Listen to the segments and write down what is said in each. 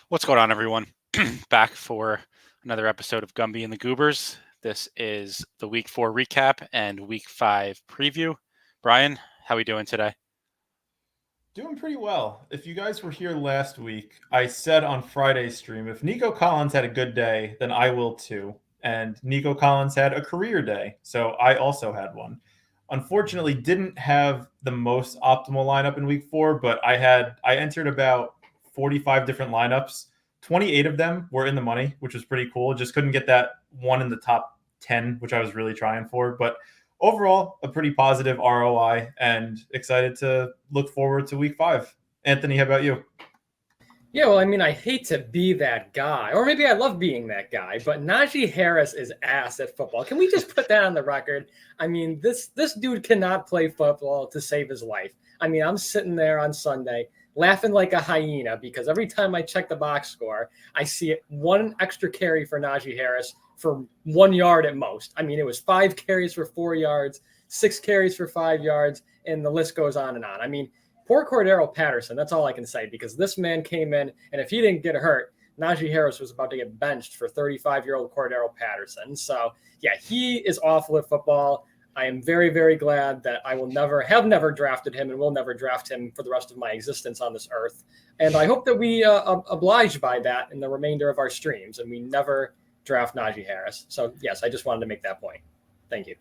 What's going on, everyone? Back for another episode of Gumby and the Goobers. This is the Week 4 recap and Week 5 preview. Brian, how are we doing today? Doing pretty well. If you guys were here last week, I said on Friday's stream, if Nico Collins had a good day, then I will too. And Nico Collins had a career day, so I also had one. Unfortunately, didn't have the most optimal lineup in week 4, but I entered about 45 different lineups. 28 of them were in the money, which was pretty cool. Just couldn't get that one in the top 10, which I was really trying for. But overall, a pretty positive ROI and excited to look forward to week 5. Anthony, how about you? Yeah, well, I mean, I hate to be that guy, or maybe I love being that guy, but Najee Harris is ass at football. Can we just put that on the record? I mean, this dude cannot play football to save his life. I mean, I'm sitting there on Sunday laughing like a hyena because every time I check the box score, I see one extra carry for Najee Harris for 1 yard at most. I mean, it was 5 carries for 4 yards, 6 carries for 5 yards, and the list goes on and on. I mean, poor Cordero Patterson. That's all I can say because this man came in, and if he didn't get hurt, Najee Harris was about to get benched for 35-year-old Cordero Patterson. So, yeah, he is awful at football. I am very, very glad that I will never drafted him and will never draft him for the rest of my existence on this earth. And I hope that we oblige by that in the remainder of our streams and we never draft Najee Harris. So, yes, I just wanted to make that point. Thank you.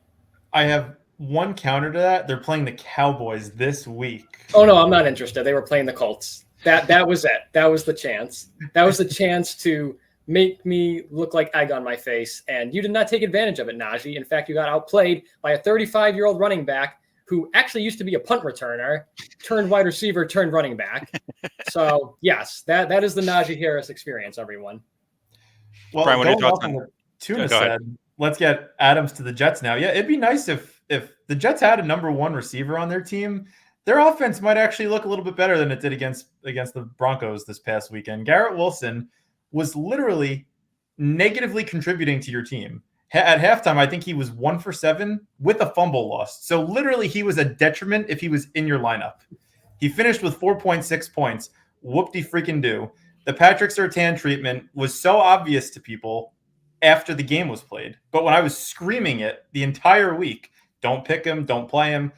I have one counter to that. They're playing the Cowboys this week. Oh, no, I'm not interested. They were playing the Colts. That was it. That was the chance. That was the chance to make me look like egg on my face. And you did not take advantage of it, Najee. In fact, you got outplayed by a 35-year-old running back who actually used to be a punt returner, turned wide receiver, turned running back. So, yes, that is the Najee Harris experience, everyone. Well, Brian, what are your going thoughts off on on what Tuna go ahead. said, let's get Adams to the Jets now. Yeah, it'd be nice if the Jets had a number 1 receiver on their team. Their offense might actually look a little bit better than it did against the Broncos this past weekend. Garrett Wilson was literally negatively contributing to your team. At halftime, I think he was 1 for 7 with a fumble lost. So literally he was a detriment if he was in your lineup. He finished with 4.6 points. Whoop-de-freaking-do. The Patrick Surtain treatment was so obvious to people after the game was played. But when I was screaming it the entire week, don't pick him, don't play him.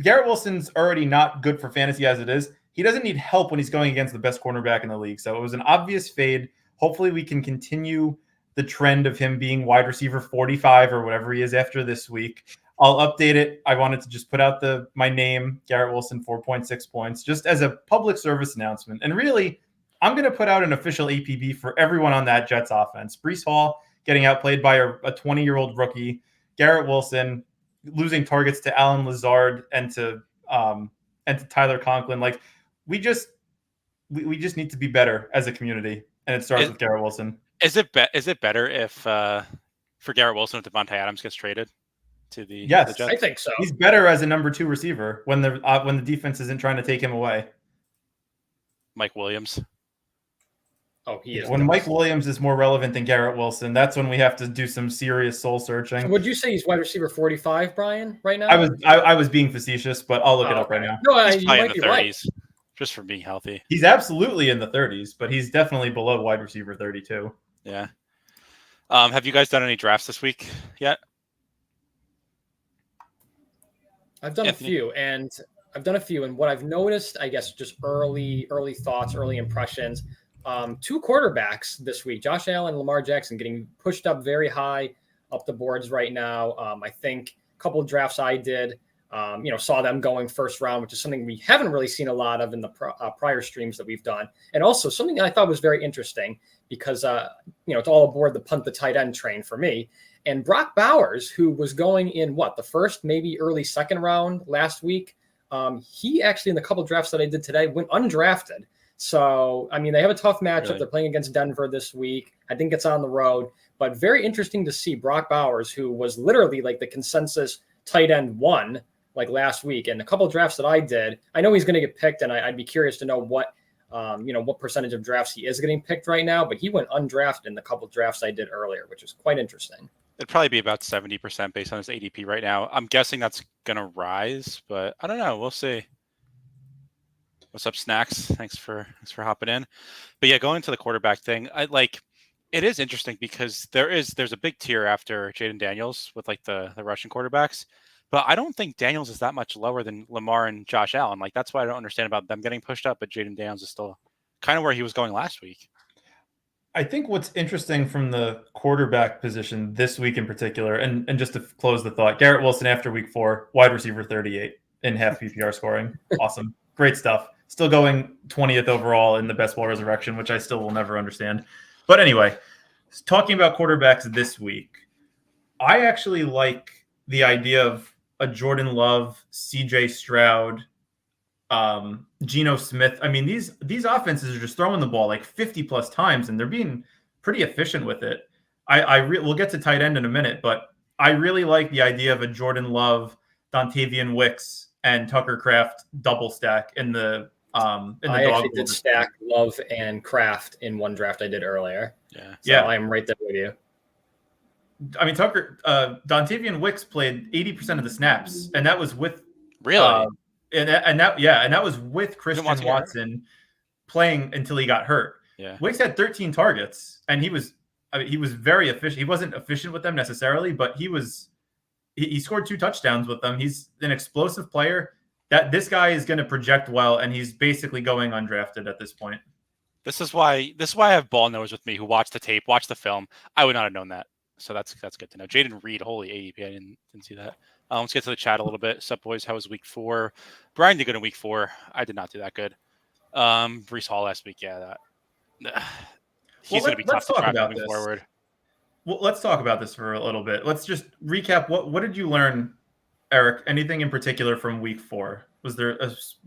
Garrett Wilson's already not good for fantasy as it is. He doesn't need help when he's going against the best cornerback in the league. So it was an obvious fade. Hopefully we can continue the trend of him being wide receiver 45 or whatever he is after this week. I'll update it. I wanted to just put out my name, Garrett Wilson, 4.6 points, just as a public service announcement. And really, I'm going to put out an official APB for everyone on that Jets offense. Breece Hall getting outplayed by a 20-year-old rookie. Garrett Wilson losing targets to Alan Lazard and to Tyler Conklin. Like we just need to be better as a community. And it starts with Garrett Wilson. Is it better if for Garrett Wilson if Devontae Adams gets traded to the Yes, Jets? I think so. He's better as a number 2 receiver when the defense isn't trying to take him away. Mike Williams. Oh, he is. When Mike Williams is more relevant than Garrett Wilson, that's when we have to do some serious soul searching. Would you say he's wide receiver 45, Brian, right now? I was being facetious, but I'll look it up right now. No, He's you probably in might the be 30s, right. just for being healthy. He's absolutely in the 30s, but he's definitely below wide receiver 32. Yeah. Have you guys done any drafts this week yet? I've done Anthony? a few, and what I've noticed, I guess, just early thoughts, early impressions. 2 quarterbacks this week, Josh Allen, Lamar Jackson, getting pushed up very high up the boards right now. I think a couple of drafts I did, saw them going first round, which is something we haven't really seen a lot of in the prior streams that we've done. And also something that I thought was very interesting because, it's all aboard the punt the tight end train for me. And Brock Bowers, who was going in the first, maybe early second round last week, he actually in the couple drafts that I did today went undrafted. So, I mean, they have a tough matchup. Really? They're playing against Denver this week. I think it's on the road, but very interesting to see Brock Bowers, who was literally like the consensus tight end 1 like last week. And a couple of drafts that I did, I know he's going to get picked, and I'd be curious to know what percentage of drafts he is getting picked right now, but he went undrafted in the couple of drafts I did earlier, which is quite interesting. It'd probably be about 70% based on his ADP right now. I'm guessing that's going to rise, but I don't know. We'll see. What's up, Snacks? Thanks for hopping in. But yeah, going to the quarterback thing, it is interesting because there's a big tier after Jaden Daniels with like the Russian quarterbacks, but I don't think Daniels is that much lower than Lamar and Josh Allen. Like that's why I don't understand about them getting pushed up, but Jaden Daniels is still kind of where he was going last week. I think what's interesting from the quarterback position this week in particular, and just to close the thought, Garrett Wilson after week 4, wide receiver 38 in half PPR scoring. Awesome. Great stuff. Still going 20th overall in the best ball resurrection, which I still will never understand. But anyway, talking about quarterbacks this week, I actually like the idea of a Jordan Love, CJ Stroud, Geno Smith. I mean, these offenses are just throwing the ball like 50 plus times, and they're being pretty efficient with it. We'll get to tight end in a minute, but I really like the idea of a Jordan Love, Dontavian Wicks, and Tucker Kraft double stack in the I actually did stack Love and Kraft in one draft I did earlier. Yeah, so I am right there with you. I mean, Dontavian Wicks played 80% of the snaps, and that was with really. And that was with Christian Watson playing until he got hurt. Yeah, Wicks had 13 targets, and he was very efficient. He wasn't efficient with them necessarily, but he scored 2 touchdowns with them. He's an explosive player. That this guy is going to project well, and he's basically going undrafted at this point. This is why I have ball knowers with me who watch the tape, watch the film. I would not have known that, so that's good to know. Jaden Reed, holy ADP, I didn't see that. Let's get to the chat a little bit. Sup, boys? How was week 4? Brian did good in week 4. I did not do that good. Breece Hall last week, yeah, he's going to be tough to track moving forward. Well, let's talk about this for a little bit. Let's just recap. What did you learn, Eric? Anything in particular from week 4? Was there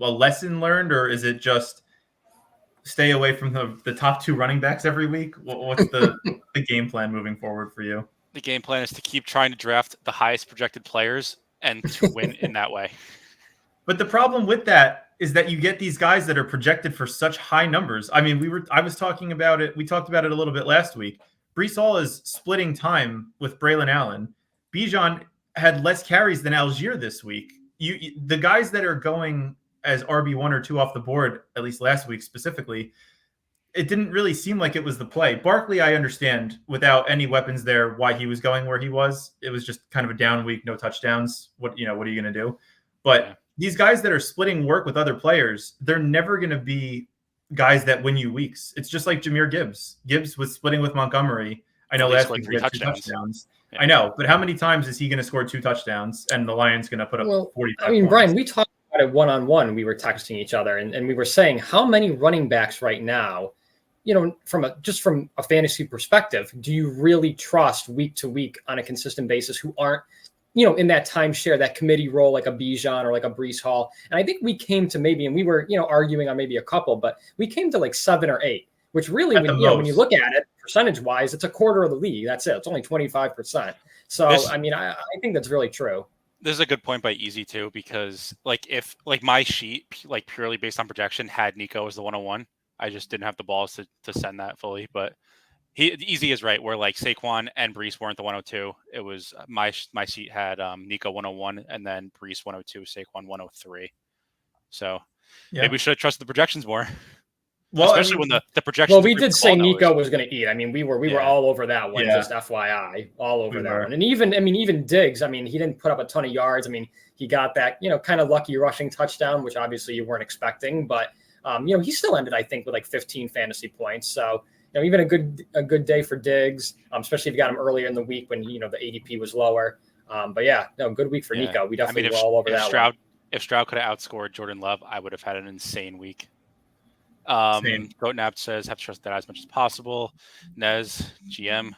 a lesson learned, or is it just stay away from the top 2 running backs every week? What's the game plan moving forward for you? The game plan is to keep trying to draft the highest projected players and to win in that way. But the problem with that is that you get these guys that are projected for such high numbers. I mean, I was talking about it. We talked about it a little bit last week. Breece Hall is splitting time with Braylon Allen. Bijan had less carries than Algier this week. The guys that are going as RB1 or 2 off the board, at least last week specifically, it didn't really seem like it was the play. Barkley, I understand, without any weapons there, why he was going where he was. It was just kind of a down week, no touchdowns. What are you going to do? But these guys that are splitting work with other players, they're never going to be guys that win you weeks. It's just like Jahmyr Gibbs. Gibbs was splitting with Montgomery. I know last week he had 2 touchdowns. Yeah. I know, but how many times is he going to score 2 touchdowns and the Lions going to put up 45 I mean, points? Brian, we talked about it one-on-one. We were texting each other, and we were saying how many running backs right now, from a fantasy perspective, do you really trust week to week on a consistent basis who aren't, in that timeshare, that committee role, like a Bijan or like a Breece Hall? And I think we came to maybe, and we were, arguing on maybe a couple, but we came to like 7 or 8, which really, when you look at it percentage wise, it's a quarter of the league. That's it. It's only 25%. So, I think that's really true. This is a good point by Easy too, because if my sheet, purely based on projection, had Nico as the 101, I just didn't have the balls to send that fully. But Easy is right, where Saquon and Breece weren't the 102. It was my sheet had Nico 101 and then Breece 102, Saquon 103. So maybe we should have trusted the projections more. Well, especially when the projections. Well, we did say Nico was going to eat. I mean, we were all over that one. Just FYI, all over that one. And even Diggs. I mean, he didn't put up a ton of yards. I mean, he got that kind of lucky rushing touchdown, which obviously you weren't expecting. But he still ended, I think, with like 15 fantasy points. So even a good day for Diggs, especially if you got him earlier in the week when the ADP was lower. But good week for Nico. We definitely were all over that one. If Stroud could have outscored Jordan Love, I would have had an insane week. Goatnap says have to trust that as much as possible. Nez GM.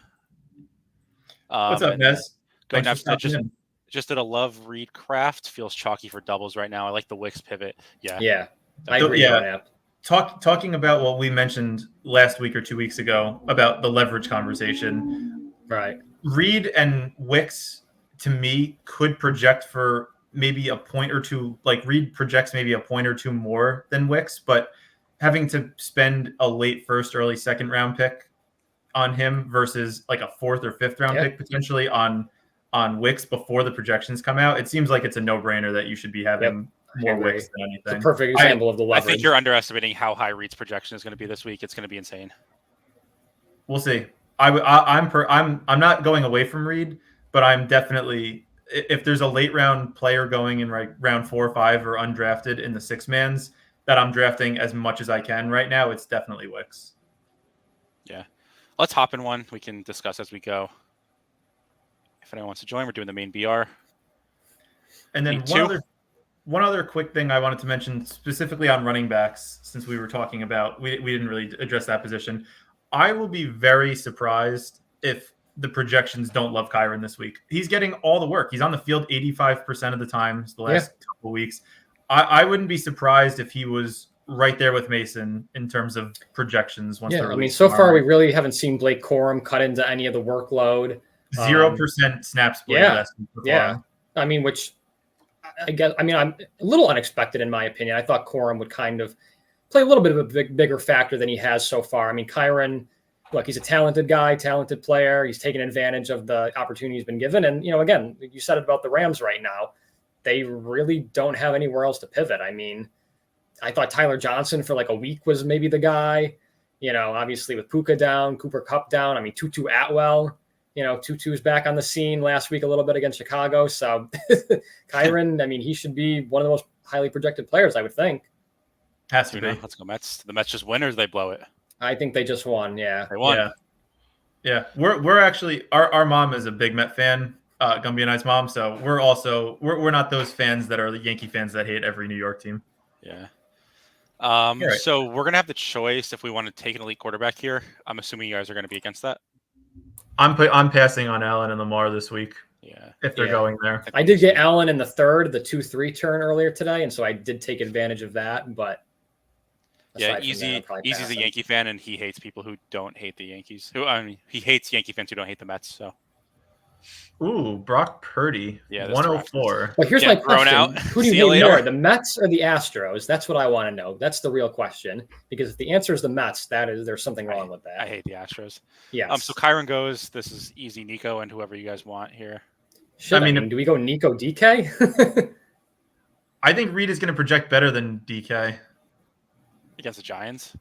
What's up, Nez? Goatnap said just did a Love Reed Craft. Feels chalky for doubles right now. I like the Wicks pivot. Yeah. I agree. Talking about what we mentioned last week or 2 weeks ago about the leverage conversation. Right. Reed and Wicks to me could project for maybe a point or two. Like Reed projects maybe a point or two more than Wicks, but having to spend a late first, early second round pick on him versus like a 4th or 5th round pick potentially on Wicks before the projections come out, it seems like it's a no brainer that you should be having more agree. Wicks than It's a anything. perfect example of the I leverage. think you're underestimating how high Reed's projection is going to be this week. It's going to be insane. We'll see. I'm not going away from Reed, but I'm definitely, if there's a late round player going in round 4 or 5 or undrafted in the 6-mans that I'm drafting as much as I can right now, it's definitely Wicks. Yeah. Let's hop in one. We can discuss as we go. If anyone wants to join, we're doing the main BR. And then one other quick thing I wanted to mention specifically on running backs, since we were talking about, we didn't really address that position. I will be very surprised if the projections don't love Kyron this week. He's getting all the work. He's on the field 85% of the times the last couple of weeks. I wouldn't be surprised if he was right there with Mason in terms of projections. Once I mean, so far we really haven't seen Blake Corum cut into any of the workload. 0% snap split. Yeah. I mean, which I guess, I'm a little unexpected in my opinion. I thought Corum would kind of play a little bit of a bigger factor than he has so far. I mean, Kyron, look, he's a talented guy, talented player. He's taken advantage of the opportunity he's been given. And, again, you said it about the Rams right now. They really don't have anywhere else to pivot. I mean, I thought Tyler Johnson for like a week was maybe the guy, obviously with Puka down, Cooper Kupp down. I mean, Tutu Atwell, Tutu's back on the scene last week a little bit against Chicago. So Kyron, I mean, he should be one of the most highly projected players, I would think. Has to be. Let's go Mets. The Mets just win or they blow it? I think they just won. Yeah. They won. Yeah. We're actually, our mom is a big Met fan, Gumby and I's mom. So we're not those fans that are the Yankee fans that hate every New York team. Yeah. Right. So we're going to have the choice if we want to take an elite quarterback here. I'm assuming you guys are going to be against that. I'm passing on Allen and Lamar this week. Yeah. If they're going there. I did get Allen in the third, the 2-3 turn earlier today. And so I did take advantage of that, but Easy's a Yankee fan and he hates people who don't hate the Yankees. He hates Yankee fans who don't hate the Mets. So. Ooh, Brock Purdy. Yeah, 104. Well, here's my question. Who do you hate more, the Mets or the Astros? That's what I want to know. That's the real question. Because if the answer is the Mets, there's something wrong with that. I hate the Astros. Yeah. So Kyron goes. This is easy, Nico, and whoever you guys want here. I mean, do we go Nico DK? I think Reed is going to project better than DK. Against the Giants?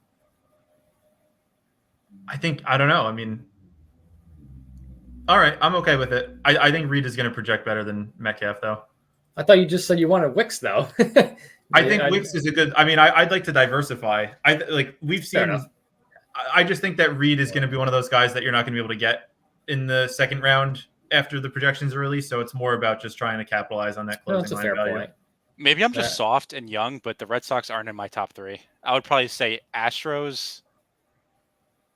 I don't know. I mean, all right, I'm okay with it. I think Reed is going to project better than Metcalf, though. I thought you just said you wanted Wicks, though. I think Wicks is a good. I mean, I'd like to diversify. We've seen. I just think that Reed is going to be one of those guys that you're not going to be able to get in the second round after the projections are released. So it's more about just trying to capitalize on that closing that's a line fair value. point. Maybe I'm just soft and young, but the Red Sox aren't in my top 3. I would probably say Astros,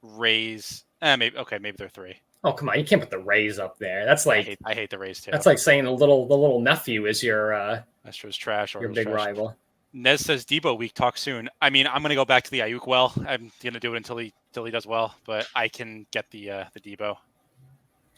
Rays. Maybe they're 3. Oh, come on. You can't put the Rays up there. That's like I hate the Rays too. That's like saying the little nephew is your Astros trash or your big rival. Nez says Debo week. Talk soon. I mean, I'm gonna go back to the Ayuk well. I'm gonna do it until he does well, but I can get the Debo.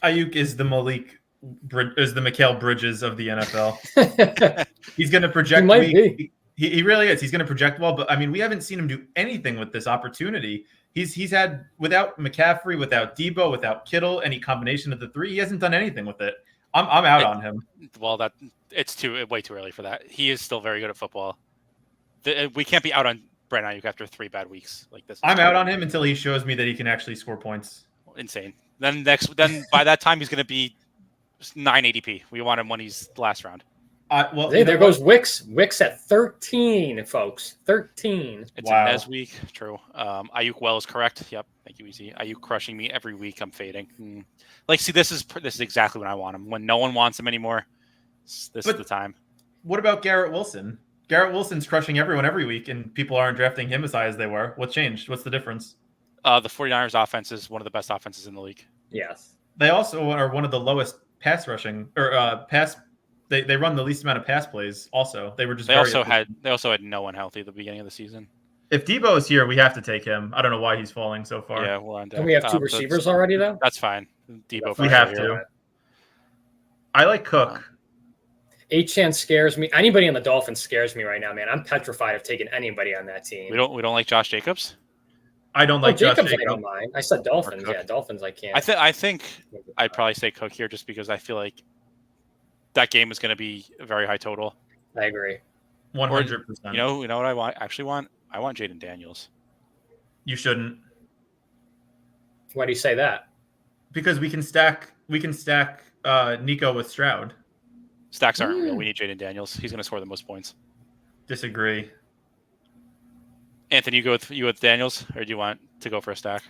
Ayuk is the Mikal Bridges of the NFL. He's going to project. He might be. He really is. He's going to project well, but I mean, we haven't seen him do anything with this opportunity. He's had, without McCaffrey, without Debo, without Kittle, any combination of the 3, he hasn't done anything with it. I'm out on him. Well, it's way too early for that. He is still very good at football. We can't be out on Brent Ayuk after 3 bad weeks like this. I'm out on him until he shows me that he can actually score points. Insane. Then by that time he's going to be 9 ADP. We want him when he's the last round. There goes Wicks. Wicks at 13, folks. 13. It's a Nez week. True. Ayuk well is correct. Yep. Thank you, Easy. Ayuk crushing me every week. I'm fading. See, this is exactly when I want him. When no one wants him anymore, this is the time. What about Garrett Wilson? Garrett Wilson's crushing everyone every week, and people aren't drafting him as high as they were. What changed? What's the difference? The 49ers offense is one of the best offenses in the league. Yes. They also are one of the lowest pass rushing or pass. They run the least amount of pass plays. Also, they also had no one healthy at the beginning of the season. If Debo is here, we have to take him. I don't know why he's falling so far. Yeah, we're on deck. Can we have 2 receivers already though? That's fine. Debo. We have to. I like Cook. Achane scares me. Anybody on the Dolphins scares me right now, man. I'm petrified of taking anybody on that team. We don't like Josh Jacobs. I don't like Josh Jacobs. I don't mind. I said Dolphins. Yeah, Dolphins. I can't. I think I'd probably say Cook here just because I feel like that game is going to be a very high total. I agree. 100%. You know what I want? Actually want? I want Jaden Daniels. You shouldn't. Why do you say that? Because we can stack Nico with Stroud. Stacks aren't real. We need Jaden Daniels. He's going to score the most points. Disagree. Anthony, you with Daniels, or do you want to go for a stack?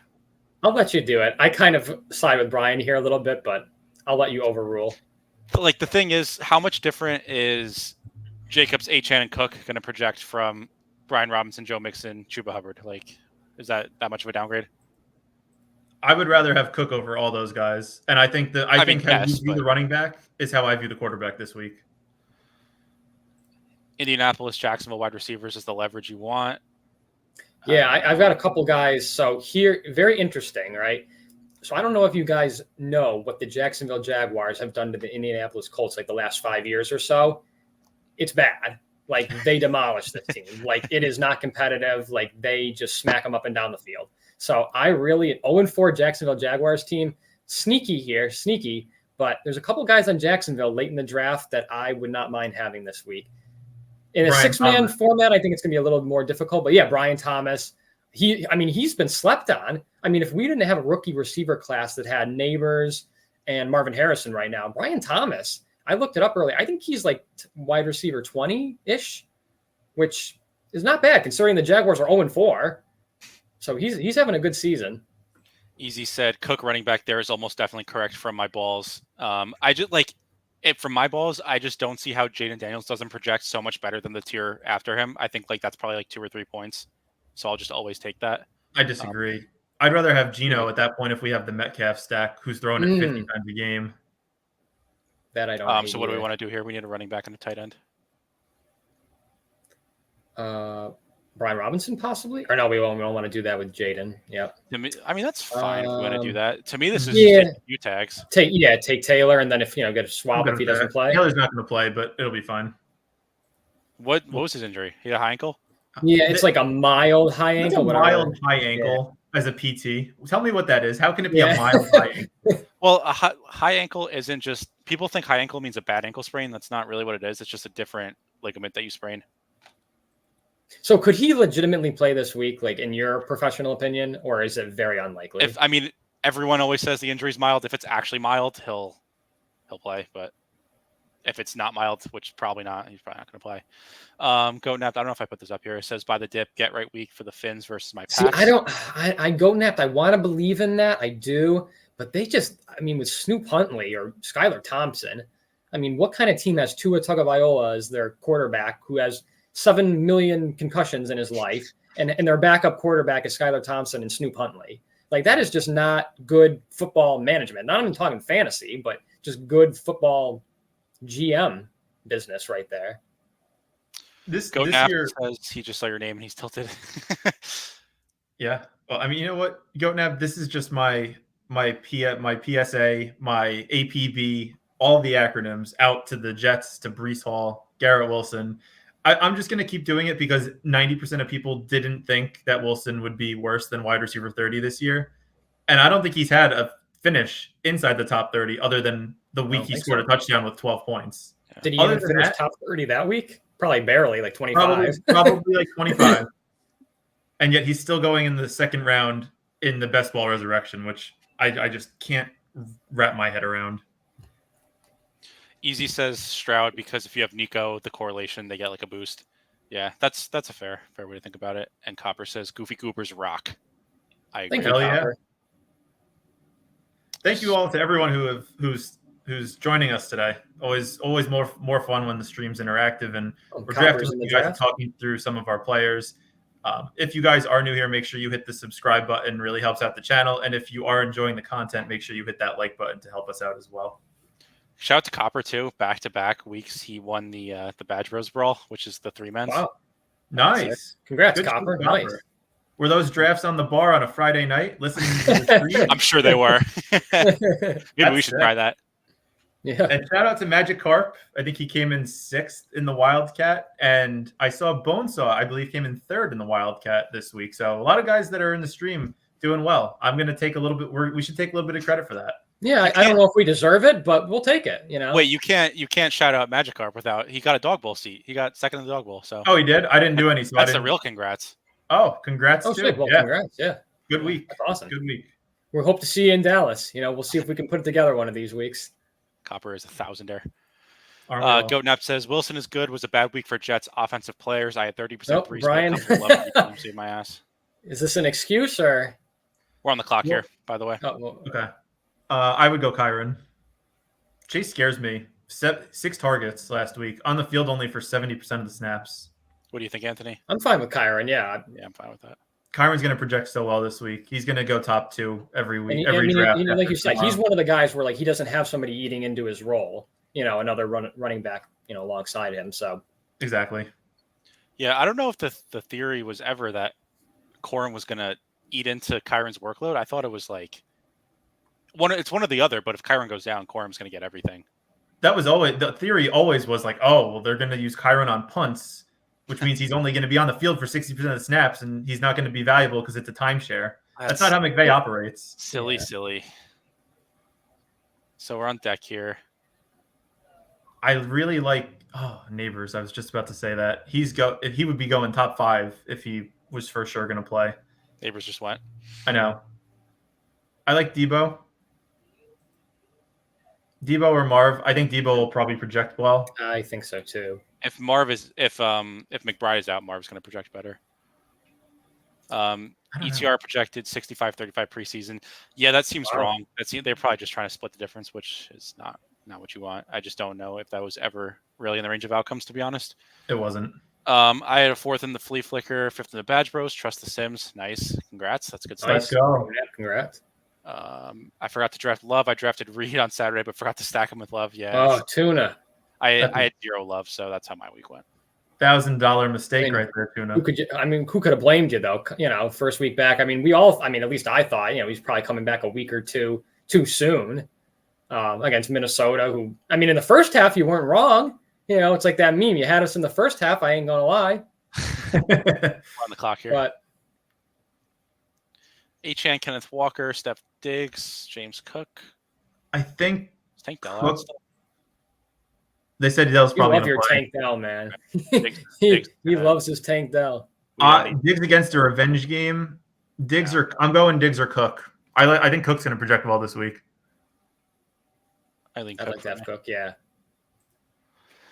I'll let you do it. I kind of side with Brian here a little bit, but I'll let you overrule. But like the thing is, how much different is Jacobs, Achane, and Cook going to project from Brian Robinson, Joe Mixon, Chuba Hubbard? Like, is that much of a downgrade? I would rather have Cook over all those guys, and I think how you view the running back is how I view the quarterback this week. Indianapolis, Jacksonville wide receivers is the leverage you want. Yeah, I've got a couple guys. So here, very interesting, right? So I don't know if you guys know what the Jacksonville Jaguars have done to the Indianapolis Colts like the last 5 years or so. It's bad. Like they demolished this team. Like it is not competitive. Like they just smack them up and down the field. So I really 0-4 Jacksonville Jaguars team, sneaky, but there's a couple guys on Jacksonville late in the draft that I would not mind having this week. In a six-man format, I think it's going to be a little more difficult. But yeah, Brian Thomas, he's been slept on. I mean, if we didn't have a rookie receiver class that had Neighbors and Marvin Harrison right now, Brian Thomas, I looked it up earlier. I think he's like wide receiver 20-ish, which is not bad considering the Jaguars are 0-4. So he's having a good season. Easy said Cook running back there is almost definitely correct from my balls. From my balls, I just don't see how Jaden Daniels doesn't project so much better than the tier after him. I think like that's probably like 2 or 3 points. So I'll just always take that. I disagree. I'd rather have Geno at that point if we have the Metcalf stack who's throwing it 50 times a game. That I don't So what do we want to do here? We need a running back and a tight end. Brian Robinson possibly? Or no, we don't want to do that with Jaden. Yep. I mean, that's fine if we want to do that. To me, this is just a few tags. Take Taylor, and then if get a swap if he doesn't play. Taylor's not going to play, but it'll be fine. What was his injury? He had a high ankle? Yeah, it's like a mild high ankle. Mild high ankle as a PT. Tell me what that is. How can it be a mild high ankle? Well, a high ankle isn't just – people think high ankle means a bad ankle sprain. That's not really what it is. It's just a different ligament that you sprain. So could he legitimately play this week, like in your professional opinion, or is it very unlikely? Everyone always says the injury's mild. If it's actually mild, he'll play. But if it's not mild, which probably not, he's probably not going to play. Goat Napped. I don't know if I put this up here. It says by the dip, get right week for the Finns versus my Pats. See, I Goat Napped. I want to believe in that. I do. But they just, with Snoop Huntley or Skylar Thompson, what kind of team has Tua Tagovailoa as their quarterback who has 7 million concussions in his life, and their backup quarterback is Skylar Thompson and Snoop Huntley? Like that is just not good football management. Not even talking fantasy, but just good football GM business right there. This year says he just saw your name and he's tilted. Yeah. Well, you know what, Goatnab, this is just my PSA, my APB, all the acronyms out to the Jets, to Breece Hall, Garrett Wilson. I'm just going to keep doing it because 90% of people didn't think that Wilson would be worse than wide receiver 30 this year. And I don't think he's had a finish inside the top 30 other than the week he scored a touchdown with 12 points. Did he even finish top 30 that week? Probably barely, like 25. Probably like 25. And yet he's still going in the second round in the best ball resurrection, which I just can't wrap my head around. Easy says Stroud because if you have Nico, the correlation, they get like a boost. Yeah, that's a fair way to think about it. And Copper says Goofy Goobers rock. I agree. Hell yeah. Thank you all to everyone who's joining us today. Always more fun when the stream's interactive and we're drafting with you guys and talking through some of our players. If you guys are new here, make sure you hit the subscribe button. Really helps out the channel. And if you are enjoying the content, make sure you hit that like button to help us out as well. Shout out to Copper too. Back-to-back weeks, he won the Badge Bros Brawl, which is the 3-man. Wow, nice! Congrats, Copper. Nice. Were those drafts on the bar on a Friday night? Listening to the stream? I'm sure they were. Maybe we should try that. Yeah. And shout out to Magic Carp. I think he came in 6th in the Wildcat, and I saw Bonesaw, I believe, came in 3rd in the Wildcat this week. So a lot of guys that are in the stream doing well. I'm going to take a little bit. We should take a little bit of credit for that. Yeah, I don't know if we deserve it, but we'll take it. Wait, you can't shout out Magikarp without he got a dog bowl seat. He got second in the dog bowl. So Oh, he did. I didn't do any. So that's I didn't. the real congrats. Oh, congrats Oh, too. sick. Well, Yeah. congrats. Yeah, Good week. that's awesome. Good week. We hope to see you in Dallas. We'll see if we can put it together one of these weeks. Copper is 1,000er. Aren't we all? Goatnap says Wilson is good. Was a bad week for Jets offensive players. I had 30% Nope, breeze. Brian. Save my ass. Is this an excuse or? We're on the clock Well- here, by the way. Oh, well, Okay. I would go Kyron. Chase scares me. 6 targets last week on the field, only for 70% of the snaps. What do you think, Anthony? I'm fine with Kyron. Yeah, Yeah, I'm fine with that. Kyron's going to project so well this week. He's going to go top 2 every week, and every draft. like you said, tomorrow. he's one of the guys where he doesn't have somebody eating into his role. Another running back, alongside him. So Exactly. Yeah, I don't know if the theory was ever that Corum was going to eat into Kyron's workload. I thought it was like it's one or the other, but if Kyron goes down, Corum's going to get everything. That was always the theory. Always was like, oh, well, they're going to use Kyron on punts, which means he's only going to be on the field for 60% of the snaps, and he's not going to be valuable because it's a timeshare. That's not how McVay operates. Silly. So we're on deck here. I really like Neighbors. I was just about to say that he would be going top 5 if he was for sure going to play. Neighbors just went. I know. I like Debo. Debo or Marv. I think Debo will probably project well. I think so too. If McBride is out, Marv's going to project better. ETR projected 65-35 preseason. Yeah, that seems wrong. They're probably just trying to split the difference, which is not what you want. I just don't know if that was ever really in the range of outcomes, to be honest. It wasn't. I had a 4th in the Flea Flicker, 5th in the Badge Bros. Trust the Sims. Nice. Congrats. That's good stuff. Let's go. Yeah, congrats. I forgot to draft Love. I drafted Reed on Saturday, but forgot to stack him with Love. Yeah. Oh, Tuna. I had 0 Love, so that's how my week went. $1,000 mistake right there, Tuna. Who could have blamed you though? First week back. At least I thought, he's probably coming back a week or two too soon against Minnesota. Who, in the first half, you weren't wrong. It's like that meme. You had us in the first half. I ain't gonna lie. On the clock here. But Achan, Kenneth Walker, Steph Diggs, James Cook. I think Tank Dell Cook- out still. they said that was you probably love your play. Tank Dell, man. Diggs, he loves his Tank Dell. Diggs against a revenge game. I'm going Diggs or Cook. I think Cook's going to project well this week. I think I like that Cook. Yeah.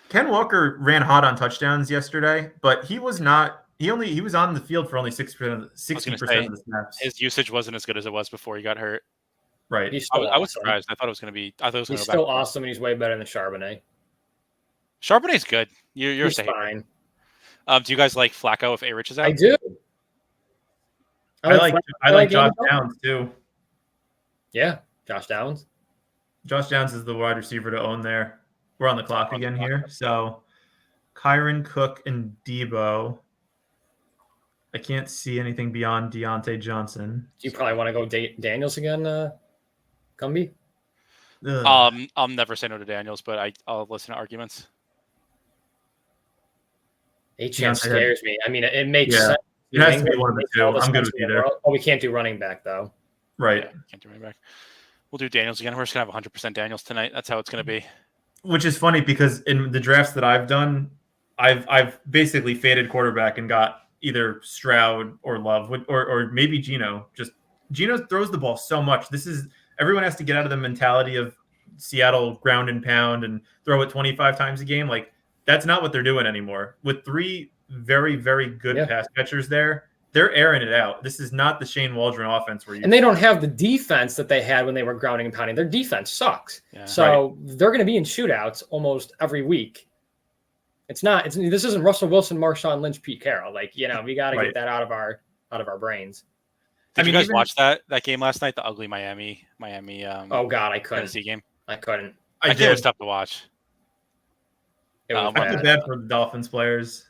Ken Walker ran hot on touchdowns yesterday, but he was not. He was on the field for only 60% of the snaps. His usage wasn't as good as it was before he got hurt. Right. I was surprised. I thought it was going to be. He's still awesome, and he's way better than Charbonnet. Charbonnet's good. You're He's fine. Do you guys like Flacco if A-Rich is out? I do. I like Josh Downs too. Yeah, Josh Downs. Josh Downs is the wide receiver to own there. We're on the clock again here. So Kyron, Cook, and Debo. I can't see anything beyond Deontay Johnson. Do you probably want to go Daniels again, Gumby? I'll never say no to Daniels, but I'll listen to arguments. Achan scares me. It makes sense. It has to be one of the two. I'm good with either. Oh, we can't do running back though. Right. Yeah, can't do running back. We'll do Daniels again. We're just gonna have 100% Daniels tonight. That's how it's gonna be. Which is funny because in the drafts that I've done, I've basically faded quarterback and got either Stroud or Love or maybe Geno. Just Geno throws the ball so much. Everyone has to get out of the mentality of Seattle ground and pound and throw it 25 times a game. Like that's not what they're doing anymore. With 3 very, very good pass catchers there, they're airing it out. This is not the Shane Waldron offense and they don't have the defense that they had when they were grounding and pounding. Their defense sucks. Yeah, so they're going to be in shootouts almost every week. This isn't Russell Wilson, Marshawn Lynch, Pete Carroll. We got to get that out of our brains. Did you guys watch that game last night? The ugly Miami. Oh God, I couldn't. Tennessee game. I couldn't. I think it was tough to watch. It was I feel bad for the Dolphins players.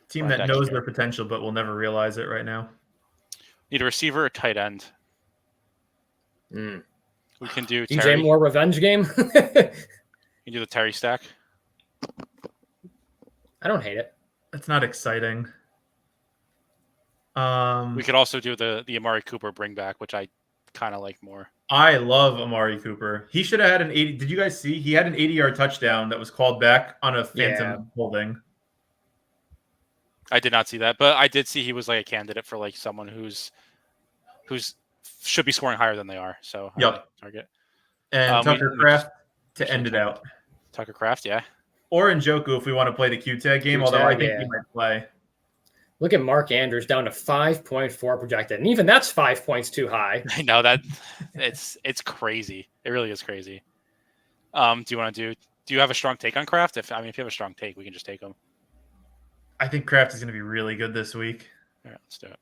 Team that knows their potential but will never realize it right now. Need a receiver or tight end. We can do DJ Terry. Moore revenge game. You can do the Terry stack. I don't hate it. It's not exciting. We could also do the Amari Cooper bring back, which I kind of like more. I love Amari Cooper. He should have had an 80. Did you guys see? He had an 80-yard touchdown that was called back on a phantom holding. I did not see that, but I did see he was like a candidate for like someone who's should be scoring higher than they are. So I like target. And Tucker Kraft to end it out. Tucker Kraft, yeah. Or Njoku if we want to play the Q-tag game, although I think he might play. Look at Mark Andrews down to 5.4 projected, and even that's 5 points too high. I know that it's crazy. It really is crazy. Do you have a strong take on Kraft? If you have a strong take, we can just take him. I think Kraft is going to be really good this week. All right, let's do it.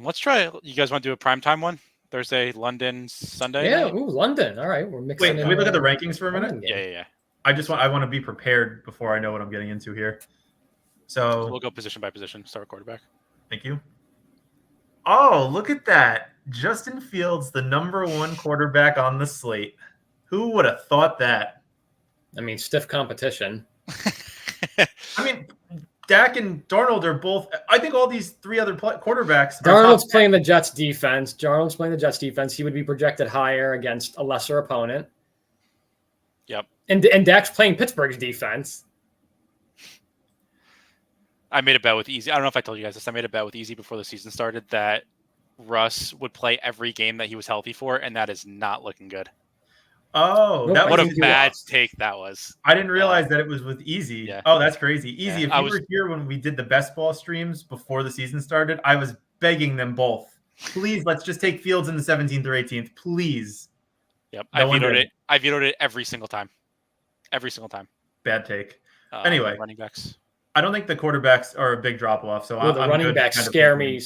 Let's try. You guys want to do a primetime one? Thursday, London, Sunday. Yeah, night? Ooh, London. All right, we're mixing. Wait, can we look at the rankings for a minute? Yeah. I want to be prepared before I know what I'm getting into here. So we'll go position by position. Start with quarterback. Thank you. Oh, look at that. Justin Fields, the #1 quarterback on the slate. Who would have thought that? I mean, stiff competition. I mean, Dak and Darnold are both. I think all these three other quarterbacks. Darnold's playing the Jets defense. He would be projected higher against a lesser opponent. Yep. And Dak's playing Pittsburgh's defense. I made a bet with Easy. I don't know if I told you guys this. I made a bet with Easy before the season started that Russ would play every game that he was healthy for, and that is not looking good. Oh, what a bad take that was. I didn't realize that it was with Easy. Yeah. Oh, that's crazy. Easy, Yeah, if you were here when we did the best ball streams before the season started, I was begging them both. Please, let's just take Fields in the 17th or 18th. Please. Yep. I vetoed it every single time. Every single time. Bad take. Anyway. Running backs. I don't think the quarterbacks are a big drop off. So the running backs scare me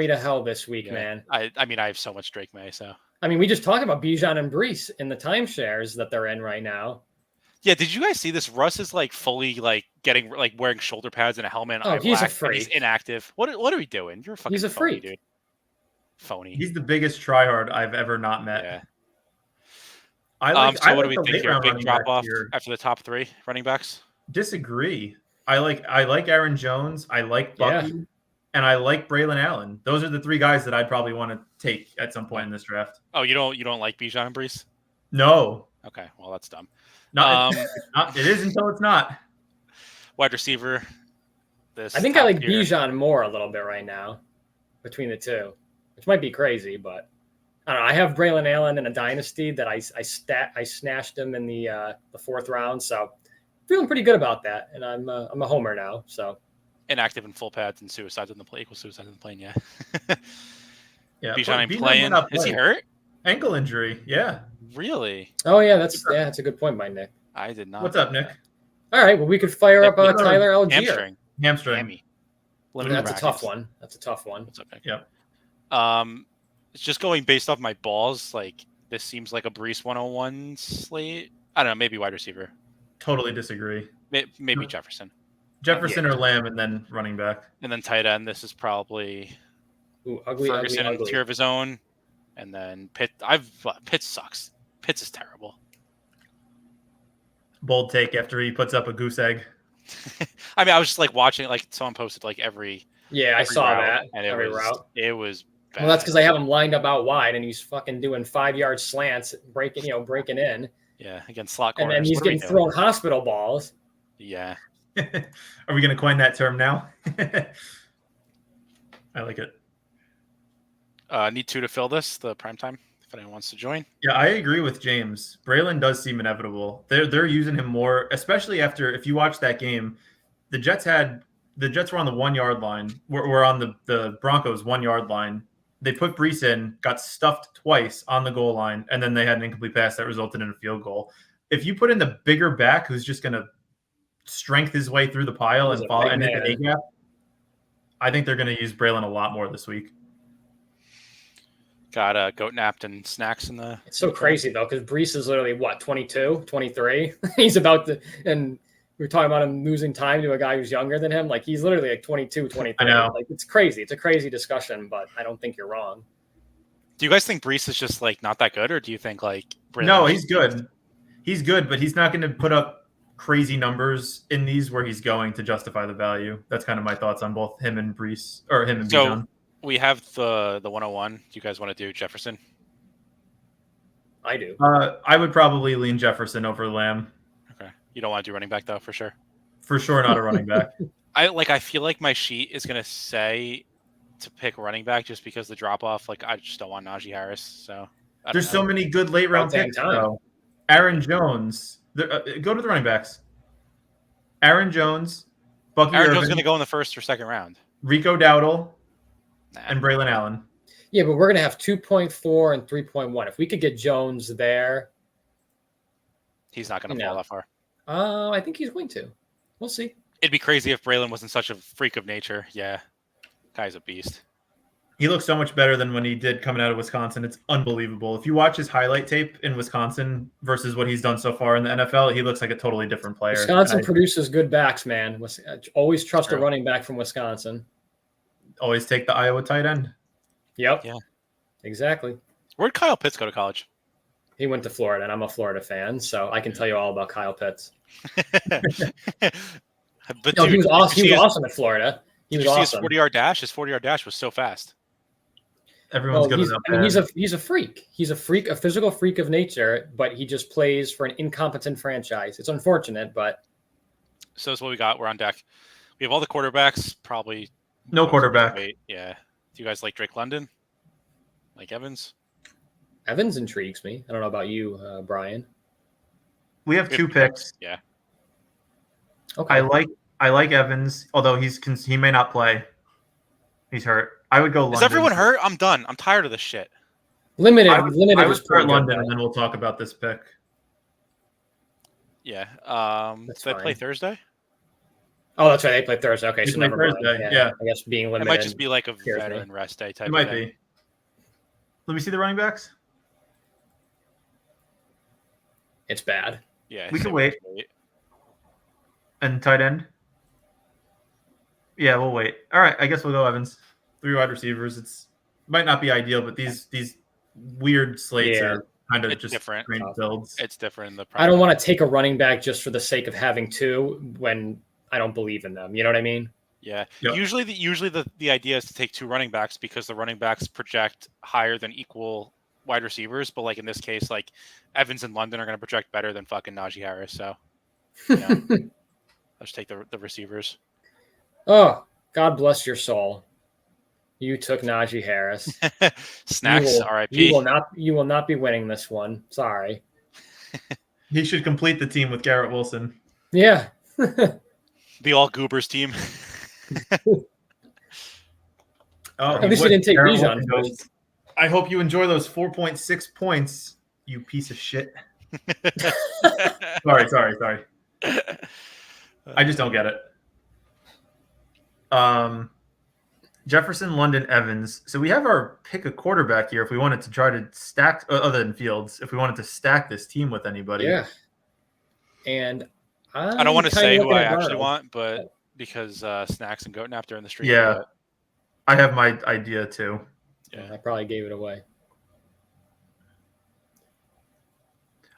to hell this week, man. I have so much Drake May. So we just talked about Bijan and Brees in the timeshares that they're in right now. Yeah, did you guys see this? Russ is like fully like getting like wearing shoulder pads and a helmet. Oh, he's a freak. He's inactive. What are we doing? You're a fucking. He's a phony, freak, dude. Phony. He's the biggest tryhard I've ever not met. Yeah. So what do we think here? Big drop off after the top three running backs? Disagree. I like Aaron Jones. I like Bucky, and I like Braylon Allen. Those are the three guys that I'd probably want to take at some point in this draft. Oh, you don't like Bijan and Brees? No. Okay, well that's dumb. It is until it's not. Wide receiver. I think I like Bijan more a little bit right now between the two, which might be crazy, but I don't know. I have Braylon Allen in a dynasty that I snatched him in the fourth round, so feeling pretty good about that. And I'm a homer now, so inactive and full pads and suicides in the play equals suicides in the plane. Yeah. Yeah. Bijan playing. Is he hurt? Ankle injury. Yeah. Really? Oh yeah, that's a good point by Nick. I did not. What's up, Nick? All right, well we could fire up Tyler Algier. Hamstring. That's a tough one. What's up, Nick? Yep. It's just going based off my balls. Like this seems like a Brees 101 slate. I don't know. Maybe wide receiver. Totally disagree. Maybe Jefferson. Or Lamb, and then running back. And then tight end. This is probably Ferguson in tier of his own. And then Pitt. Pitt sucks. Pitts is terrible. Bold take after he puts up a goose egg. I was just like watching, like someone posted like every. Yeah, I saw that. And it was bad. Well, that's because I have him lined up out wide, and he's fucking doing 5-yard slants, breaking in. Yeah, against slot corners. And then he's getting thrown hospital balls. Yeah. Are we going to coin that term now? I like it. Need two to fill this, the primetime, if anyone wants to join. Yeah, I agree with James. Braylon does seem inevitable. They're using him more, especially after, if you watch that game, the Jets were on the 1 yard line. We're on the Broncos 1 yard line. They put Brees in, got stuffed twice on the goal line, and then they had an incomplete pass that resulted in a field goal. If you put in the bigger back who's just going to strength his way through the pile and fall and hit the A-gap, I think they're going to use Braylon a lot more this week. Got goat napped and snacks in the. It's so crazy though, because Brees is literally 22, 23. He's about to, and we're talking about him losing time to a guy who's younger than him. Like he's literally like 22, 23. I know. Like it's crazy. It's a crazy discussion, but I don't think you're wrong. Do you guys think Brees is just like not that good, or do you think like? No, he's good. He's good, but he's not going to put up crazy numbers in these where he's going to justify the value. That's kind of my thoughts on both him and Brees, or him and Bijan. We have the 101. Do you guys want to do Jefferson? I do. I would probably lean Jefferson over Lamb. Okay. You don't want to do running back though, for sure. For sure, not a running back. I feel like my sheet is gonna say to pick running back just because the drop off. Like I just don't want Najee Harris. So There's so many good late round picks. Though. Aaron Jones. Go to the running backs. Aaron Jones, Bucky Aaron Irvin, Jones is gonna go in the first or second round. Rico Dowdle, and Braylon Allen. Yeah, but we're gonna have 2.4 and 3.1. If we could get Jones there, he's not gonna fall that far. I think he's going to. We'll see. It'd be crazy if Braylon wasn't such a freak of nature. Yeah, guy's a beast. He looks so much better than when he did coming out of Wisconsin. It's unbelievable. If you watch his highlight tape in Wisconsin versus what he's done so far in the NFL, he looks like a totally different player. Wisconsin produces good backs, man. Always trust a running back from Wisconsin. Always take the Iowa tight end. Yep. Yeah. Exactly. Where'd Kyle Pitts go to college? He went to Florida, and I'm a Florida fan, so I can tell you all about Kyle Pitts. But no, dude, he was awesome. He was awesome at Florida. He was awesome. His 40-yard dash. His 40-yard dash was so fast. Everyone's good enough. I mean, he's a freak. He's a freak, a physical freak of nature, but he just plays for an incompetent franchise. It's unfortunate, but so that's what we got. We're on deck. We have all the quarterbacks. Probably no quarterback. Yeah. Do you guys like Drake London? Like Evans? Evans intrigues me. I don't know about you, Brian. We have two picks. Yeah. Okay. I like Evans, although he may not play. He's hurt. I would go London. Is everyone hurt? I'm done. I'm tired of this shit. Limited. I would start London, good, and then we'll talk about this pick. Yeah. Do they play Thursday? Oh, that's right. They play Thursday. Okay, so never mind. Yeah. I guess being limited. It might just be like a veteran rest day type. It might be. Let me see the running backs. It's bad. Yeah. We can wait. And tight end. Yeah, we'll wait. All right, I guess we'll go Evans. 3 wide receivers. It might not be ideal, but these weird slates are kind of just different builds. It's different. I don't want to take a running back just for the sake of having two when I don't believe in them. You know what I mean? Yeah. Yep. Usually the idea is to take 2 running backs because the running backs project higher than equal wide receivers. But like in this case, like Evans and London are going to project better than fucking Najee Harris. So let's take the receivers. Oh, God bless your soul. You took Najee Harris. Snacks, RIP. You will not be winning this one. Sorry. He should complete the team with Garrett Wilson. Yeah. The all Goobers team. At least you didn't take Bijan first. I hope you enjoy those 4.6 points, you piece of shit. Sorry. I just don't get it. Jefferson, London, Evans. So we have our pick a quarterback here if we wanted to try to stack, other than Fields, if we wanted to stack this team with anybody. Yeah. And I don't want to say who I actually want, but because Snacks and Goat Nap during the stream. Yeah. But... I have my idea too. Yeah. I probably gave it away.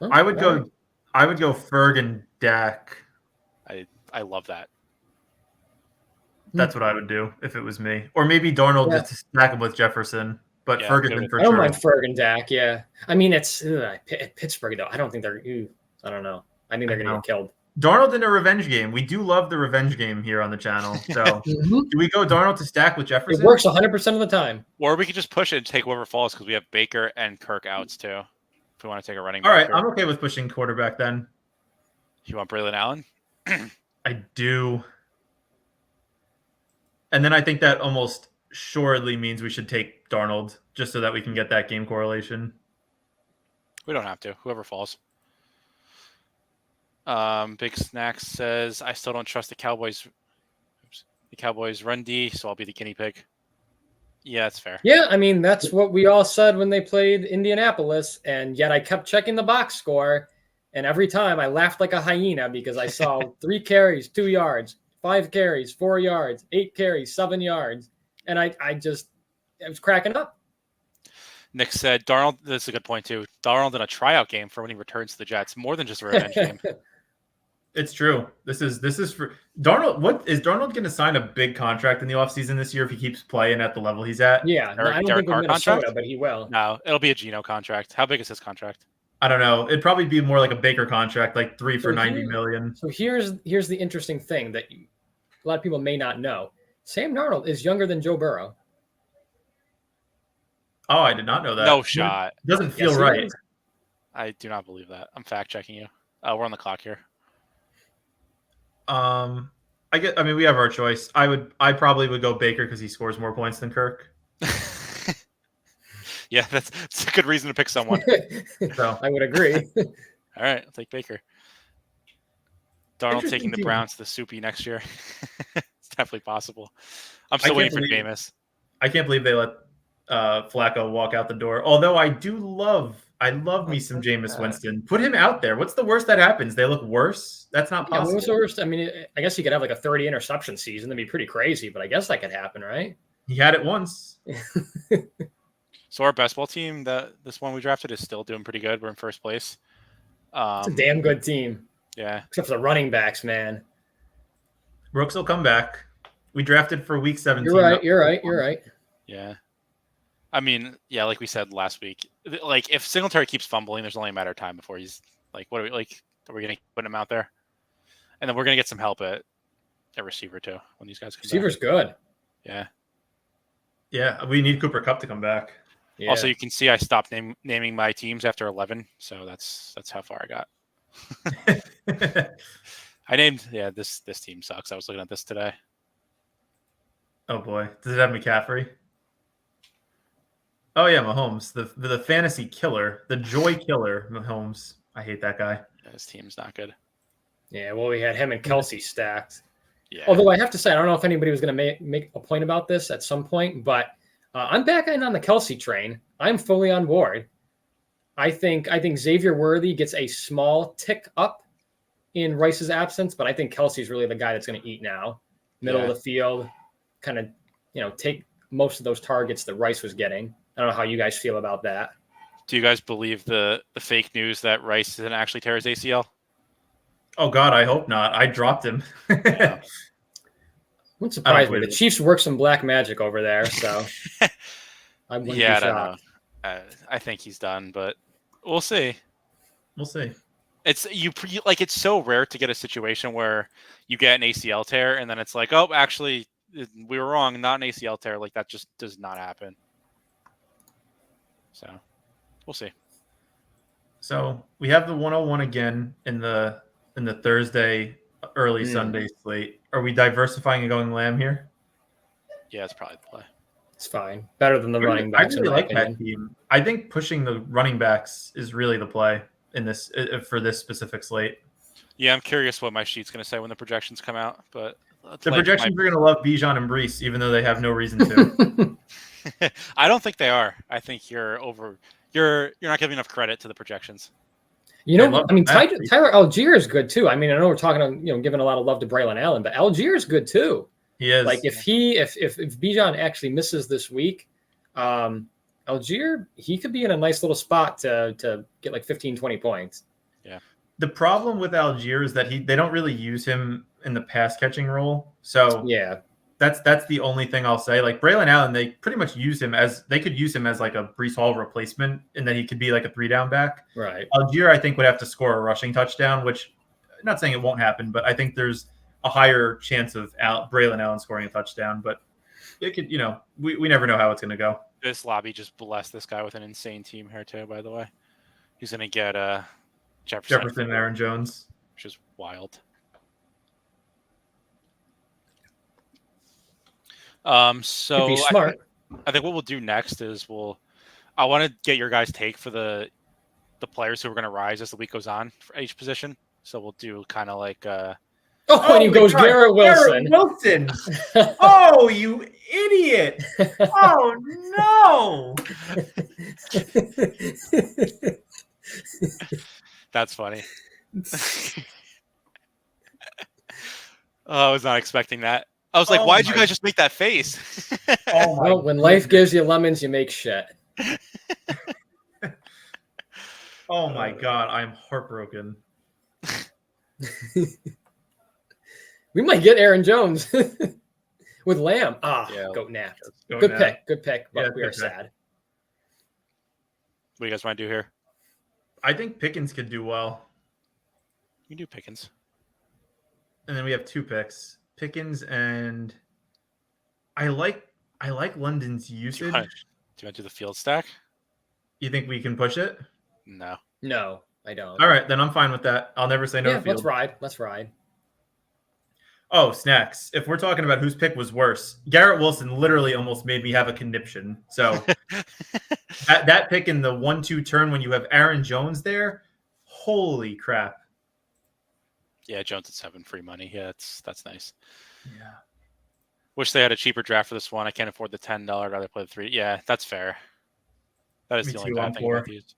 Oh, I would go Ferg and Dak. I love that. That's what I would do if it was me. Or maybe Darnold just to stack him with Jefferson. But Ferguson for sure. I don't mind Ferg and Dak, yeah. I mean, it's Pittsburgh, though. I don't think they're I don't know. I think they're going to get killed. Darnold in a revenge game. We do love the revenge game here on the channel. So do we go Darnold to stack with Jefferson? It works 100% of the time. Or we could just push it and take whoever falls because we have Baker and Kirk outs, too. If we want to take a running back. All right, I'm okay with pushing quarterback then. You want Braylon Allen? I do. And then I think that almost surely means we should take Darnold just so that we can get that game correlation. We don't have to. Whoever falls. Big Snacks says, I still don't trust the Cowboys. The Cowboys run D, so I'll be the guinea pig. Yeah, that's fair. Yeah, I mean, that's what we all said when they played Indianapolis, and yet I kept checking the box score, and every time I laughed like a hyena because I saw 3 carries, 2 yards, 5 carries, 4 yards, 8 carries, 7 yards. And I was cracking up. Nick said, Darnold, this is a good point too. Darnold in a tryout game for when he returns to the Jets, more than just a revenge game. It's true. This is for Darnold. What is Darnold going to sign a big contract in the offseason this year if he keeps playing at the level he's at? Yeah, I don't think with Minnesota, but he will. No, it'll be a Geno contract. How big is his contract? I don't know. It'd probably be more like a Baker contract, like 3 for $90 million. So here's the interesting thing that a lot of people may not know. Sam Darnold is younger than Joe Burrow. Oh, I did not know that. No shot. It doesn't feel right. I do not believe that. I'm fact checking you. We're on the clock here. I mean, we have our choice. I probably would go Baker because he scores more points than Kirk. Yeah, that's a good reason to pick someone. So I would agree. All right, I'll take Baker. Darnold taking the Browns to the Soupy next year. It's definitely possible. I'm still waiting for Jameis. I can't believe they let Flacco walk out the door. Although I love me some Jameis Winston. Put him out there. What's the worst that happens? They look worse? That's not possible. Yeah, what's the worst? I mean, I guess he could have like a 30 interception season. That'd be pretty crazy, but I guess that could happen, right? He had it once. So our best ball team, this one we drafted, is still doing pretty good. We're in first place. It's a damn good team. Yeah. Except for the running backs, man. Brooks will come back. We drafted for week 17. You're right. Yeah. I mean, yeah, like we said last week, like if Singletary keeps fumbling, there's only a matter of time before he's like, what are we like? Are we going to put him out there? And then we're going to get some help at receiver too when these guys come Receiver's back. Good. Yeah. Yeah, we need Cooper Kupp to come back. Yeah. Also, you can see I stopped naming my teams after 11, so that's how far I got. I named this team sucks. I was looking at this today. Oh boy, does it have McCaffrey? Oh yeah, Mahomes, the fantasy killer, the joy killer, Mahomes. I hate that guy. Yeah, his team's not good. Yeah, well, we had him and Kelsey stacked. Yeah. Although I have to say, I don't know if anybody was going to make a point about this at some point, but I'm back in on the Kelsey train. I'm fully on board. I think Xavier Worthy gets a small tick up in Rice's absence, but I think Kelsey's really the guy that's going to eat now. Middle of the field, kind of, take most of those targets that Rice was getting. I don't know how you guys feel about that. Do you guys believe the fake news that Rice didn't actually tear his ACL? Oh God, I hope not. I dropped him. Yeah. Wouldn't surprise me. The Chiefs work some black magic over there, so I wouldn't be shocked. I don't know. I think he's done, but we'll see. We'll see. It's it's so rare to get a situation where you get an ACL tear and then it's like, oh, actually, we were wrong, not an ACL tear. Like that just does not happen. So we'll see. So we have the 101 again in the Thursday, early Sunday slate. Are we diversifying and going Lamb here? Yeah, it's probably the play. It's fine. Better than the running backs. I really like that team. I think pushing the running backs is really the play in this for this specific slate. Yeah, I'm curious what my sheet's going to say when the projections come out. But the projections are going to love Bijan and Brees, even though they have no reason to. I don't think they are. I think you're not giving enough credit to the projections. Tyler Algier is good too. I mean, I know we're talking, giving a lot of love to Braylon Allen, but Algier is good too. He is. Like if Bijan actually misses this week, Algier, he could be in a nice little spot to get like 15, 20 points. Yeah. The problem with Algier is that they don't really use him in the pass catching role. So yeah. That's the only thing I'll say. Like Braylon Allen, they pretty much use him as like a Breece Hall replacement, and then he could be like a 3-down back. Right. Algier, I think, would have to score a rushing touchdown, which I'm not saying it won't happen, but I think there's a higher chance of Braylon Allen scoring a touchdown. But it could, we never know how it's going to go. This lobby just blessed this guy with an insane team here too. By the way, he's going to get Jefferson, and Aaron Jones, which is wild. So be smart. I think what we'll do next is I want to get your guys' take for the players who are going to rise as the week goes on for each position. So we'll do kind of like and he goes Garrett Wilson. Garrett Wilson. Oh, you idiot. Oh no. That's funny. I was not expecting that. I was like, why did you guys just make that face? Well, when life gives you lemons, you make shit. Oh my God, I'm heartbroken. We might get Aaron Jones with Lamb. Yeah. Goat napped. Go Good now. pick. Good pick. But Yeah, we are good pick. sad. What do you guys want to do here? I think Pickens could do well. You can do Pickens. And then we have 2 picks. Pickens and I like London's Do usage. you want to do the field stack? You think we can push it? No. No, I don't. All right, then I'm fine with that. I'll never say no Yeah, to field. let's ride. Let's ride. Oh, snacks. If we're talking about whose pick was worse, Garrett Wilson literally almost made me have a conniption. So that pick in the 1-2 turn when you have Aaron Jones there, holy crap. Yeah, Jones at 7, free money. Yeah, that's nice. Yeah. Wish they had a cheaper draft for this one. I can't afford the $10. I'd rather play the 3. Yeah, that's fair. That is Me the only too, bad on thing 4. about these.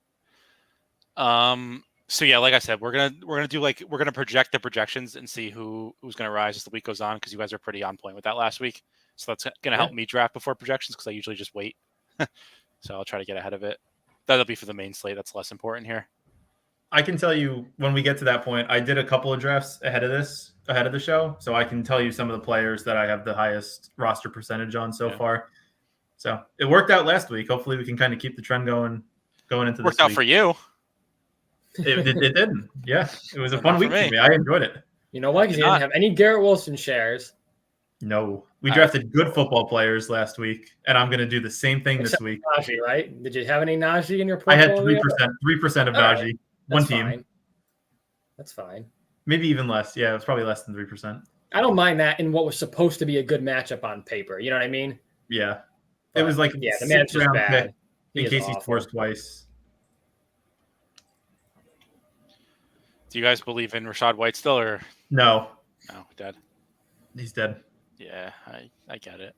So yeah, like I said, we're gonna project the projections and see who's gonna rise as the week goes on, because you guys are pretty on point with that last week. So that's gonna help me draft before projections, because I usually just wait. So I'll try to get ahead of it. That'll be for the main slate. That's less important here. I can tell you when we get to that point, I did a couple of drafts ahead of the show. So I can tell you some of the players that I have the highest roster percentage on so far. So it worked out last week. Hopefully we can kind of keep the trend going into this Worked out week. for you. It didn't. Yeah. It was a But fun not week for me. for me. I enjoyed it. You know what? Because you didn't have any Garrett Wilson shares. No. We drafted good football players last week, and I'm going to do the same thing this week. Najee, right? Did you have any Najee in your I portfolio? had 3% of All right. Najee. One That's team. fine. That's fine. Maybe even less. Yeah, it was probably less than 3%. I don't mind that in what was supposed to be a good matchup on paper. You know what I mean? Yeah. But, It was like the 6th matchup's round bad. pick in case he scores twice. Do you guys believe in Rachaad White still, or No. no? Dead. He's dead. Yeah, I get it.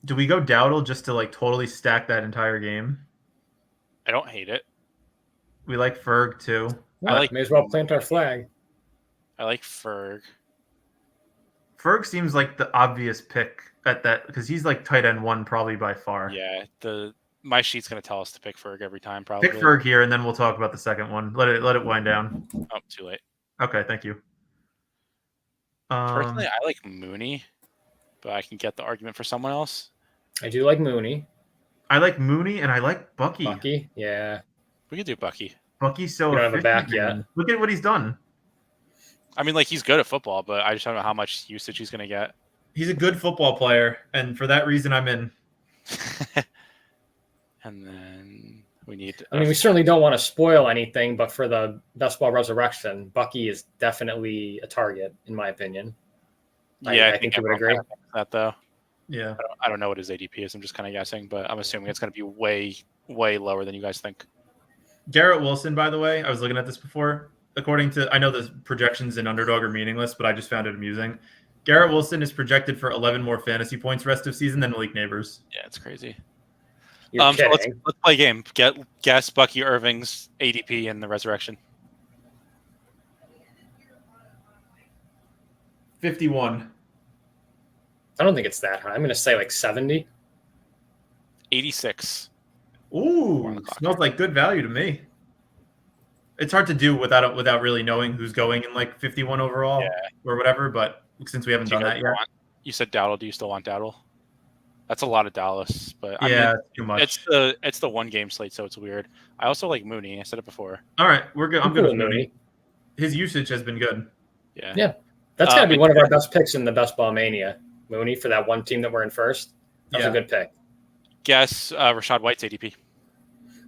Do we go Dowdle just to like totally stack that entire game? I don't hate it. We like Ferg too. May as well plant our flag. I like Ferg. Ferg seems like the obvious pick at that because he's like tight end 1 probably by far. Yeah, my sheet's gonna tell us to pick Ferg every time. Probably Pick Ferg here, and then we'll talk about the second one. Let it wind down. Oh, too late. Okay, thank you. Personally, I like Mooney, but I can get the argument for someone else. I do like Mooney. I like Mooney, and I like Bucky. Bucky, yeah. We could do Bucky. Bucky's so You don't have a efficient, back yet. man. Look at what he's done. I mean, like, he's good at football, but I just don't know how much usage he's gonna get. He's a good football player, and for that reason, I'm in. And then we need. I mean, we certainly don't want to spoil anything, but for the best ball resurrection, Bucky is definitely a target, in my opinion. Yeah, I think you would agree. That though. Yeah. I don't know what his ADP is. I'm just kind of guessing, but I'm assuming it's going to be way, way lower than you guys think. Garrett Wilson, by the way, I was looking at this before. According to, I know the projections in Underdog are meaningless, but I just found it amusing. Garrett Wilson is projected for 11 more fantasy points rest of season than Malik Neighbors. Yeah, it's crazy. You're So let's kidding. play a game. Guess Bucky Irving's ADP in the resurrection. 51. I don't think it's that high. I'm going to say like 70. 86. Ooh, smells like good value to me. It's hard to do without really knowing who's going in like 51 overall or whatever, but since we haven't done that yet. You said Dowdle. Do you still want Dowdle? That's a lot of Dallas, but I Yeah, mean, it's too much. it's the one game slate, so it's weird. I also like Mooney. I said it before. All right, we're good. I'm good with Mooney. Mooney. His usage has been good. Yeah. That's got to be one of our best picks in the Best Ball Mania. Mooney for that one team that we're in first. That's a good pick. Guess Rachaad White's ADP.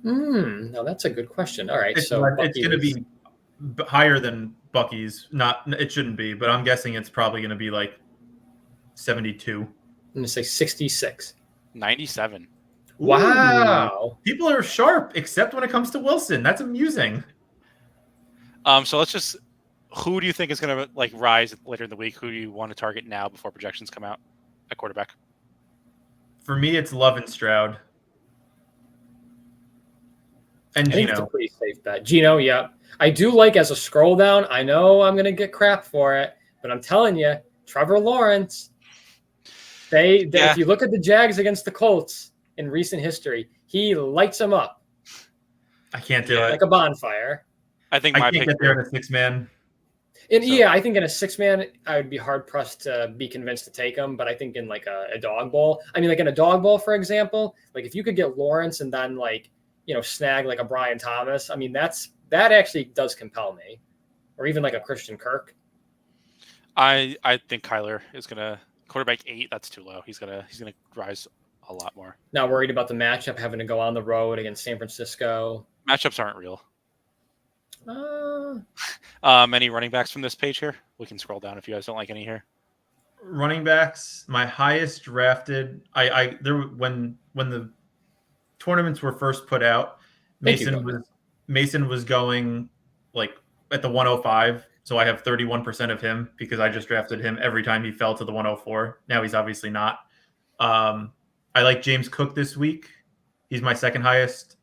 No, that's a good question. All right, It's so going to be higher than Bucky's. It shouldn't be, but I'm guessing it's probably going to be like 72. I'm going to say 66. 97. Wow. People are sharp, except when it comes to Wilson. That's amusing. So let's just. Who do you think is going to like rise later in the week? Who do you want to target now before projections come out at quarterback? For me, it's Love and Stroud. And I think it's a Gino. pretty safe bet. Gino, yeah. I do like as a scroll down. I know I'm going to get crap for it, but I'm telling you, Trevor Lawrence, if you look at the Jags against the Colts in recent history, he lights them up I can't do it. like a bonfire. I think I my can't pick get there here. in a 6-man. And So- yeah, I think in a 6-man, I would be hard pressed to be convinced to take him. But I think in like a dog bowl, I mean, like in a dog bowl, for example, like if you could get Lawrence and then like, snag like a Brian Thomas, I mean, that actually does compel me, or even like a Christian Kirk. I think Kyler is gonna quarterback 8. That's too low. He's gonna rise a lot more. Not worried about the matchup, having to go on the road against San Francisco. Matchups aren't real. Uh, Any running backs from this page here? We can scroll down if you guys don't like any here. Running backs, my highest drafted. I there when the tournaments were first put out, Thank you, Mason was going like at the 105. So I have 31% of him because I just drafted him every time he fell to the 104. Now he's obviously not. I like James Cook this week. He's my second highest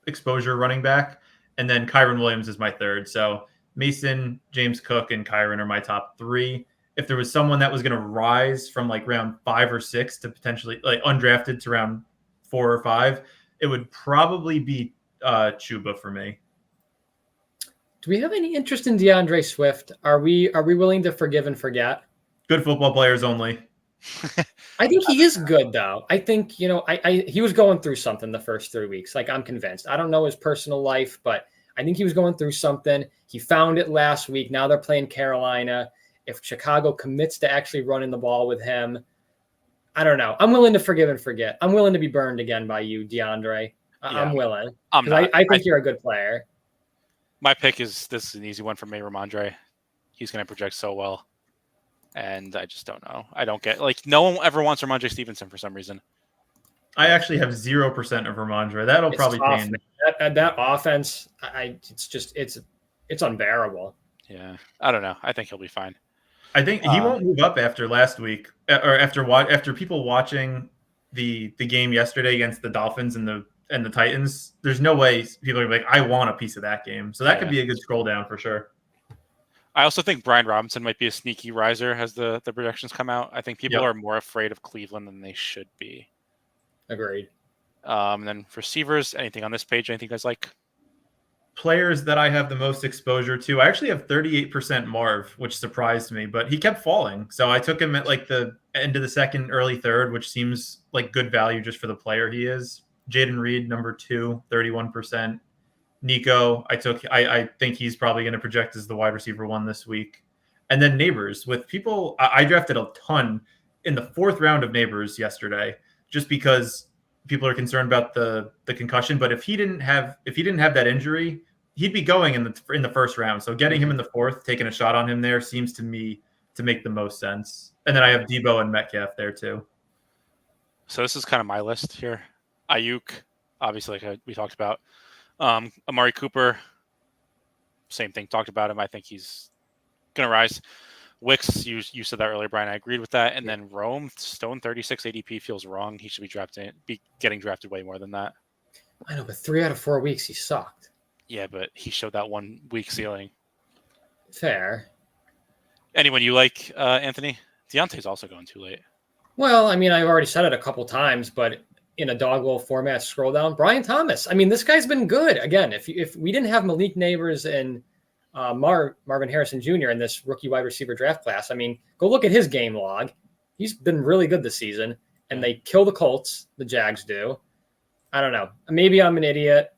exposure running back. And then Kyron Williams is my third. So Mason, James Cook, and Kyron are my top 3. If there was someone that was going to rise from like round 5 or 6 to potentially like undrafted to round 4 or 5, it would probably be Chuba for me. do we have any interest in DeAndre Swift? Are we willing to forgive and forget? Good football players only. I think he is good, though. I think, he was going through something the first 3 weeks. Like, I'm convinced. I don't know his personal life, but I think he was going through something. He found it last week. Now they're playing Carolina. If Chicago commits to actually running the ball with him, I don't know. I'm willing to forgive and forget. I'm willing to be burned again by you, DeAndre. I'm willing. I'm not. I think you're a good player. My pick is an easy one for me, Ramondre. He's going to project so well. And I just don't know. I don't get no one ever wants Ramondre Stevenson for some reason. I actually have 0% of Ramondre. That'll probably tough. pay. That offense, it's unbearable. Yeah, I don't know. I think he'll be fine. I think he won't move up after last week, or after people watching the game yesterday against the Dolphins and the Titans. There's no way people are like, I want a piece of that game. So that could be a good scroll down for sure. I also think Brian Robinson might be a sneaky riser as the projections come out. I think people are more afraid of Cleveland than they should be. Agreed. And then receivers, anything on this page? Anything you guys like? Players that I have the most exposure to, I actually have 38% Marv, which surprised me, but he kept falling. So I took him at like the end of the second, early third, which seems like good value just for the player he is. Jaden Reed, number 2, 31%. Nico, I think he's probably going to project as the wide receiver 1 this week. And then Neighbors with people. I drafted a ton in the 4th round of Neighbors yesterday, just because people are concerned about the concussion. But if he didn't have that injury, he'd be going in the first round. So getting him in the 4th, taking a shot on him there seems to me to make the most sense. And then I have Debo and Metcalf there too. So this is kind of my list here. Ayuk, obviously, like we talked about. Amari Cooper, same thing. Talked about him. I think he's gonna rise. Wicks, you said that earlier, Brian. I agreed with that. And then Rome, Stone 36 ADP feels wrong. He should be getting drafted way more than that. I know, but 3 out of 4 weeks he sucked. Yeah, but he showed that 1 week ceiling. Fair. Anyone you like, Anthony? Deontay's also going too late. Well, I mean, I've already said it a couple times, but in a dog bowl format, scroll down. Brian Thomas. I mean, this guy's been good. Again, if we didn't have Malik Neighbors and Marvin Harrison Jr. in this rookie wide receiver draft class, I mean, go look at his game log. He's been really good this season, and they kill the Colts. The Jags do. I don't know. Maybe I'm an idiot,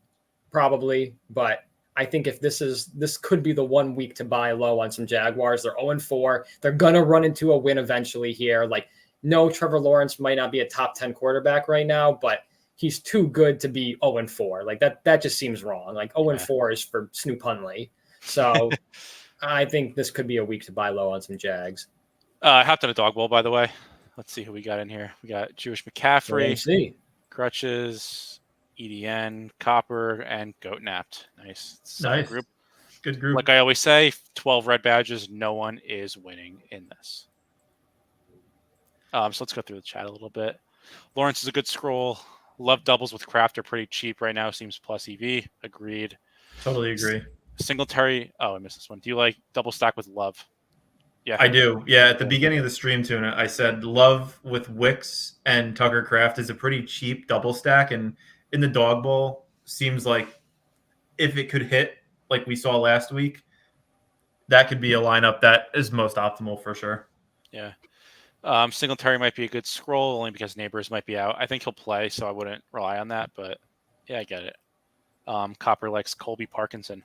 probably, but I think if this could be the 1 week to buy low on some Jaguars. They're 0-4. They're gonna run into a win eventually here. Like, no, Trevor Lawrence might not be a top 10 quarterback right now, but he's too good to be 0-4. Like that just seems wrong. Like 0-4 is for Snoop Hunley. So I think this could be a week to buy low on some Jags. I hopped on a dog bowl, by the way. Let's see who we got in here. We got Jewish McCaffrey, Crutches, EDN, Copper, and Goat Napped. Nice. Nice. Group. Good group. Like I always say, 12 red badges. No one is winning in this. So let's go through the chat a little bit. Lawrence is a good scroll. Love doubles with Kraft are pretty cheap right now. Seems plus EV. Agreed. Totally agree. Singletary. Oh, I missed this one. Do you like double stack with Love? Yeah, I do. Yeah, at the beginning of the stream tuna, I said Love with Wicks and Tucker Kraft is a pretty cheap double stack, and in the dog bowl seems like if it could hit like we saw last week, that could be a lineup that is most optimal for sure. Yeah. Singletary might be a good scroll only because Neighbors might be out. I think he'll play, so I wouldn't rely on that. But yeah, I get it. Copper likes Colby Parkinson.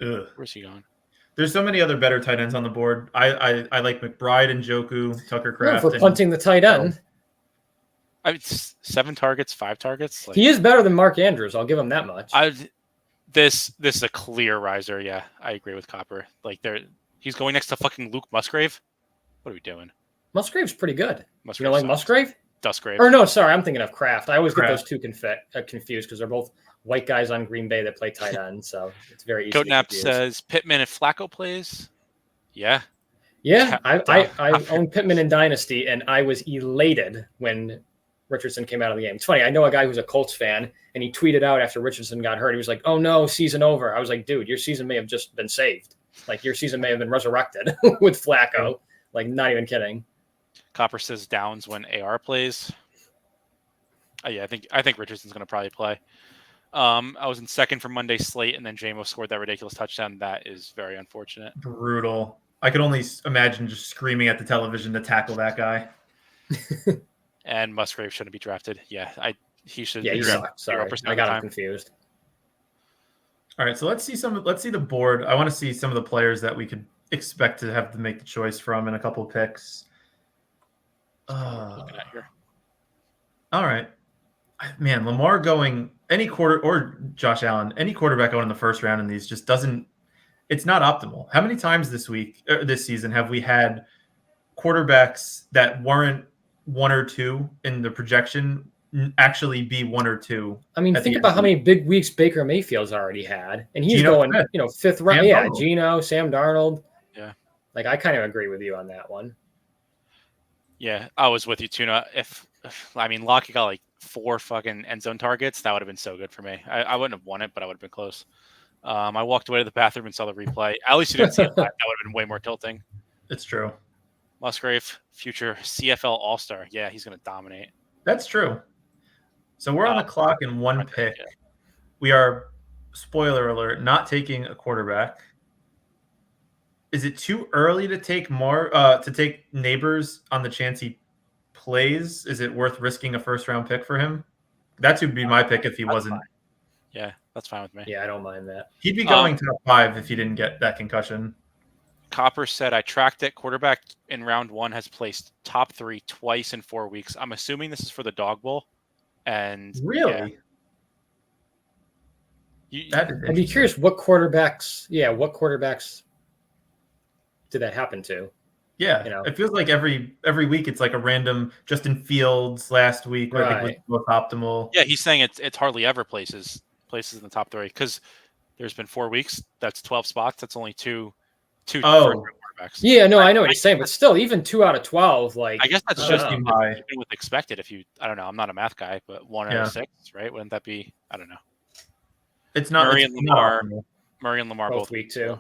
Ugh. Where's he going? There's so many other better tight ends on the board. I like McBride and Njoku, Tucker Kraft. For punting the tight end. I mean, 7 targets, 5 targets. He is better than Mark Andrews. I'll give him that much. This is a clear riser. Yeah, I agree with Copper. Like he's going next to fucking Luke Musgrave. What are we doing? Musgrave's pretty good. Musgrave you don't like sucks. Musgrave? Dustgrave. Or no, sorry, I'm thinking of Kraft. I always get Kraft. those two confused because they're both white guys on Green Bay that play tight end, so it's very easy. Goatnap says Pittman if Flacco plays. Yeah. Yeah, I own Pittman in Dynasty, and I was elated when Richardson came out of the game. It's funny. I know a guy who's a Colts fan, and he tweeted out after Richardson got hurt. He was like, "Oh no, season over." I was like, "Dude, your season may have just been saved. Like your season may have been resurrected with Flacco." Like, not even kidding. Copper says Downs when AR plays. Yeah, I think Richardson's going to probably play. I was in second for Monday's slate, and then JMO scored that ridiculous touchdown. That is very unfortunate. Brutal. I could only imagine just screaming at the television to tackle that guy. And Musgrave shouldn't be drafted. Yeah, he should. Yeah, be he drafted sucks. Sorry, 0% I of got the him time. confused. All right, so let's see the board. I want to see some of the players that we could expect to have to make the choice from in a couple of picks. Looking at here. All right. Man, Lamar going any quarter or Josh Allen, any quarterback going in the first round in these just doesn't – it's not optimal. How many times this season have we had quarterbacks that weren't 1 or 2 in the projection actually be 1 or 2? I mean, think about how many big weeks Baker Mayfield's already had. And he's going, fifth round. Sam Yeah, Darnold. Geno, Sam Darnold. Yeah. Like, I kind of agree with you on that one. Yeah, I was with you, Tuna. If Lockie got like 4 fucking end zone targets, that would have been so good for me. I wouldn't have won it, but I would have been close. I walked away to the bathroom and saw the replay. At least you didn't see it live. That would have been way more tilting. It's true. Musgrave, future CFL All-Star. Yeah, he's going to dominate. That's true. So we're on the clock in one pick. Yeah. We are, spoiler alert, not taking a quarterback. Is it too early to take Neighbors on the chance he plays? Is it worth risking a first-round pick for him? That would be my pick if he wasn't. Fine. Yeah, that's fine with me. Yeah, I don't mind that. He'd be going top 5 if he didn't get that concussion. Copper said, I tracked it. Quarterback in round 1 has placed top 3 twice in 4 weeks. I'm assuming this is for the Dog Bowl. And really? Yeah. I'd be curious what quarterbacks did that happen to? Yeah, it feels like every week it's like a random Justin Fields last week. Right. I think was most optimal. Yeah, he's saying it's hardly ever places in the top 3 because there's been 4 weeks. That's 12 spots. That's only two quarterbacks. Yeah, no, I know what he's saying, but still, even 2 out of 12, like I guess that's just even high. with expected. If you, I don't know, I'm not a math guy, but 1 out of 6, right? Wouldn't that be? I don't know. It's not Murray and Lamar both week 2.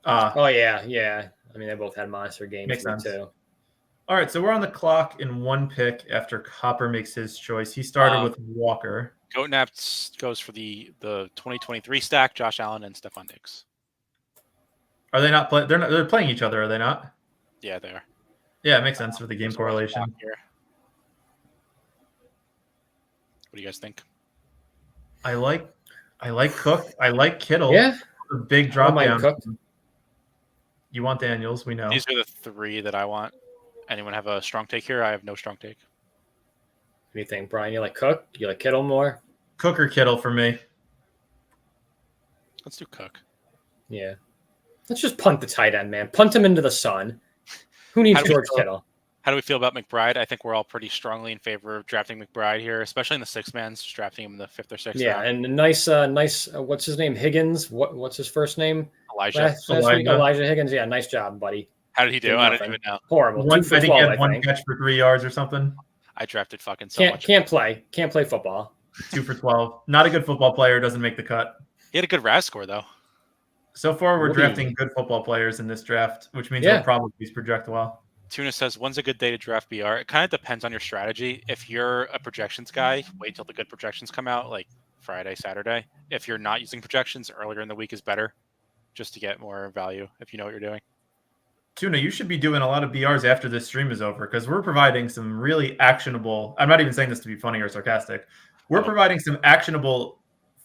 Oh yeah. I mean, they both had monster games. Makes sense. Too. All right, so we're on the clock in 1 pick after Copper makes his choice. He started with Walker. Goatnap goes for the 2023 stack, Josh Allen and Stephon Diggs. Are they not playing? They're playing each other, are they not? Yeah, they are. Yeah, it makes sense for the game correlation. What do you guys think? I like Cook. I like Kittle. Yeah. A big drop down. Cook. You want Daniels, we know. These are the 3 that I want. Anyone have a strong take here? I have no strong take. What do you think, Brian? You like Cook? You like Kittle more? Cook or Kittle for me. Let's do Cook. Yeah. Let's just punt the tight end, man. Punt him into the sun. Who needs George Kittle? How do we feel about McBride? I think we're all pretty strongly in favor of drafting McBride here, especially in the 6-man, just drafting him in the 5th or 6th round. Yeah, and nice. What's his name? Higgins. What's his first name? Elijah Higgins. Yeah, nice job, buddy. How did he do? I don't even know. Horrible. I think he had 1 catch for 3 yards or something. I drafted fucking so much. Can't play football. 2 for 12. Not a good football player. Doesn't make the cut. He had a good RAS score though. So far, we're drafting good football players in this draft, which means we'll probably project well. Tuna says, when's a good day to draft BR? It kind of depends on your strategy. If you're a projections guy, wait till the good projections come out. Like Friday, Saturday. If you're not using projections, earlier in the week is better, just to get more value if you know what you're doing. Tuna, you should be doing a lot of BRs after this stream is over because we're providing some really actionable. I'm not even saying this to be funny or sarcastic. We're providing some actionable.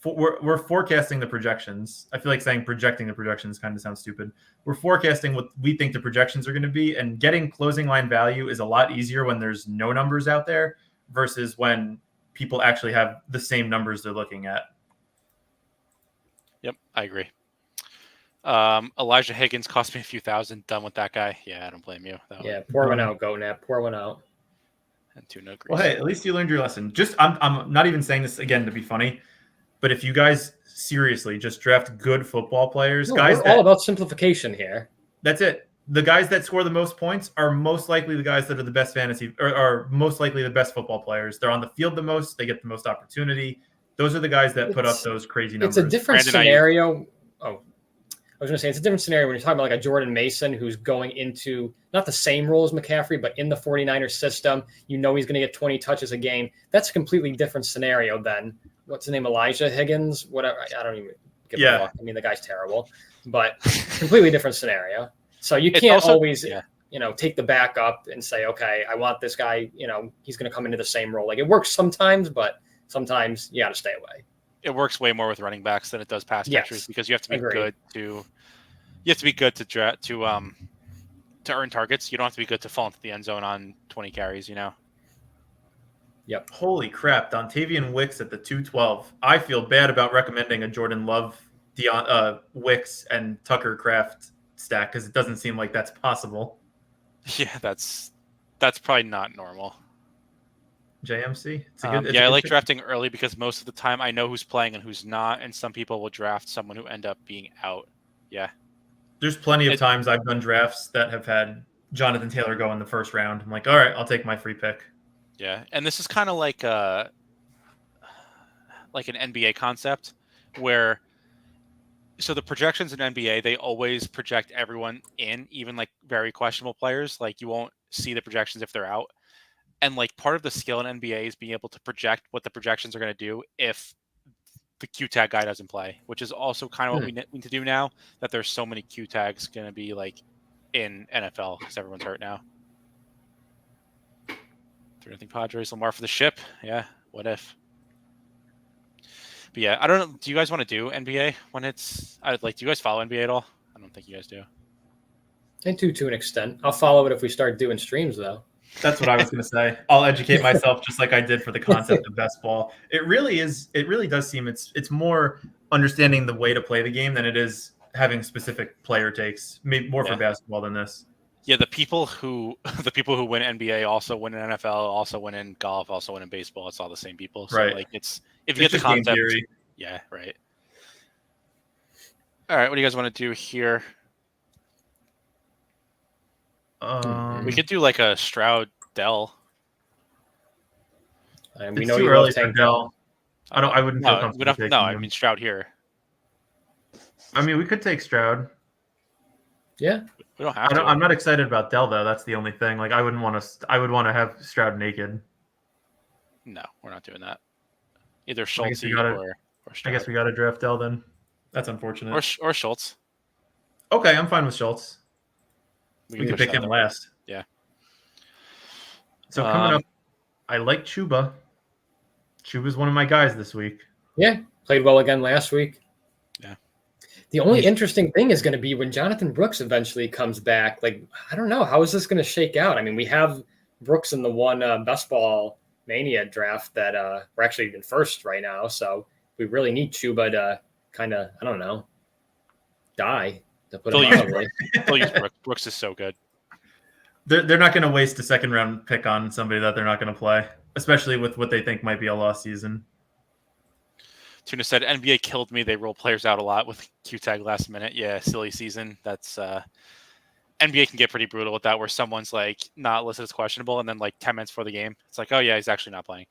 We're forecasting the projections. I feel like saying projecting the projections kind of sounds stupid. We're forecasting what we think the projections are going to be, and getting closing line value is a lot easier when there's no numbers out there versus when people actually have the same numbers they're looking at. Yep, I agree. Elijah Higgins cost me a few thousand. Done with that guy. Yeah, I don't blame you. Pour one out, go Nap. Pour one out. And Tuna agrees. Well, hey, at least you learned your lesson. I'm not even saying this again to be funny, but if you guys seriously just draft good football players, guys, we're all about simplification here. That's it. The guys that score the most points are most likely the guys that are the best fantasy or are most likely the best football players. They're on the field the most. They get the most opportunity. Those are the guys that put up those crazy numbers. It's a different scenario. I was going to say it's a different scenario when you're talking about like a Jordan Mason who's going into not the same role as McCaffrey, but in the 49ers system. You know he's going to get 20 touches a game. That's a completely different scenario than what's the name, Elijah Higgins, whatever. I don't even give a fuck. I mean, the guy's terrible, but completely different scenario. So you can't always, take the backup and say, okay, I want this guy, he's going to come into the same role. Like it works sometimes, but sometimes you got to stay away. It works way more with running backs than it does pass catchers because you have to be good to earn targets. You don't have to be good to fall into the end zone on 20 carries, Yep. Holy crap. Dontavian Wicks at the 212. I feel bad about recommending a Jordan Love, Wicks, and Tucker Kraft stack because it doesn't seem like that's possible. Yeah, that's probably not normal. JMC? I like drafting early because most of the time I know who's playing and who's not, and some people will draft someone who end up being out. Yeah. There's plenty of times I've done drafts that have had Jonathan Taylor go in the first round. I'm like, all right, I'll take my free pick. Yeah, and this is kind of like an NBA concept where so the projections in NBA, they always project everyone in, even like very questionable players. Like you won't see the projections if they're out. And like part of the skill in NBA is being able to project what the projections are going to do if the Q tag guy doesn't play, which is also kind of what we need to do now that there's so many Q tags going to be like in NFL because everyone's hurt now. 3-0 Padres, Lamar for the ship. Yeah, what if? But yeah, I don't know. Do you guys want to do NBA when it's do you guys follow NBA at all? I don't think you guys do. I do to an extent. I'll follow it if we start doing streams though. That's what I was going to say. I'll educate myself just like I did for the concept of best ball. It really does seem it's more understanding the way to play the game than it is having specific player takes. Maybe more for basketball than this. Yeah, the people who win NBA also win in NFL, also win in golf, also win in baseball. It's all the same people. So right. Like if you get the concept. Yeah, right. All right, what do you guys want to do here? We could do like a Stroud Dell. And we know you love Tank Dell. I wouldn't feel comfortable taking him. I mean Stroud here. I mean, we could take Stroud. Yeah. We don't have to. I'm not excited about Dell though. That's the only thing. Like I would want to have Stroud naked. No, we're not doing that. Either Schultz or Stroud. I guess we got to draft Dell then. That's unfortunate. Or Schultz. Okay, I'm fine with Schultz. We could pick him last. Yeah. So coming up, I like Chuba. Chuba's one of my guys this week. Yeah, played well again last week. Yeah. The only interesting thing is going to be when Jonathan Brooks eventually comes back. Like, I don't know. How is this going to shake out? I mean, we have Brooks in the one Best Ball Mania draft that we're actually in first right now. So we really need Chuba to kind of, I don't know, die. To put They'll use Brooks. Brooks is so good. They're not going to waste a second round pick on somebody that they're not going to play, especially with what they think might be a lost season. Tuna said NBA killed me. They roll players out a lot with Q tag last minute. Yeah, silly season. That's NBA can get pretty brutal with that, where someone's like not listed as questionable, and then like 10 minutes before the game, it's like, oh yeah, he's actually not playing.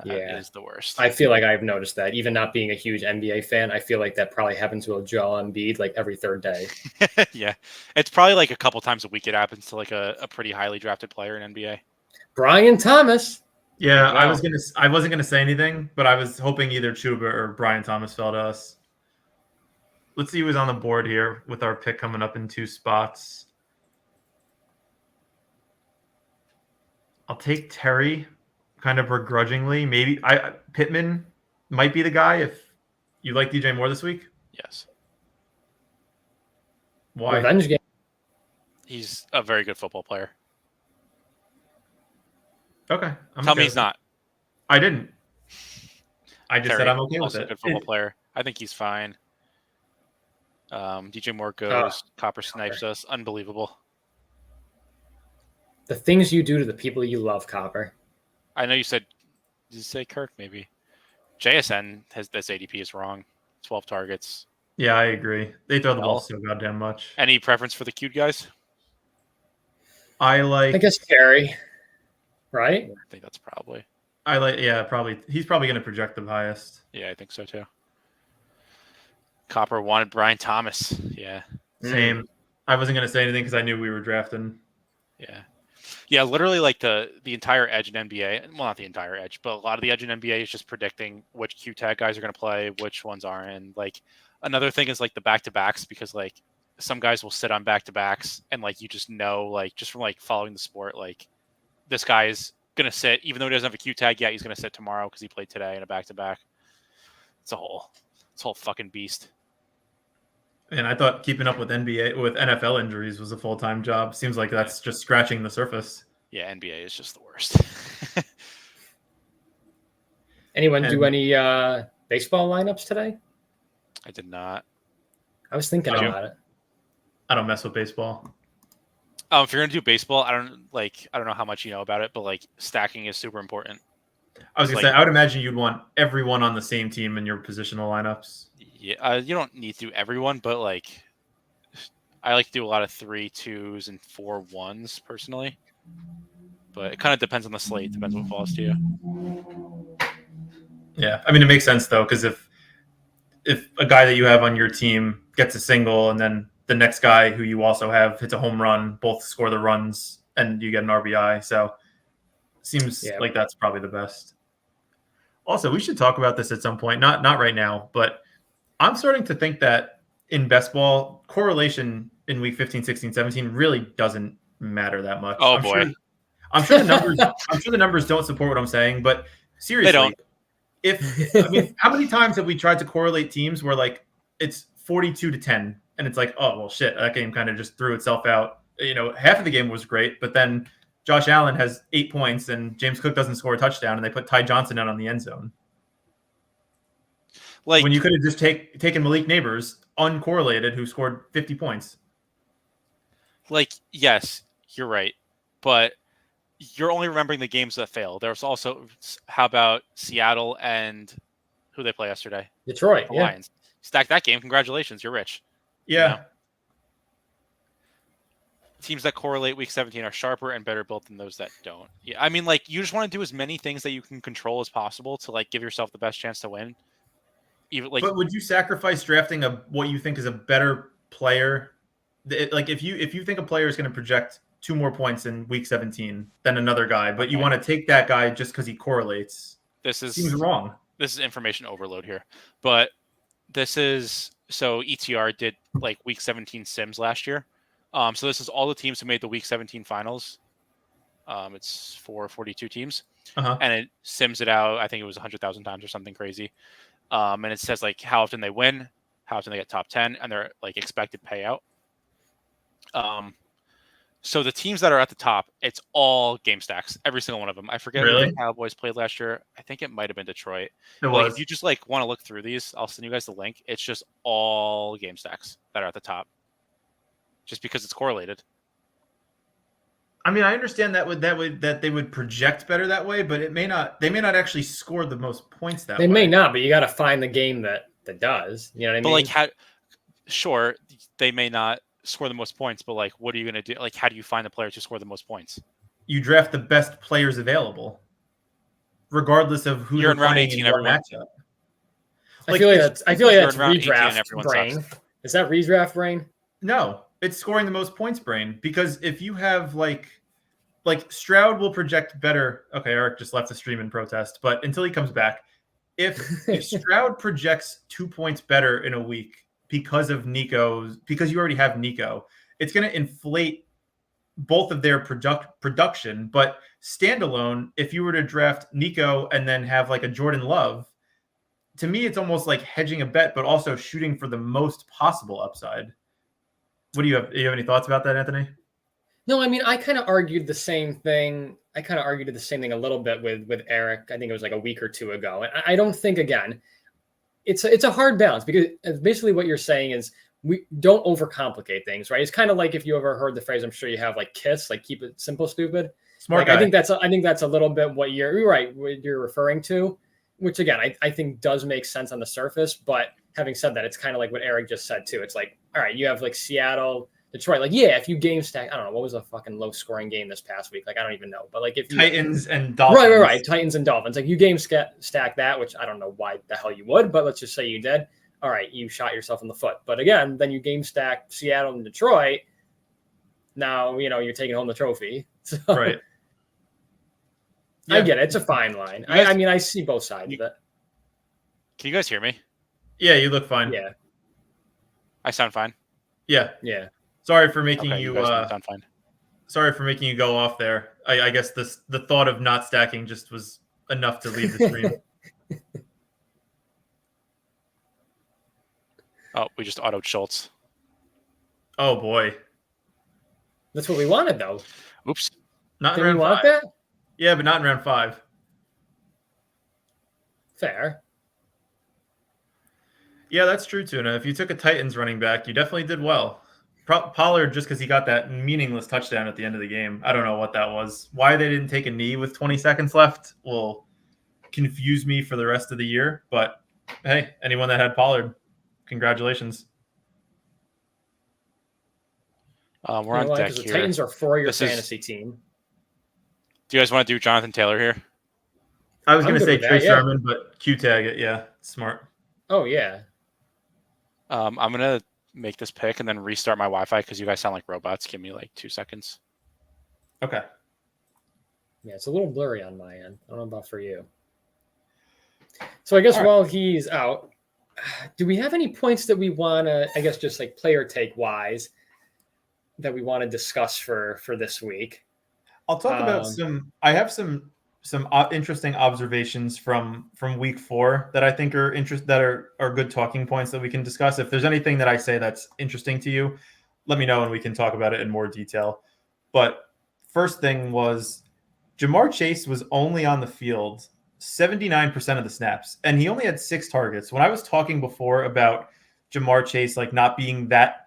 It is the worst. I feel like I've noticed that, even not being a huge NBA fan, I feel like that probably happens to Joel Embiid like every third day. Yeah, it's probably like a couple times a week it happens to like a pretty highly drafted player in NBA. Brian Thomas. Yeah, There you I wasn't gonna say anything, but I was hoping either Chuba or Brian Thomas fell to us. Let's see who's on the board here with our pick coming up in 2 spots. I'll take Terry, kind of begrudgingly. Maybe Pittman might be the guy if you like DJ Moore this week. Yes. Why? Revenge game. He's a very good football player. Okay. Tell me he's not. I didn't. I just Terry, said I'm okay with also it. a good football player. I think he's fine. DJ Moore goes. Copper snipes us. Unbelievable. The things you do to the people you love, Copper. I know you said. Did you say Kirk? Maybe. JSN has this ADP is wrong. 12 targets. Yeah, I agree. They throw the ball so goddamn much. Any preference for the cute guys? I guess Terry. Right? I think that's probably. Probably. He's probably going to project the highest. Yeah, I think so too. Copper wanted Brian Thomas. Yeah. Same. I wasn't going to say anything because I knew we were drafting. Yeah. Yeah, literally like the entire edge in NBA. Well, not the entire edge, but a lot of the edge in NBA is just predicting which Q tag guys are going to play, which ones aren't. And like another thing is like the back-to-backs, because like some guys will sit on back-to-backs and like you just know, like just from like following the sport, like this guy is going to sit, even though he doesn't have a Q tag yet, he's going to sit tomorrow because he played today in a back-to-back. It's a whole fucking beast. And I thought keeping up with NFL injuries was a full-time job. Seems like that's just scratching the surface. Yeah, NBA is just the worst. Anyone do any baseball lineups today? I did not. I was thinking about it. I don't mess with baseball. If you're gonna do baseball, I don't know how much you know about it, but like stacking is super important. I was gonna say, I would imagine you'd want everyone on the same team in your positional lineups. Yeah, you don't need to do everyone, but like I like to do a lot of 3 2s and 4 1s personally. But it kind of depends on the slate. Depends what falls to you. Yeah, I mean it makes sense though, because if a guy that you have on your team gets a single and then the next guy who you also have hits a home run, both score the runs and you get an RBI. So seems like that's probably the best. Also, we should talk about this at some point. Not right now, but I'm starting to think that in best ball, correlation in week 15, 16, 17 really doesn't matter that much. Oh, boy. I'm sure the numbers don't support what I'm saying, but seriously, they don't. How many times have we tried to correlate teams where like it's 42-10 and it's like, oh well shit, that game kind of just threw itself out. Half of the game was great, but then Josh Allen has 8 points and James Cook doesn't score a touchdown and they put Ty Johnson out on the end zone. Like when you could have just taken Malik Neighbors uncorrelated who scored 50 points. Like, yes, you're right. But you're only remembering the games that fail. There's also, how about Seattle and who they play yesterday? Detroit. The Lions. Stack that game. Congratulations. You're rich. Yeah. Teams that correlate week 17 are sharper and better built than those that don't. Yeah. I mean, like, you just want to do as many things that you can control as possible to like give yourself the best chance to win. But would you sacrifice drafting what you think is a better player? Like if you think a player is going to project 2 more points in week 17 than another guy, but you want to take that guy just because he correlates, seems wrong. This is information overload here, but so ETR did like week 17 sims last year. So this is all the teams who made the week 17 finals. It's 42 teams, and it sims it out. I think it was 100,000 times or something crazy. And it says like how often they win, how often they get top 10, and their like expected payout. So the teams that are at the top, it's all game stacks, every single one of them. I forget who the Cowboys played last year. I think it might have been Detroit. If you just like want to look through these, I'll send you guys the link. It's just all game stacks that are at the top, just because it's correlated. I mean, I understand that they would project better that way, but they may not actually score the most points that way. They may not, but you got to find the game that does. You know what I mean? But sure, they may not score the most points, but like, what are you going to do? Like, how do you find the players who score the most points? You draft the best players available, regardless of who you're in round 18. Everyone. Matchup. I feel like that's redraft brain. Is that redraft brain? No, it's scoring the most points brain, because if you have like like Stroud will project better. Okay, Eric just left the stream in protest, but until he comes back, if Stroud projects 2 points better in a week because you already have Nico, it's going to inflate both of their production. But standalone, if you were to draft Nico and then have like a Jordan Love, to me, it's almost like hedging a bet, but also shooting for the most possible upside. What do you have? Do you have any thoughts about that, Anthony? No, I mean, I kind of argued the same thing. I kind of argued the same thing a little bit with Eric. I think it was like a week or two ago. And I don't think, again, it's a hard balance, because basically what you're saying is we don't overcomplicate things, right? It's kind of like if you ever heard the phrase, I'm sure you have, like KISS, like keep it simple, stupid. Smart guy. I think that's a little bit what you're right, what you're referring to, which again, I think does make sense on the surface. But having said that, it's kind of like what Eric just said too. It's like, all right, you have like Seattle, Detroit, like, yeah, if you game stack, I don't know, what was a fucking low scoring game this past week? Like, I don't even know. But like if you, Titans and Dolphins. Right. Titans and Dolphins. Like you game stack that, which I don't know why the hell you would, but let's just say you did. All right, you shot yourself in the foot. But again, then you game stack Seattle and Detroit. Now, you're taking home the trophy. So, right. Yeah. I get it. It's a fine line. I mean, I see both sides of it. Can you guys hear me? Yeah, you look fine. Yeah. I sound fine. Yeah. Sorry for making you sound fine. Sorry for making you go off there. I guess the thought of not stacking just was enough to leave the stream. Oh, we just autoed Schultz. Oh boy. That's what we wanted, though. Oops. Not Did in round we want 5. that? Yeah, but not in round 5. Fair. Yeah, that's true, Tuna. If you took a Titans running back, you definitely did well. Pollard, just because he got that meaningless touchdown at the end of the game. I don't know what that was. Why they didn't take a knee with 20 seconds left will confuse me for the rest of the year. But hey, anyone that had Pollard, congratulations. We're on deck the here. Titans are for your fantasy team. Do you guys want to do Jonathan Taylor here? I was going to say Trey Sermon, but Q-tag it. Yeah, smart. Oh, yeah. I'm going to make this pick and then restart my Wi-Fi because you guys sound like robots. Give me like 2 seconds. Okay. Yeah, it's a little blurry on my end. I don't know about for you. So I guess while he's out, do we have any points that we want to, I guess just like player take wise, that we want to discuss for this week? I'll talk about I have some interesting observations from week 4 that I think are are good talking points that we can discuss. If there's anything that I say that's interesting to you, let me know and we can talk about it in more detail. But first thing was Jamar Chase was only on the field 79% of the snaps, and he only had 6 targets. When I was talking before about Jamar Chase like not being that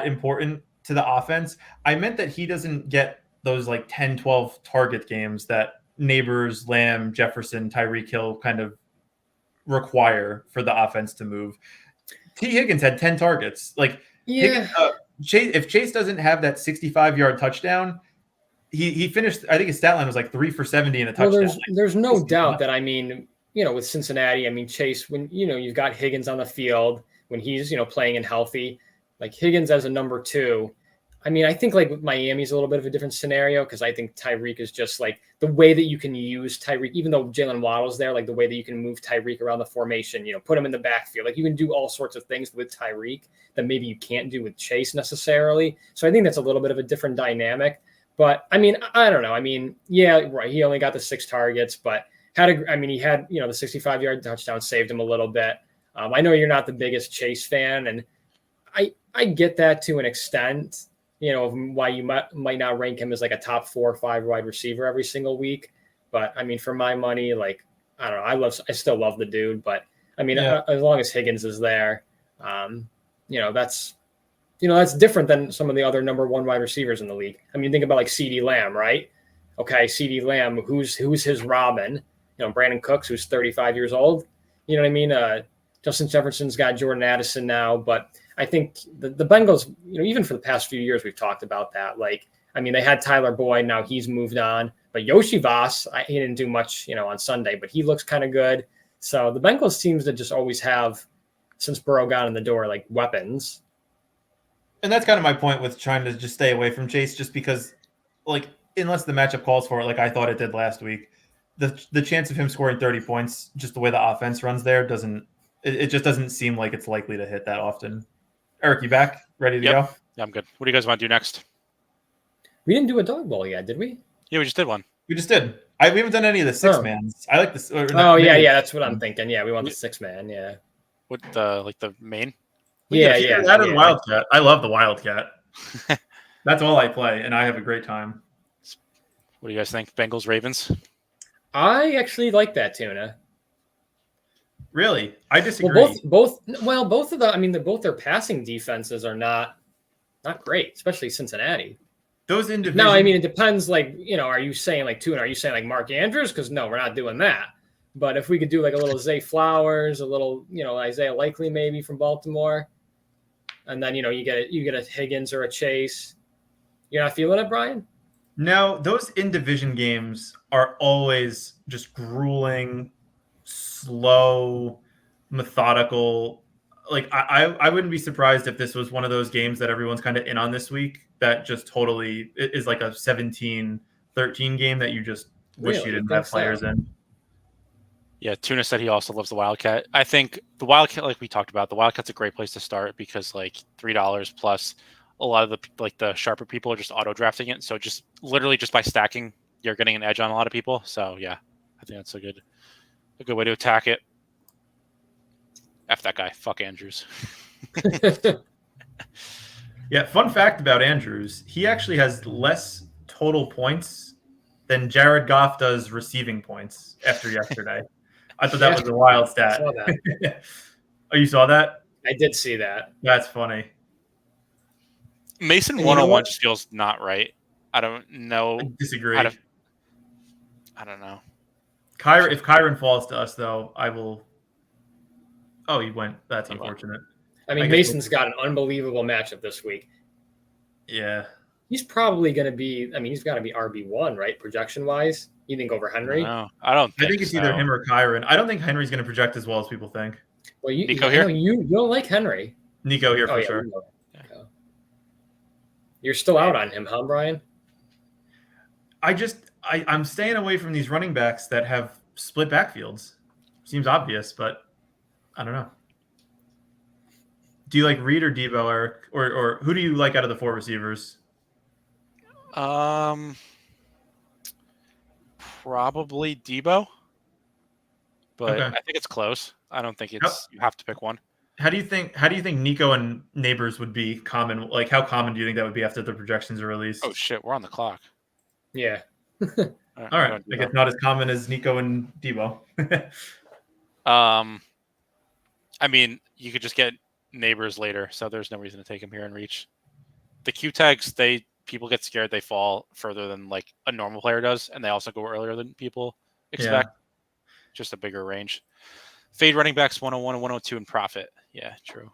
important to the offense, I meant that he doesn't get those like 10, 12 target games that Neighbors, Lamb, Jefferson, Tyreek Hill kind of require for the offense to move. T. Higgins had 10 targets. Like, yeah. If Chase doesn't have that 65-yard touchdown, he finished, I think his stat line was like 3 for 70 in a touchdown. Well, there's no doubt that, I mean, with Cincinnati, I mean, Chase, when, you've got Higgins on the field, when he's, playing and healthy, like Higgins as a number 2, I mean, I think like with Miami's a little bit of a different scenario because I think Tyreek is just like the way that you can use Tyreek, even though Jalen Waddle's there, like the way that you can move Tyreek around the formation, put him in the backfield. Like you can do all sorts of things with Tyreek that maybe you can't do with Chase necessarily. So I think that's a little bit of a different dynamic. But I mean, I don't know. I mean, yeah, right. He only got the 6 targets, but he had, the 65-yard touchdown saved him a little bit. I know you're not the biggest Chase fan, and I get that to an extent. Why you might not rank him as like a top 4 or 5 wide receiver every single week. But I mean, for my money, like, I don't know, I still love the dude, but I mean, as long as Higgins is there, that's different than some of the other number 1 wide receivers in the league. I mean, think about like CeeDee Lamb, right? Okay. CeeDee Lamb, who's his Robin, Brandon Cooks, who's 35 years old, you know what I mean? Justin Jefferson's got Jordan Addison now, but I think the Bengals, even for the past few years, we've talked about that. Like, I mean, they had Tyler Boyd, now he's moved on, but Yoshi Voss, he didn't do much, on Sunday, but he looks kind of good. So the Bengals seems to just always have, since Burrow got in the door, like weapons. And that's kind of my point with trying to just stay away from Chase, just because like unless the matchup calls for it, like I thought it did last week, the chance of him scoring 30 points, just the way the offense runs there, it just doesn't seem like it's likely to hit that often. Eric, you back? Ready to go? Yeah, I'm good. What do you guys want to do next? We didn't do a dog bowl yet, did we? Yeah, we just did one. We just did. We haven't done any of the 6-mans. I like this. Yeah, that's what I'm thinking. Yeah, we want the 6-man. Yeah. What the main? Yeah. That or the Wildcat. I love the Wildcat. That's all I play, and I have a great time. What do you guys think? Bengals, Ravens? I actually like that, Tuna. Really? I disagree. Both of the. I mean, both their passing defenses are not great, especially Cincinnati. Those individuals. No, I mean it depends. Like, are you saying like Tuna? Are you saying like Mark Andrews? Because no, we're not doing that. But if we could do like a little Zay Flowers, a little Isaiah Likely maybe from Baltimore, and then you get a Higgins or a Chase. You're not feeling it, Brian? No, those in-division games are always just grueling, slow, methodical. Like I wouldn't be surprised if this was one of those games that everyone's kind of in on this week that just totally is like a 17-13 game that you just wish you didn't have players in. Yeah, Tuna said he also loves the Wildcat. I think the Wildcat, like we talked about, the Wildcat's a great place to start because like $3 plus a lot of the sharper people are just auto drafting it. So just literally just by stacking, you're getting an edge on a lot of people. So yeah, I think that's a good way to attack it. F that guy. Fuck Andrews. Yeah, fun fact about Andrews, he actually has less total points than Jared Goff does receiving points after yesterday. I thought that was a wild stat. I saw that. Oh, you saw that? I did see that. That's funny. Mason 101 just feels not right. I don't know. I disagree. I don't know. If Kyron falls to us, though, I will. Oh, he went. That's unfortunate. I mean, Mason's got an unbelievable matchup this week. Yeah. He's probably going to be. I mean, he's got to be RB1, right? Projection wise, you think over Henry? No, I don't. I think it's either him or Kyron. I don't think Henry's going to project as well as people think. Well, Nico here. You don't like Henry. Nico here for sure. You're still out on him, huh, Brian? I'm staying away from these running backs that have split backfields. Seems obvious, but I don't know. Do you like Reed or Debo, Eric? Or who do you like out of the 4 receivers? Probably Debo. But okay. I think it's close. I don't think it's you have to pick one. How do you think Nico and Neighbors would be common? Like, how common do you think that would be after the projections are released? Oh shit, we're on the clock. Yeah. All right. I guess not as common as Nico and Debo. I mean, you could just get Neighbors later, so there's no reason to take him here and reach. The Q tags, people get scared, they fall further than like a normal player does, and they also go earlier than people expect. Yeah. Just a bigger range. Fade running backs 101 and 102 in profit. Yeah, true.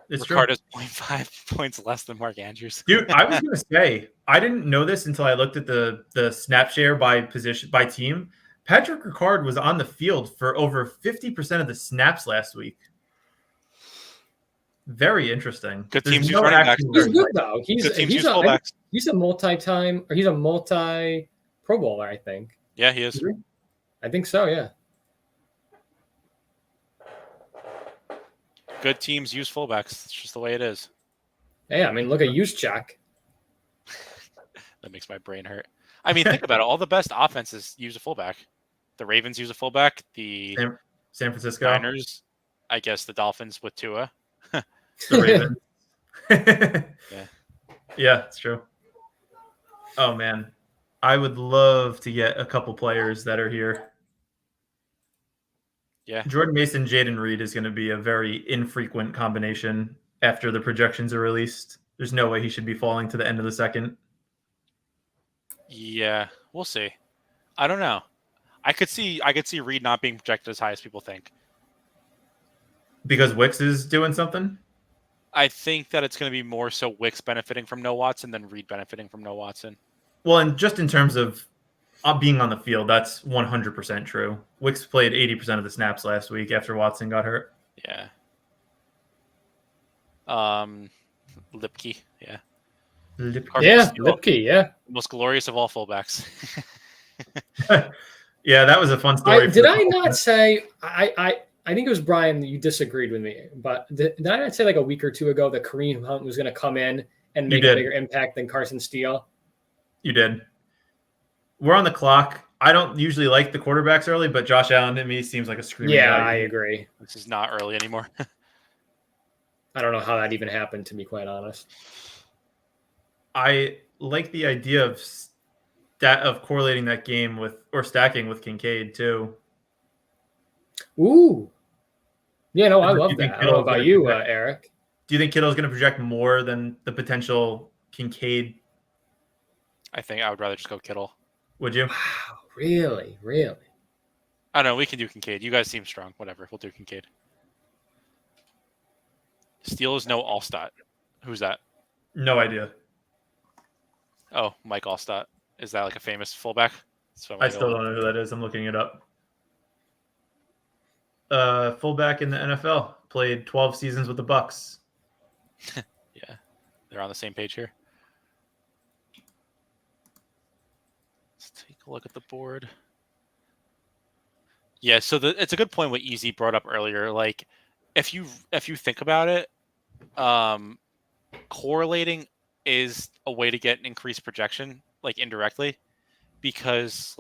It's Ricardo's 0.5 points less than Mark Andrews. Dude, I was gonna say I didn't know this until I looked at the snap share by position by team. Patrick Ricard was on the field for over 50% of the snaps last week. Very interesting. Good teams use running backs. He's good though. He's a multi-time or he's a multi Pro Bowler, I think. Yeah, he is. I think so. Yeah. Good teams use fullbacks. It's just the way it is. Hey, I mean, look at Juszczyk. That makes my brain hurt. I mean, think about it. All the best offenses use a fullback. The Ravens use a fullback. The San Francisco Niners, I guess the Dolphins with Tua. The Ravens. Yeah, it's true. Oh, man. I would love to get a couple players that are here. Yeah. Jordan Mason, Jaden Reed is going to be a very infrequent combination after the projections are released. There's no way he should be falling to the end of the second. Yeah, we'll see. I don't know. I could see Reed not being projected as high as people think. Because Wicks is doing something? I think that it's going to be more so Wicks benefiting from no Watson than Reed benefiting from no Watson. Well, and just in terms of being on the field, that's 100% true. Wicks played 80% of the snaps last week after Watson got hurt. Yeah. Lipke, yeah. Yeah, Lipke, yeah. Most glorious of all fullbacks. Yeah, that was a fun story. Did I not say I think it was Brian that you disagreed with me, but did I not say like a week or two ago that Kareem Hunt was going to come in and make a bigger impact than Carson Steele? You did. We're on the clock. I don't usually like the quarterbacks early, but Josh Allen to me seems like a screaming value. I agree. This is not early anymore. I don't know how that even happened, to be quite honest. I like the idea of correlating that game with or stacking with Kincaid too. Ooh. Yeah, no, I love that. I don't know about you, Eric. Do you think Kittle's going to project more than the potential Kincaid? I think I would rather just go Kittle. Would you? Wow, really? Really? I don't know. We can do Kincaid. You guys seem strong. Whatever. We'll do Kincaid. Steele is no Allstott. Who's that? No idea. Oh, Mike Allstott. Is that like a famous fullback? I still don't know who that is. I'm looking it up. Fullback in the NFL. Played 12 seasons with the Bucks. Yeah. They're on the same page here. Let's take a look at the board. Yeah, so it's a good point what Easy brought up earlier. Like, if you think about it, correlating is a way to get increased projection, like indirectly, because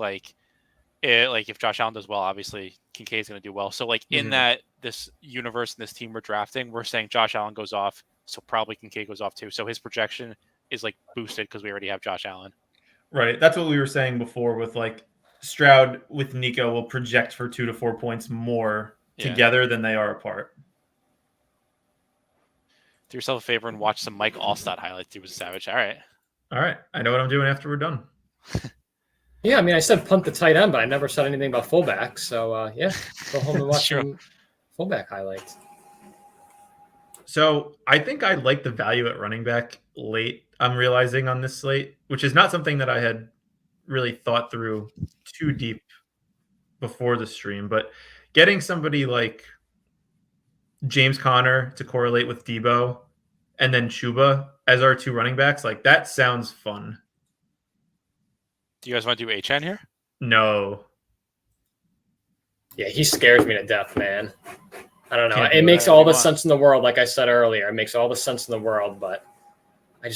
if Josh Allen does well, obviously Kincaid's going to do well. So like in that this universe and this team we're drafting, we're saying Josh Allen goes off, so probably Kincaid goes off too. So his projection is like boosted because we already have Josh Allen. Right. That's what we were saying before with like Stroud with Nico will project for 2 to 4 points more together than they are apart. Do yourself a favor and watch some Mike Allstott highlights. He was a savage. All right. I know what I'm doing after we're done. Yeah, I mean, I said punt the tight end, but I never said anything about fullback. So, go home and watch some fullback highlights. So I think I like the value at running back late, I'm realizing on this slate, which is not something that I had really thought through too deep before the stream. But getting somebody like James Conner to correlate with Debo and then Chuba as our 2 running backs, like that sounds fun. Do you guys want to do HN here? No. Yeah, he scares me to death, man. I don't know. It makes all the sense in the world, like I said earlier. It makes all the sense in the world, but I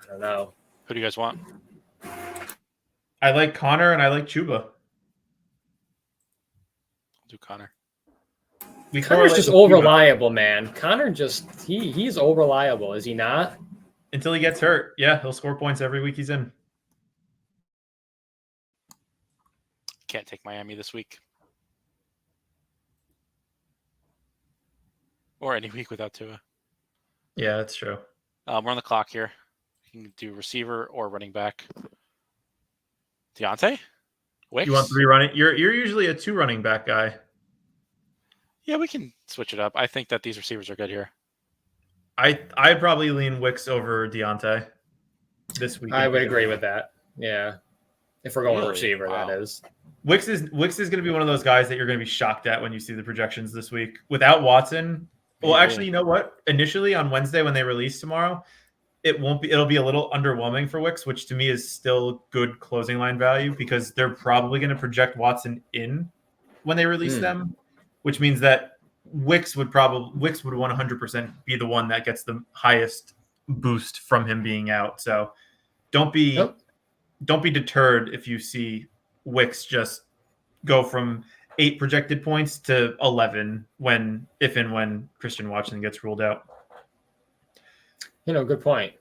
don't know. Who do you guys want? I like Conner and I like Chuba. I'll do Conner. Connor's just over-reliable, man. Connor he's over-reliable, is he not? Until he gets hurt. Yeah, he'll score points every week he's in. Can't take Miami this week. Or any week without Tua. Yeah, that's true. We're on the clock here. You can do receiver or running back. Deontay? Wicks? You want 3 running? You're usually a 2 running back guy. Yeah, we can switch it up. I think that these receivers are good here. I'd probably lean Wicks over Deontay this week. I would agree with that. Yeah. If we're going receiver, that is. Wicks is going to be one of those guys that you're going to be shocked at when you see the projections this week. Without Watson, well, actually, you know what? Initially on Wednesday when they release tomorrow, it'll be a little underwhelming for Wicks, which to me is still good closing line value because they're probably going to project Watson in when they release them, which means that Wicks would 100% be the one that gets the highest boost from him being out. So don't be deterred if you see Wicks just go from 8 projected points to 11 if and when Christian Watson gets ruled out. Good point.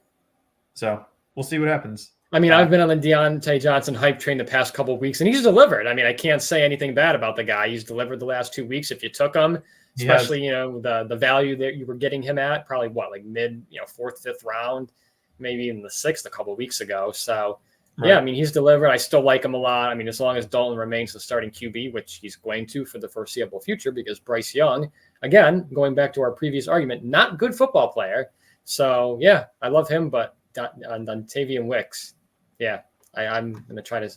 So we'll see what happens. I mean, I've been on the Deontay Johnson hype train the past couple of weeks, and he's delivered. I mean, I can't say anything bad about the guy. He's delivered the last 2 weeks. If you took him, especially, the value that you were getting him at, probably mid, 4th, 5th round, maybe even the 6th a couple of weeks ago. So, yeah, I mean, he's delivered. I still like him a lot. I mean, as long as Dalton remains the starting QB, which he's going to for the foreseeable future, because Bryce Young, again, going back to our previous argument, not good football player. So, yeah, I love him, but on Tavian Wicks, yeah, I'm going to try to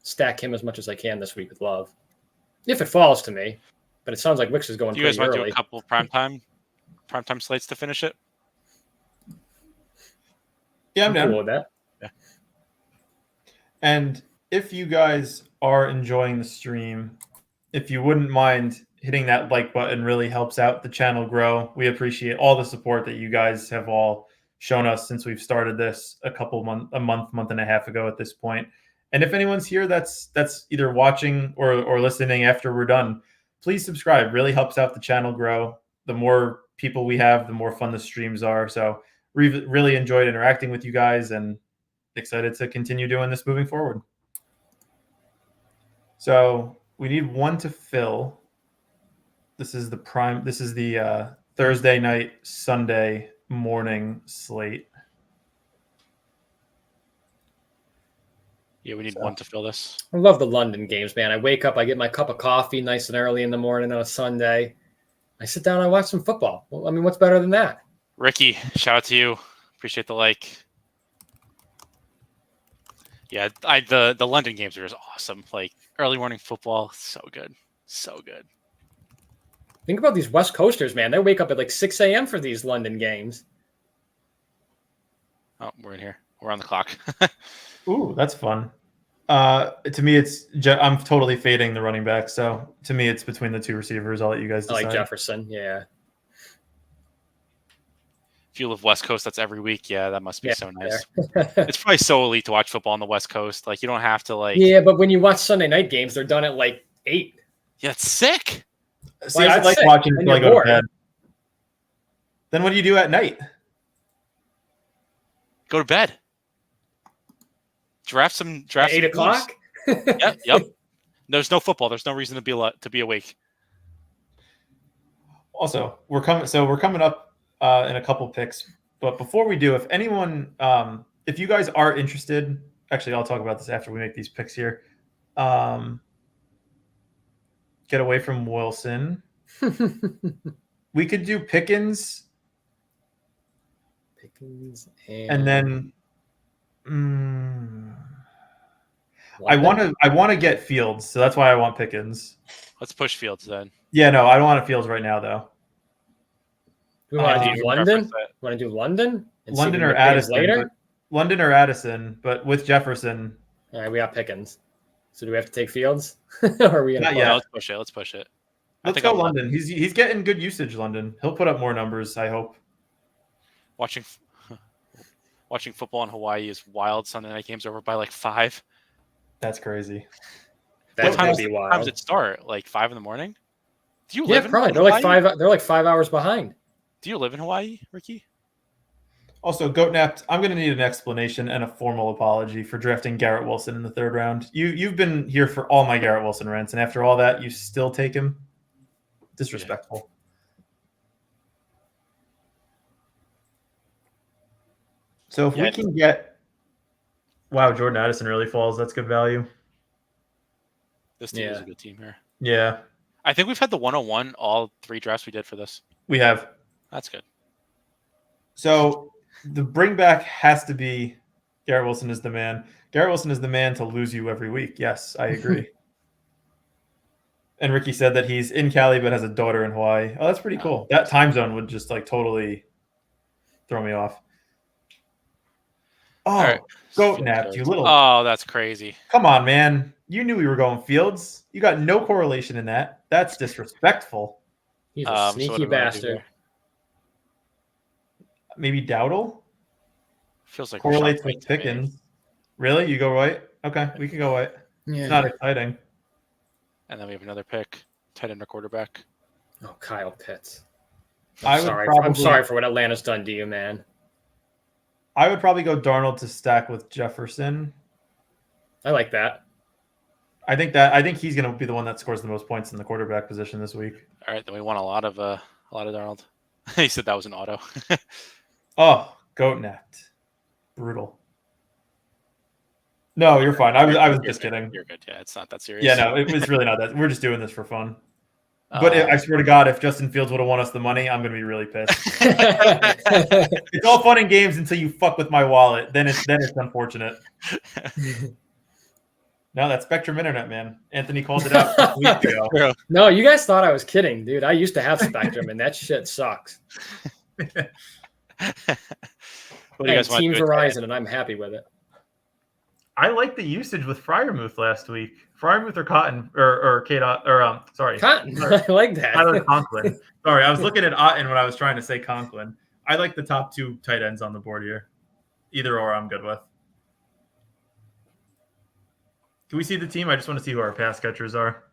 stack him as much as I can this week with love, if it falls to me. But it sounds like Wicks is going pretty early. Do you guys want to do a couple of primetime slates to finish it? Yeah, I'm down. cool with that. And if you guys are enjoying the stream, if you wouldn't mind hitting that like button, really helps out the channel grow. We appreciate all the support that you guys have all shown us since we've started this a month and a half ago at this point. And if anyone's here that's either watching or listening after we're done, please subscribe. Really helps out the channel grow. The more people we have, the more fun the streams are. So we really enjoyed interacting with you guys and excited to continue doing this moving forward. So we need one to fill. This is the Thursday night, Sunday morning slate. Yeah, we need one to fill this. I love the London games, man. I wake up, I get my cup of coffee nice and early in the morning on a Sunday. I sit down, I watch some football. Well, I mean, what's better than that? Ricky, shout out to you. Appreciate the like. Yeah, the London games are just awesome. Like early morning football, so good. So good. Think about these West Coasters, man. They wake up at like 6 a.m. for these London games. Oh, we're in here. We're on the clock. Ooh, that's fun. To me, I'm totally fading the running back. So to me, it's between the two receivers. I'll let you guys decide. I like Jefferson. Yeah. If you live West Coast, that's every week. Yeah, that must be so nice. There. It's probably so elite to watch football on the West Coast. Like you don't have to like. Yeah, but when you watch Sunday night games, they're done at like 8. Yeah, it's sick. See, I like watching until I go to bed. Then what do you do at night? Go to bed. Draft some 8 o'clock. Yep. There's no football. There's no reason to be awake. Also, we're coming up in a couple picks, but before we do, if anyone, if you guys are interested, actually, I'll talk about this after we make these picks here. Get away from Wilson. We could do Pickens. And then I want to get Fields, so that's why I want Pickens. Let's push Fields then. Yeah, no, I don't want Fields right now though. We want to do London. Want to do London? London or Addison later? London or Addison, but with Jefferson. All right, we got Pickens. So do we have to take Fields? Or are we gonna? Yeah, let's push it. Let's push it. Let's go London. He's getting good usage. London. He'll put up more numbers. I hope. Watching football in Hawaii is wild. Sunday night games over by like 5. That's crazy. That's gonna be wild. What time does it start? Like 5 in the morning? Do you live in probably. Hawaii? They're like 5 hours behind. Do you live in Hawaii, Ricky? Also, Goatnapped, I'm going to need an explanation and a formal apology for drafting Garrett Wilson in the 3rd round. You've been here for all my Garrett Wilson rants, and after all that, you still take him? Disrespectful. Yeah. So if we can get... Wow, Jordan Addison really falls. That's good value. This team is a good team here. Yeah. I think we've had the 101 all 3 drafts we did for this. We have. That's good. So the bring back has to be Garrett Wilson is the man. Garrett Wilson is the man to lose you every week. Yes, I agree. And Ricky said that he's in Cali but has a daughter in Hawaii. Oh, that's pretty cool. That time zone would just like totally throw me off. Oh, right. Goat napped, you little. Oh, that's crazy. Come on, man. You knew we were going Fields. You got no correlation in that. That's disrespectful. He's a sneaky bastard. Maybe Dowdle? Feels like correlates with Pickens. Really? You go White? Okay, we can go White. Yeah. It's not exciting. And then we have another pick, tight end or quarterback. Oh, Kyle Pitts. I'm sorry for what Atlanta's done to you, man. I would probably go Darnold to stack with Jefferson. I like that. I think he's going to be the one that scores the most points in the quarterback position this week. All right, then we want a lot of Darnold. He said that was an auto. Oh, goat napped. Brutal. No, you're fine. I was just kidding. You're good. Yeah, it's not that serious. Yeah, no, it was really not that. We're just doing this for fun. But I swear to God, if Justin Fields would have won us the money, I'm going to be really pissed. It's all fun and games until you fuck with my wallet. Then it's unfortunate. No, that's Spectrum Internet, man. Anthony called it out a week ago. No, you guys thought I was kidding, dude. I used to have Spectrum, and that shit sucks. What do you guys want Team to do? Verizon, and I'm happy with it. I like the usage with Fryermuth last week. Fryermuth or Cotton or Kate or sorry, Cotton. I like that. Tyler Conklin. Sorry, I was looking at Otten when I was trying to say Conklin. I like the top 2 tight ends on the board here. Either or, I'm good with. Can we see the team? I just want to see who our pass catchers are.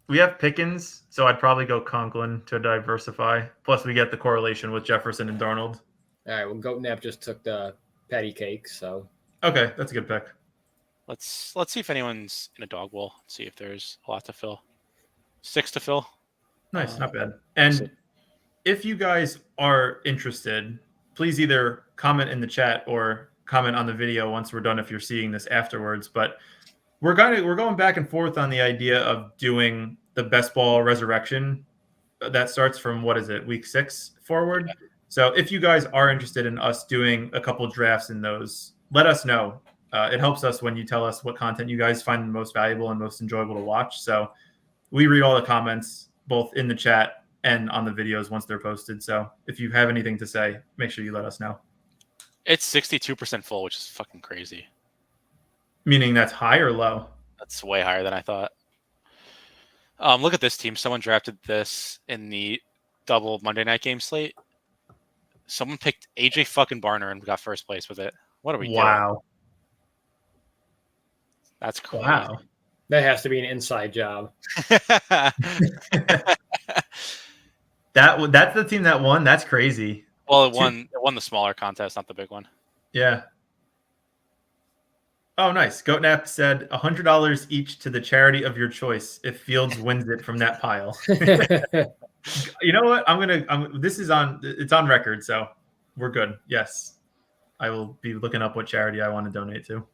We have Pickens, so I'd probably go Conklin to diversify. Plus, we get the correlation with Jefferson and Darnold. All right. Well, Goatnap just took the patty cake, so. Okay, that's a good pick. Let's see if anyone's in a dog bowl. See if there's a lot to fill. 6 to fill. Nice, not bad. And if you guys are interested, please either comment in the chat or comment on the video once we're done if you're seeing this afterwards. But we're going back and forth on the idea of doing the best ball resurrection that starts from week 6 forward. Yeah. So if you guys are interested in us doing a couple drafts in those, let us know. It helps us when you tell us what content you guys find the most valuable and most enjoyable to watch. So we read all the comments both in the chat and on the videos once they're posted. So if you have anything to say, make sure you let us know. It's 62% full, which is fucking crazy. Meaning that's high or low? That's way higher than I thought. Look at this team. Someone drafted this in the double Monday night game slate. Someone picked AJ fucking Barner and got first place with it. What are we doing? Wow. That's crazy. Wow. That has to be an inside job. That's the team that won. That's crazy. Well, it won the smaller contest, not the big one. Yeah. Oh, nice. Goatnap said $100 each to the charity of your choice if Fields wins it from that pile. You know what? It's on record, so we're good. Yes. I will be looking up what charity I want to donate to.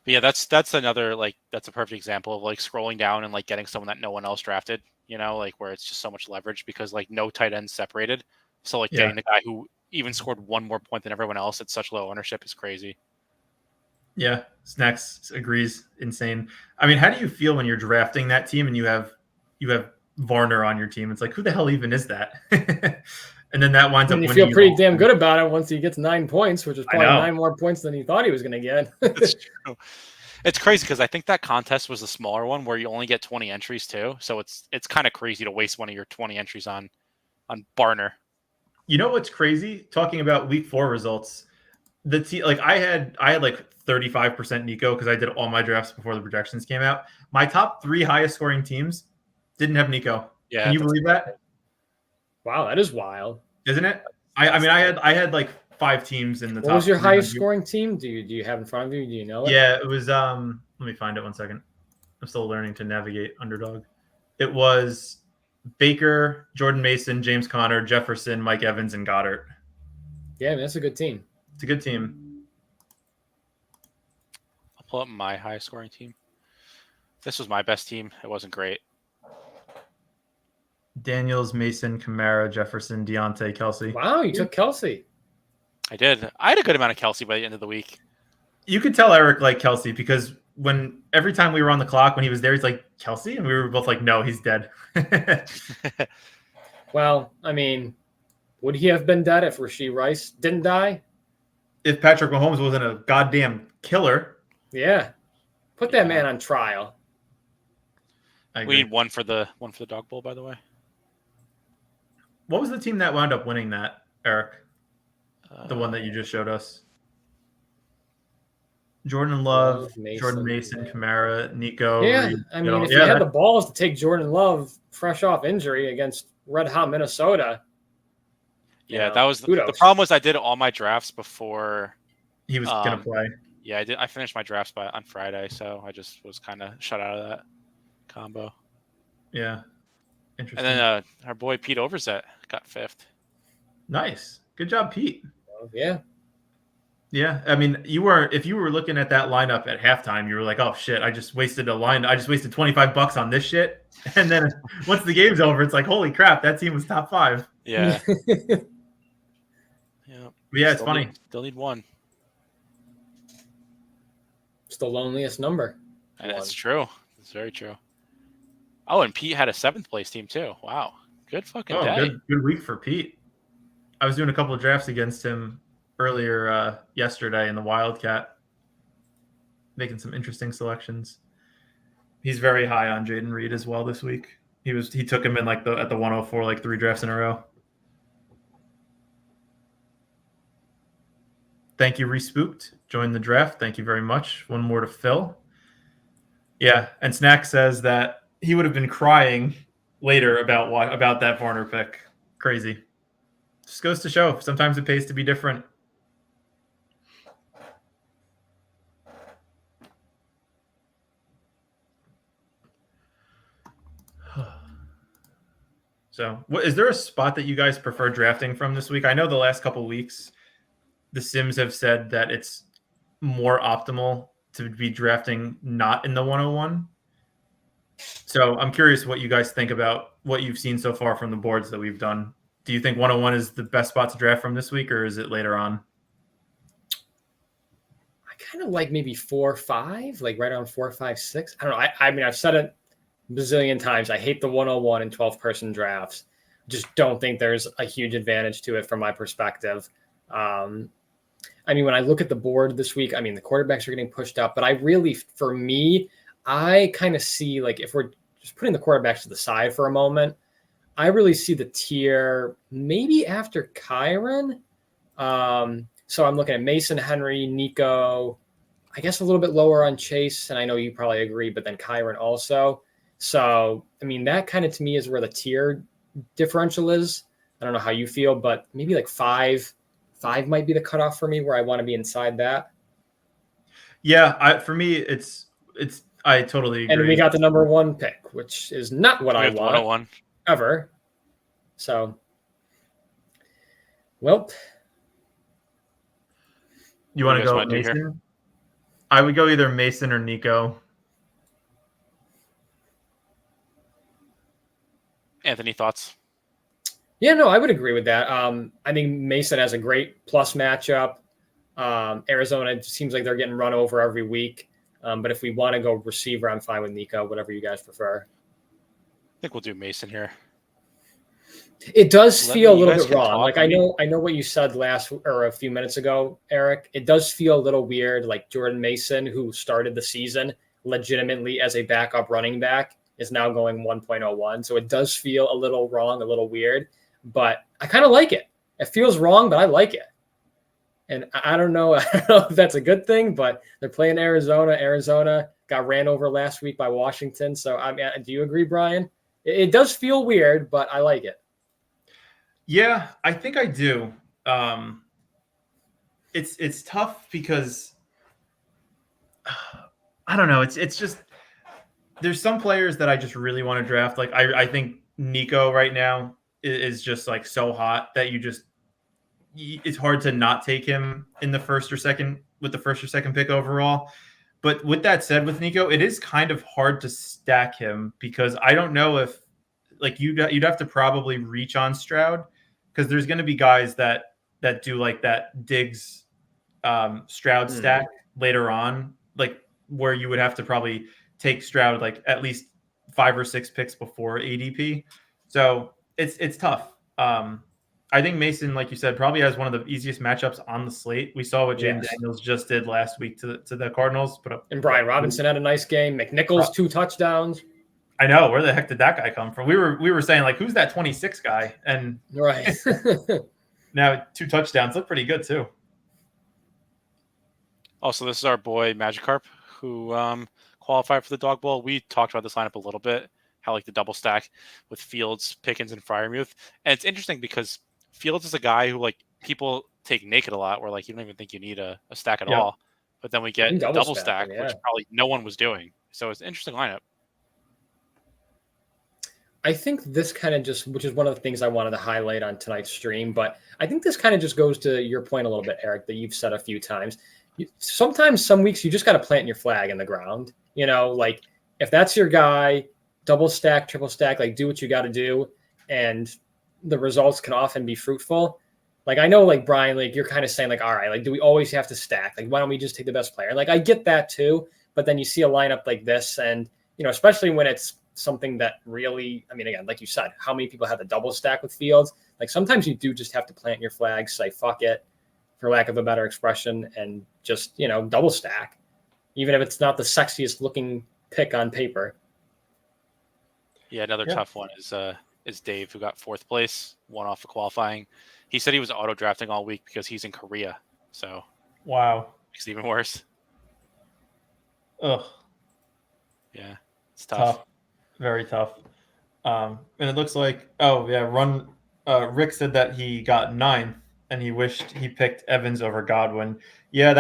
But yeah, that's another, that's a perfect example of scrolling down and getting someone that no one else drafted, where it's just so much leverage because no tight ends separated. So getting the guy who even scored one more point than everyone else at such low ownership is crazy. Yeah, Snacks agrees. Insane. I mean, how do you feel when you're drafting that team and you have Varner on your team? It's who the hell even is that? And then that winds up winning. You feel pretty damn good about it once he gets 9 points, which is probably 9 more points than he thought he was going to get. That's true. It's crazy because I think that contest was the smaller one where you only get 20 entries too. So it's kind of crazy to waste one of your 20 entries on Barner. You know what's crazy? Talking about week 4 results, I had 35% Nico because I did all my drafts before the projections came out. My top 3 highest scoring teams didn't have Nico. Yeah, can you believe that? Wow, that is wild, isn't it? I mean, I had 5 teams in the top. What was your highest scoring team? Do you have in front of you? Do you know it? Yeah, it was. Let me find it 1 second. I'm still learning to navigate Underdog. It was Baker, Jordan Mason, James Conner, Jefferson, Mike Evans, and Goddard. Yeah, that's a good team. It's a good team. I'll pull up my highest scoring team. This was my best team. It wasn't great. Daniels, Mason, Kamara, Jefferson, Deontay, Kelsey. Wow, you took Kelsey. I did. I had a good amount of Kelsey by the end of the week. You could tell Eric liked Kelsey because every time we were on the clock when he was there, he's like, Kelsey? And we were both like, no, he's dead. Well, I mean, would he have been dead if Rashee Rice didn't die? If Patrick Mahomes wasn't a goddamn killer. Yeah. Put that man on trial. We need one for the dog bowl, by the way. What was the team that wound up winning that, Eric? The one that you just showed us. Jordan Love, Jordan Mason, Kamara, Nico. Yeah, I mean, if you had the balls to take Jordan Love fresh off injury against red hot Minnesota. Yeah, that was the problem. Was I did all my drafts before he was gonna play. Yeah, I did. I finished my drafts on Friday, so I just was kind of shut out of that combo. Yeah, interesting. And then our boy Pete Overzet got 5th. Nice, good job, Pete. Yeah. Yeah, I mean, if you were looking at that lineup at halftime, you were like, "Oh shit, I just wasted $25 on this shit." And then once the game's over, it's like, "Holy crap, that team was top 5." Yeah. Yeah. But yeah, it's funny. Still need one. It's the loneliest number. And that's true. It's very true. Oh, and Pete had a 7th place team too. Wow. Good fucking Oh, day. good week for Pete. I was doing a couple of drafts against him earlier yesterday in the Wildcat, making some interesting selections. He's very high on Jaden Reed as well this week. He took him in like at the 104 like 3 drafts in a row. Thank you, Respooked. Join the draft. Thank you very much. One more to fill. Yeah, and Snack says that he would have been crying later about that Varner pick. Crazy. Just goes to show sometimes it pays to be different. So, is there a spot that you guys prefer drafting from this week? I know the last couple of weeks, the Sims have said that it's more optimal to be drafting not in the 101. So I'm curious what you guys think about what you've seen so far from the boards that we've done. Do you think 101 is the best spot to draft from this week, or is it later on? I kind of like maybe 4 or 5, like right around 4, 5, 6. I don't know. I mean, I've said it a bazillion times. I hate the 101 and 12-person drafts. Just don't think there's a huge advantage to it from my perspective. I mean, when I look at the board this week, I mean, the quarterbacks are getting pushed up, but I really, for me, I kind of see, like, if we're just putting the quarterbacks to the side for a moment, I really see the tier maybe after Kyron. So I'm looking at Mason, Henry, Nico, I guess a little bit lower on Chase, and I know you probably agree, but then Kyron also. So, I mean, that kind of to me is where the tier differential is. I don't know how you feel, but maybe like 5 might be the cutoff for me where I want to be inside that. Yeah, for me, I totally agree. And we got the number 1 pick, which is not what I want 101 ever. So, well, you want to go Mason? I would go either Mason or Nico. Anthony, thoughts? Yeah, no, I would agree with that. I think Mason has a great plus matchup. Arizona seems like they're getting run over every week. But if we want to go receiver, I'm fine with Nico, whatever you guys prefer. I think we'll do Mason here. It does feel a little bit wrong. Like I know what you said a few minutes ago, Eric. It does feel a little weird. Like Jordan Mason, who started the season legitimately as a backup running back, is now going 1.01. So it does feel a little wrong, a little weird, but I kind of like it. It feels wrong, but I like it. And I don't know if that's a good thing, but they're playing Arizona. Arizona got ran over last week by Washington. So, I mean, do you agree, Brian? It does feel weird, but I like it. Yeah, I think I do. It's tough because I don't know. It's just there's some players that I just really want to draft. Like I think Nico right now is just like so hot that it's hard to not take him in the first or second pick overall. But with that said, with Nico, it is kind of hard to stack him because I don't know if like you'd have to probably reach on Stroud because there's going to be guys that do like that Diggs Stroud stack later on, like where you would have to probably take Stroud like at least 5 or 6 picks before ADP. So it's tough. I think Mason, like you said, probably has one of the easiest matchups on the slate. We saw what James Daniels just did last week to the Cardinals. And Brian Robinson had a nice game. McNichols 2 touchdowns. I know. Where the heck did that guy come from? We were saying like, who's that 26 guy? And right now 2 touchdowns look pretty good too. Also, this is our boy Magikarp who qualified for the Dog Bowl. We talked about this lineup a little bit. How like the double stack with Fields, Pickens, and Freiermuth. And it's interesting because Fields is a guy who like people take naked a lot where like you don't even think you need a stack at all. But then we get double stack, which probably no one was doing. So it's an interesting lineup. I think this kind of just, which is one of the things I wanted to highlight on tonight's stream, but I think this kind of just goes to your point a little bit, Eric, that you've said a few times. Sometimes some weeks you just got to plant your flag in the ground. You know, like if that's your guy, double stack, triple stack, like do what you got to do. And the results can often be fruitful. Like, I know like Brian, like you're kind of saying like, all right, like, do we always have to stack? Like, why don't we just take the best player? Like, I get that too. But then you see a lineup like this and, you know, especially when it's something that really, I mean, again, like you said, how many people have the double stack with Fields? Like sometimes you do just have to plant your flag, say fuck it, for lack of a better expression, and just, double stack, even if it's not the sexiest looking pick on paper. Yeah, another tough one is Dave, who got 4th place, one off of qualifying. He said he was auto drafting all week because he's in Korea. So wow, makes it even worse. Ugh. Yeah, it's tough. Very tough. And it looks like, Rick said that he got 9th and he wished he picked Evans over Godwin. Yeah,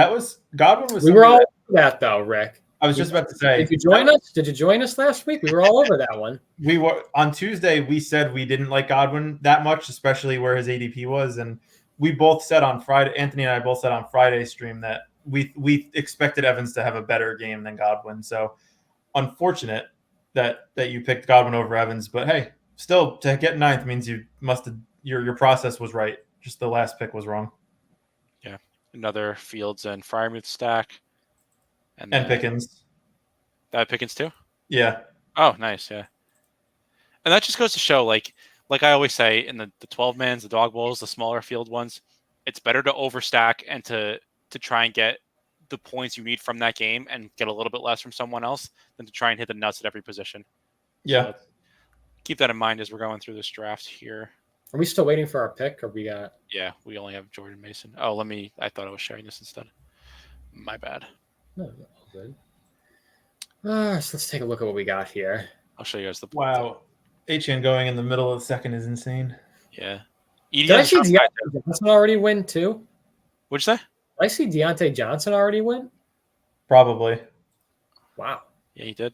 Godwin was. We were all over that though, Rick. I was just about to say. Did you join us? Did you join us last week? We were all over that one. We were on Tuesday. We said we didn't like Godwin that much, especially where his ADP was, and we both said on Friday. Anthony and I both said on Friday's stream that we expected Evans to have a better game than Godwin. So unfortunate that you picked Godwin over Evans, but hey, still to get 9th means you must have your process was right. Just the last pick was wrong. Yeah, another Fields and Freiermuth stack. And Pickens. That Pickens too? Yeah. Oh, nice. Yeah. And that just goes to show, like I always say, in the 12-mans, the dog bowls, the smaller field ones, it's better to overstack and to try and get the points you need from that game and get a little bit less from someone else than to try and hit the nuts at every position. Yeah. So keep that in mind as we're going through this draft here. Are we still waiting for our pick, or we got? Yeah, we only have Jordan Mason. Oh, I thought I was sharing this instead. My bad. No, all good. So let's take a look at what we got here. I'll show you guys the. Wow, HN going in the middle of the second is insane. Yeah. Did I see Deontay Johnson already win too? What'd you say? Did I see Deontay Johnson already win? Probably. Wow. Yeah, he did.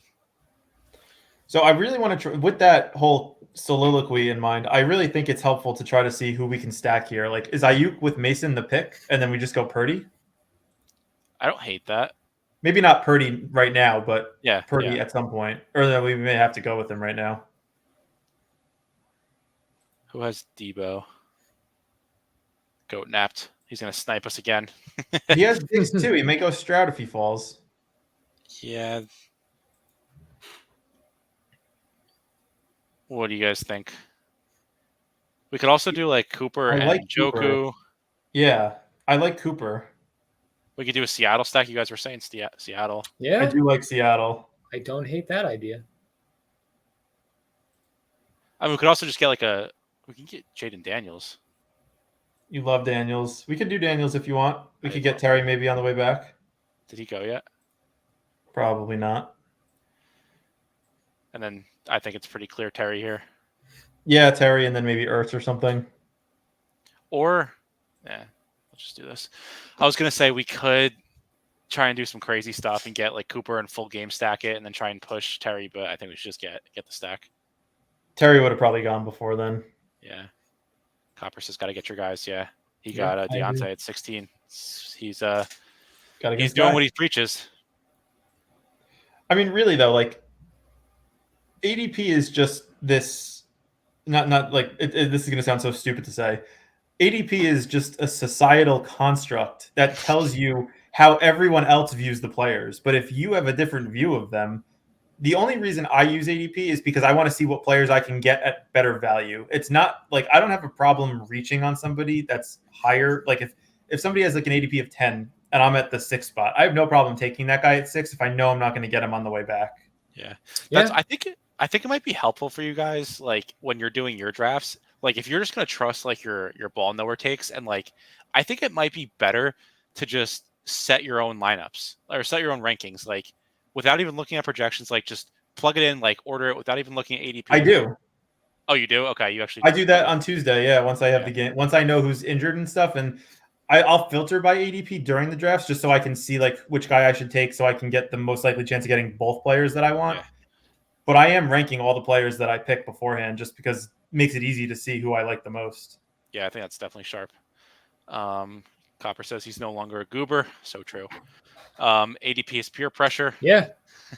So I really want to with that whole soliloquy in mind, I really think it's helpful to try to see who we can stack here. Like, is Ayuk with Mason the pick, and then we just go Purdy? I don't hate that. Maybe not Purdy right now, but yeah, Purdy at some point. Or that we may have to go with him right now. Who has Debo? Goat napped. He's going to snipe us again. He has things too. He may go Stroud if he falls. Yeah. What do you guys think? We could also do like Cooper and Joku. Cooper. Yeah, I like Cooper. We could do a Seattle stack. You guys were saying Seattle. Yeah. I do like Seattle. I don't hate that idea. I mean, we could also just get we can get Jaden Daniels. You love Daniels. We could do Daniels if you want. We could get Terry maybe on the way back. Did he go yet? Probably not. And then I think it's pretty clear Terry here. Yeah, Terry, and then maybe Ertz or something. Or, let's just do this. I was going to say we could try and do some crazy stuff and get like Cooper and full game stack it and then try and push Terry, but I think we should just get the stack. Terry would have probably gone before then. Yeah. Copper says got to get your guys. Yeah. He got Deontay at 16. He's doing what he preaches. I mean, really though, like ADP is just this. Not like this is going to sound so stupid to say. ADP is just a societal construct that tells you how everyone else views the players. But if you have a different view of them, the only reason I use ADP is because I want to see what players I can get at better value. It's not like I don't have a problem reaching on somebody that's higher. Like if somebody has like an ADP of 10 and I'm at the 6th spot, I have no problem taking that guy at 6 if I know I'm not going to get him on the way back. Yeah. I think it might be helpful for you guys, like when you're doing your drafts, like if you're just going to trust like your ball knower takes, and like I think it might be better to just set your own lineups or set your own rankings, like without even looking at projections, like just plug it in, like order it without even looking at ADP. I do. Oh, you do? Okay, you actually. I do that on Tuesday. Yeah, once I have the game, once I know who's injured and stuff, and I'll filter by ADP during the drafts just so I can see like which guy I should take, so I can get the most likely chance of getting both players that I want. Yeah. But I am ranking all the players that I pick beforehand just because it makes it easy to see who I like the most. Yeah, I think that's definitely sharp. Copper says he's no longer a goober. So true. ADP is peer pressure. Yeah.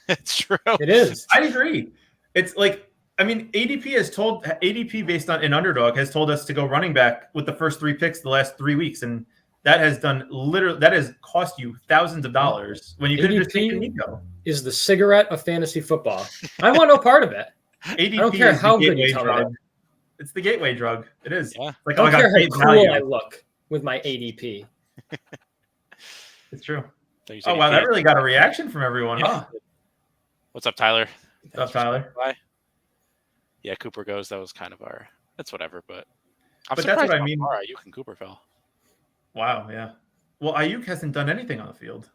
It's true. It is. I agree. It's like, I mean, ADP based on an underdog has told us to go running back with the first 3 picks the last 3 weeks. And that has cost you thousands of dollars when you could have just taken Nico. is the cigarette of fantasy football. I want no part of it. ADP I don't care is how the good you gateway tell me drug. that. It's the gateway drug. It is. Yeah. Like, I don't I got care paid how cool value. I look with my ADP. It's true. So he's Oh, wow. ADP. That really got a reaction from everyone, Yeah. huh? What's up, Tyler? What's up, Tyler? Bye. Yeah, Cooper goes. That was kind of our. That's whatever, but I'm But that's surprised what I how mean. far Ayuk and Cooper fell. Wow, yeah. Well, Ayuk hasn't done anything on the field.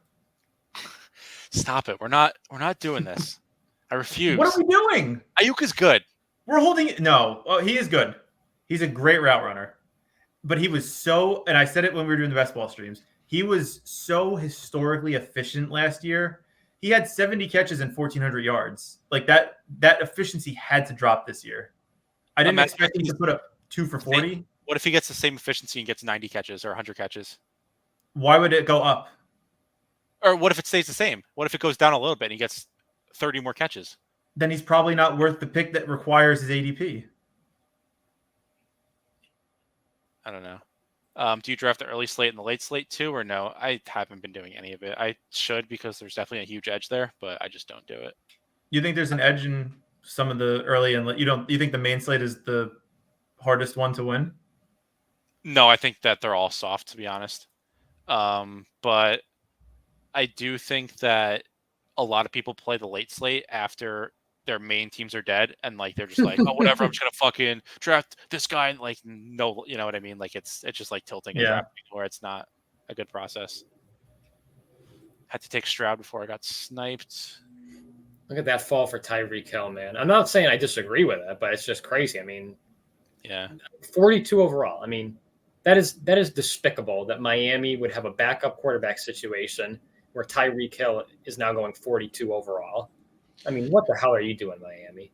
Stop it. We're not doing this. I refuse. What are we doing? Ayuk is good. We're holding no. Oh, he is good. He's a great route runner. But he was so, and I said it when we were doing the best ball streams, he was so historically efficient last year. He had 70 catches and 1,400 yards. Like that efficiency had to drop this year. I didn't expect him to put up 2 for 40. What if he gets the same efficiency and gets 90 catches or 100 catches? Why would it go up? Or what if it stays the same? What if it goes down a little bit and he gets 30 more catches? Then he's probably not worth the pick that requires his ADP. I don't know. Do you draft the early slate and the late slate too, or no? I haven't been doing any of it. I should because there's definitely a huge edge there, but I just don't do it. You think there's an edge in some of the early and you think the main slate is the hardest one to win? No, I think that they're all soft, to be honest. But I do think that a lot of people play the late slate after their main teams are dead, and like they're just like, oh, whatever, I'm just gonna fucking draft this guy, and like, no, you know what I mean? Like it's just like tilting and drafting where it's not a good process. Had to take Stroud before I got sniped. Look at that fall for Tyreek Hill, man. I'm not saying I disagree with it, but it's just crazy. I mean, yeah, 42 overall. I mean, that is despicable that Miami would have a backup quarterback situation where Tyreek Hill is now going 42 overall. I mean, what the hell are you doing, Miami?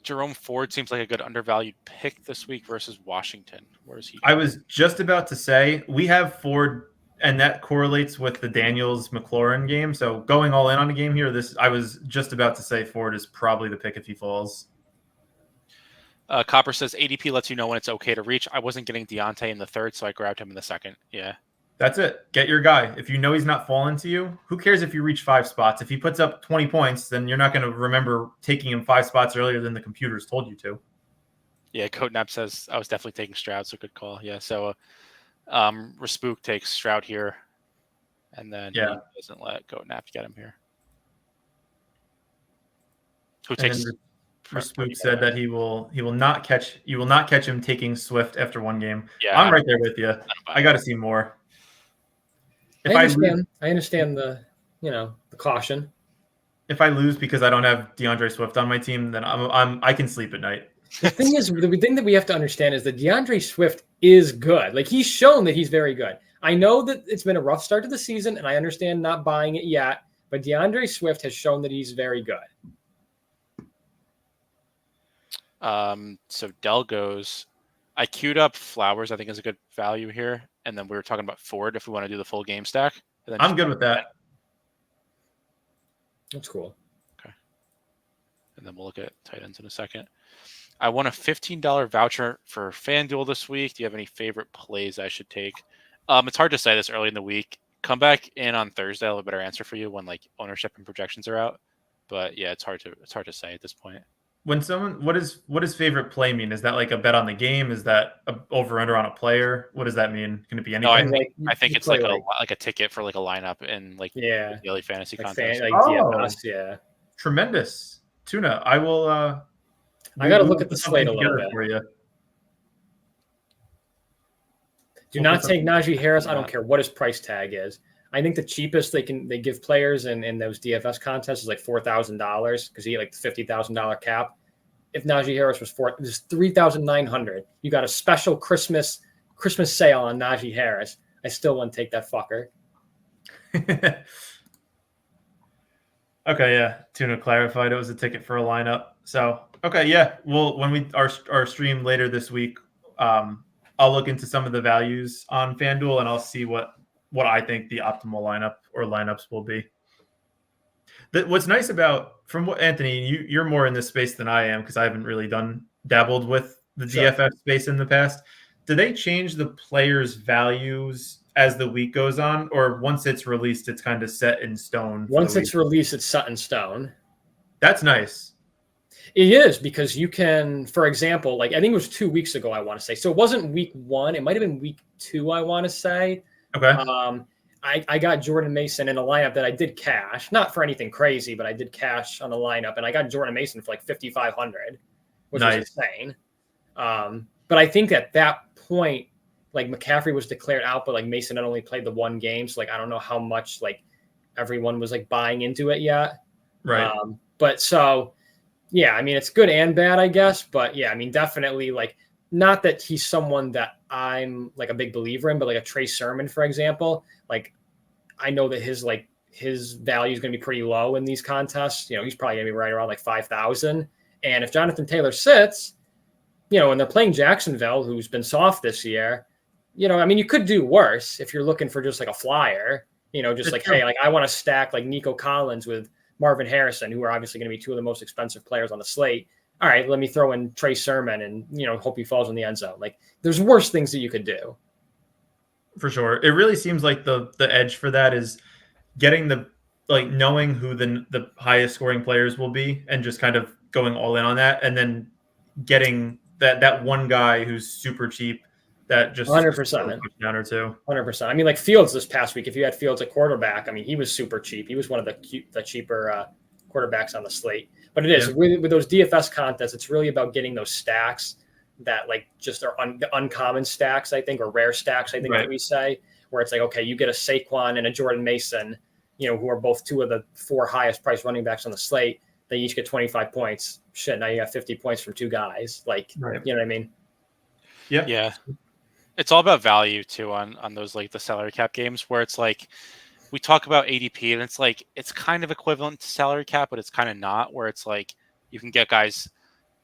Jerome Ford seems like a good undervalued pick this week versus Washington. Where is he? I was just about to say we have Ford, and that correlates with the Daniels-McLaurin game. So going all in on a game here, I was just about to say Ford is probably the pick if he falls. Copper says ADP lets you know when it's okay to reach. I wasn't getting Deontay in the third, so I grabbed him in the second. Yeah. That's it. Get your guy. If you know he's not falling to you, who cares if you reach 5 spots? If he puts up 20 points, then you're not going to remember taking him 5 spots earlier than the computers told you to. Yeah, Coatnap says I was definitely taking Stroud, so good call. Yeah, so Raspook takes Stroud here, and then he doesn't let Coatnap get him here. Who takes? Raspook said that you will not catch him taking Swift after one game. Yeah, I'm right there with you. I got to see more. I understand the caution. If I lose because I don't have DeAndre Swift on my team, then I can sleep at night. The thing that we have to understand is that DeAndre Swift is good. Like, he's shown that he's very good. I know that it's been a rough start to the season, and I understand not buying it yet, but DeAndre Swift has shown that he's very good. So Dell goes, I queued up Flowers, I think is a good value here. And then we were talking about Ford if we want to do the full game stack. And then I'm good with that. That's cool. Okay. And then we'll look at tight ends in a second. I won a $15 voucher for FanDuel this week. Do you have any favorite plays I should take? It's hard to say this early in the week. Come back in on Thursday. I'll have a better answer for you when like ownership and projections are out. But yeah, it's hard to say at this point. When someone, what does favorite play mean? Is that like a bet on the game? Is that a over under on a player? What does that mean? Can it be anything? No, I think it's like a ticket for like a lineup in like daily fantasy contest. DFS, yeah. Tremendous. Tuna, I will. I got to look at the slate a little bit for you. Do not take Najee Harris. I don't care what his price tag is. I think the cheapest they give players in those DFS contests is like $4,000 because he had like the $50,000 cap. If Najee Harris was $3,900, you got a special Christmas sale on Najee Harris. I still wouldn't take that fucker. Okay, yeah. Tuna clarified it was a ticket for a lineup. So okay, yeah. Well, when we our stream later this week, I'll look into some of the values on FanDuel and I'll see what I think the optimal lineup or lineups will be. What's nice about, from what Anthony, you're more in this space than I am because I haven't really dabbled with the DFF space in the past. Do they change the players' values as the week goes on, or once it's released, it's kind of set in stone? Once it's released, it's set in stone. That's nice. It is, because you can, for example, like I think it was 2 weeks ago, I want to say. So it wasn't week 1. It might have been week 2, I want to say. Okay. I got Jordan Mason in a lineup that I did cash, not for anything crazy, but I did cash on a lineup, and I got Jordan Mason for like 5,500, which was insane. But I think at that point, like McCaffrey was declared out, but like Mason had only played the 1 game, so like I don't know how much like everyone was like buying into it yet. Right. But so yeah, I mean it's good and bad, I guess. But yeah, I mean definitely like not that he's someone that I'm like a big believer in, but like a Trey Sermon, for example, like I know that his value is going to be pretty low in these contests. You know, he's probably going to be right around like 5,000. And if Jonathan Taylor sits, you know, and they're playing Jacksonville, who's been soft this year, you know, I mean, you could do worse if you're looking for just like a flyer, you know, just like, hey, like I want to stack like Nico Collins with Marvin Harrison, who are obviously going to be 2 of the most expensive players on the slate. All right, let me throw in Trey Sermon and, you know, hope he falls in the end zone. Like there's worse things that you could do. For sure. It really seems like the edge for that is getting knowing who the highest scoring players will be and just kind of going all in on that, and then getting that one guy who's super cheap that just 100%. Down or 2. 100%. I mean, like Fields this past week, if you had Fields at quarterback, I mean, he was super cheap. He was one of the cheaper quarterbacks on the slate. But it is with those DFS contests, it's really about getting those stacks that like just are uncommon stacks, I think, or rare stacks, I think that we say, where it's like, okay, you get a Saquon and a Jordan Mason, you know, who are both 2 of the 4 highest priced running backs on the slate. They each get 25 points. Shit, now you got 50 points from 2 guys. Like, you know what I mean? Yeah. Yeah. It's all about value too on those like the salary cap games where it's like we talk about ADP and it's like it's kind of equivalent to salary cap, but it's kind of not, where it's like you can get guys.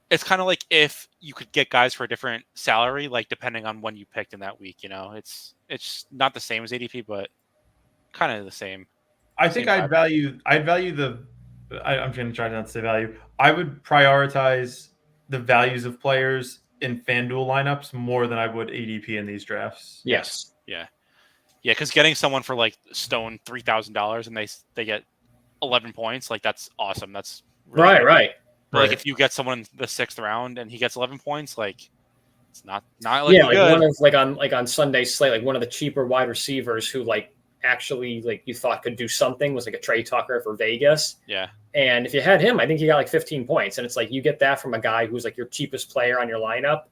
It's kind of like if you could get guys for a different salary, like depending on when you picked in that week. You know, it's not the same as ADP, but kind of the same. I think I'd value the. I'm going to try not to say value. I would prioritize the values of players in FanDuel lineups more than I would ADP in these drafts. Yes. Yeah. Because getting someone for like stone $3,000 and they get 11 points, like that's awesome. That's really right. But like if you get someone in the 6th round and he gets 11 points, like it's not like like good. one of on Sunday's slate, like one of the cheaper wide receivers who like actually like you thought could do something was like a Trey Tucker for Vegas. Yeah. And if you had him, I think he got like 15 points. And it's like you get that from a guy who's like your cheapest player on your lineup.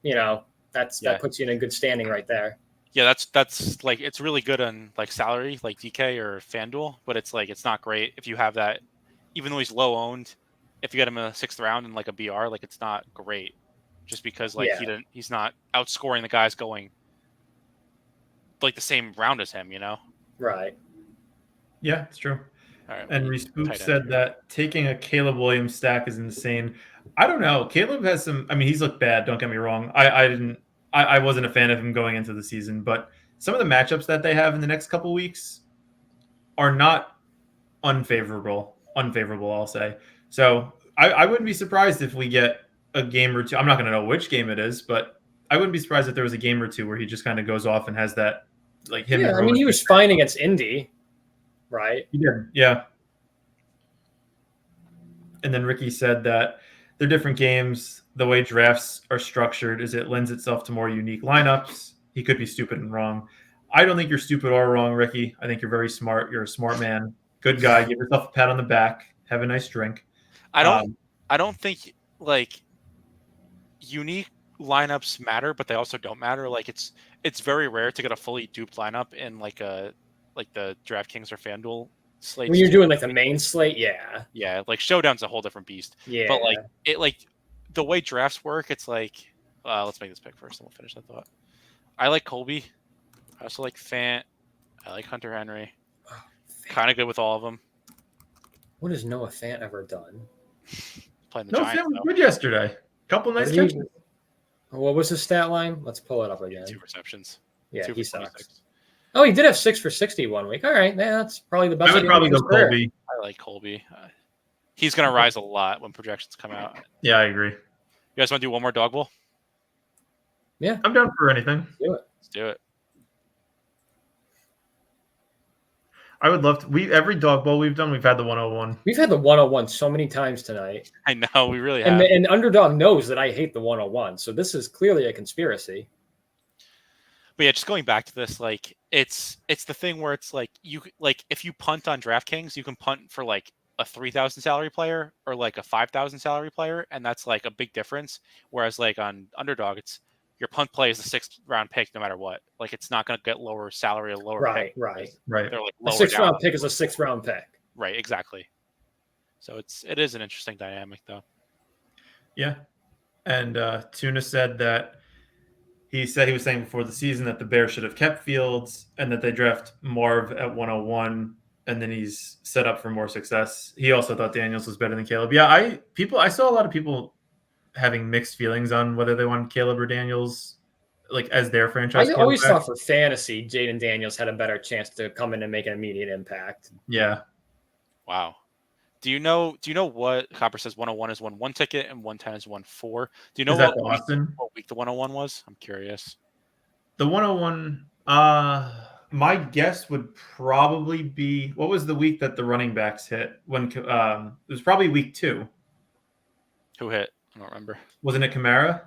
You know, that puts you in a good standing right there. Yeah, that's like it's really good on like salary, like DK or FanDuel, but it's like it's not great if you have that, even though he's low owned. If you get him in the 6th round in like a BR, like it's not great, just because like he's not outscoring the guys going like the same round as him, you know? Right. Yeah, it's true. All right, and Respook said that taking a Caleb Williams stack is insane. I don't know. Caleb has some. I mean, he's looked bad. Don't get me wrong. I wasn't a fan of him going into the season, but some of the matchups that they have in the next couple weeks are not unfavorable. I'll say. So I wouldn't be surprised if we get a game or 2. I'm not going to know which game it is, but I wouldn't be surprised if there was a game or 2 where he just kind of goes off and has that like him. Yeah, I mean, he was fine against Indy, right? He did, yeah. And then Ricky said that they're different games. The way drafts are structured is it lends itself to more unique lineups. He could be stupid and wrong. I don't think you're stupid or wrong, Ricky. I think you're very smart. You're a smart man. Good guy. Give yourself a pat on the back. Have a nice drink. I don't think like unique lineups matter, but they also don't matter. Like it's very rare to get a fully duped lineup in like the DraftKings or FanDuel slate. When you're doing like the main slate, yeah, like Showdown's a whole different beast. Yeah, but like it like the way drafts work, it's like let's make this pick first, and we'll finish that thought. I like Colby. I also like Fant. I like Hunter Henry. Kind of good with all of them. What has Noah Fant ever done? Playing the Giants, Fant was good yesterday. Couple nice catches. What was his stat line? Let's pull it up again. 2 receptions. Yeah, he sucks. Oh, he did have 6 for 60 one week. All right, that's probably the best. I would probably go Colby. I like Colby. He's going to rise a lot when projections come out. Yeah, I agree. You guys want to do one more dog bowl? Yeah, I'm down for anything. Do it. Let's do it. I would love to. Every dog bowl we've done, we've had the 101. We've had the 101 so many times tonight. I know we really And have. and Underdog knows that I hate the 101, so this is clearly a conspiracy. But yeah, just going back to this, like it's the thing where it's like if you punt on DraftKings, you can punt for like a 3,000 salary player or like a 5,000 salary player, and that's like a big difference. Whereas like on Underdog, it's your punt play is the 6th round pick no matter what. Like it's not going to get lower salary or lower pick. Right. They're like A lower 6th down. round pick is a 6th round pick. Right, exactly. So it is an interesting dynamic though. Yeah. And Tuna said that he was saying before the season that the Bears should have kept Fields and that they draft Marv at 101, and then he's set up for more success. He also thought Daniels was better than Caleb. Yeah, I saw a lot of people having mixed feelings on whether they wanted Caleb or Daniels, like as their franchise. I always thought for fantasy, Jaden Daniels had a better chance to come in and make an immediate impact. Yeah. Wow. Do you know what Copper says 101 is 1 ticket and 110 is 1-4? Do you know what week the 101 was? I'm curious. The 101, my guess would probably be, what was the week that the running backs hit? When it was probably week 2. Who hit? I don't remember. Wasn't it Kamara?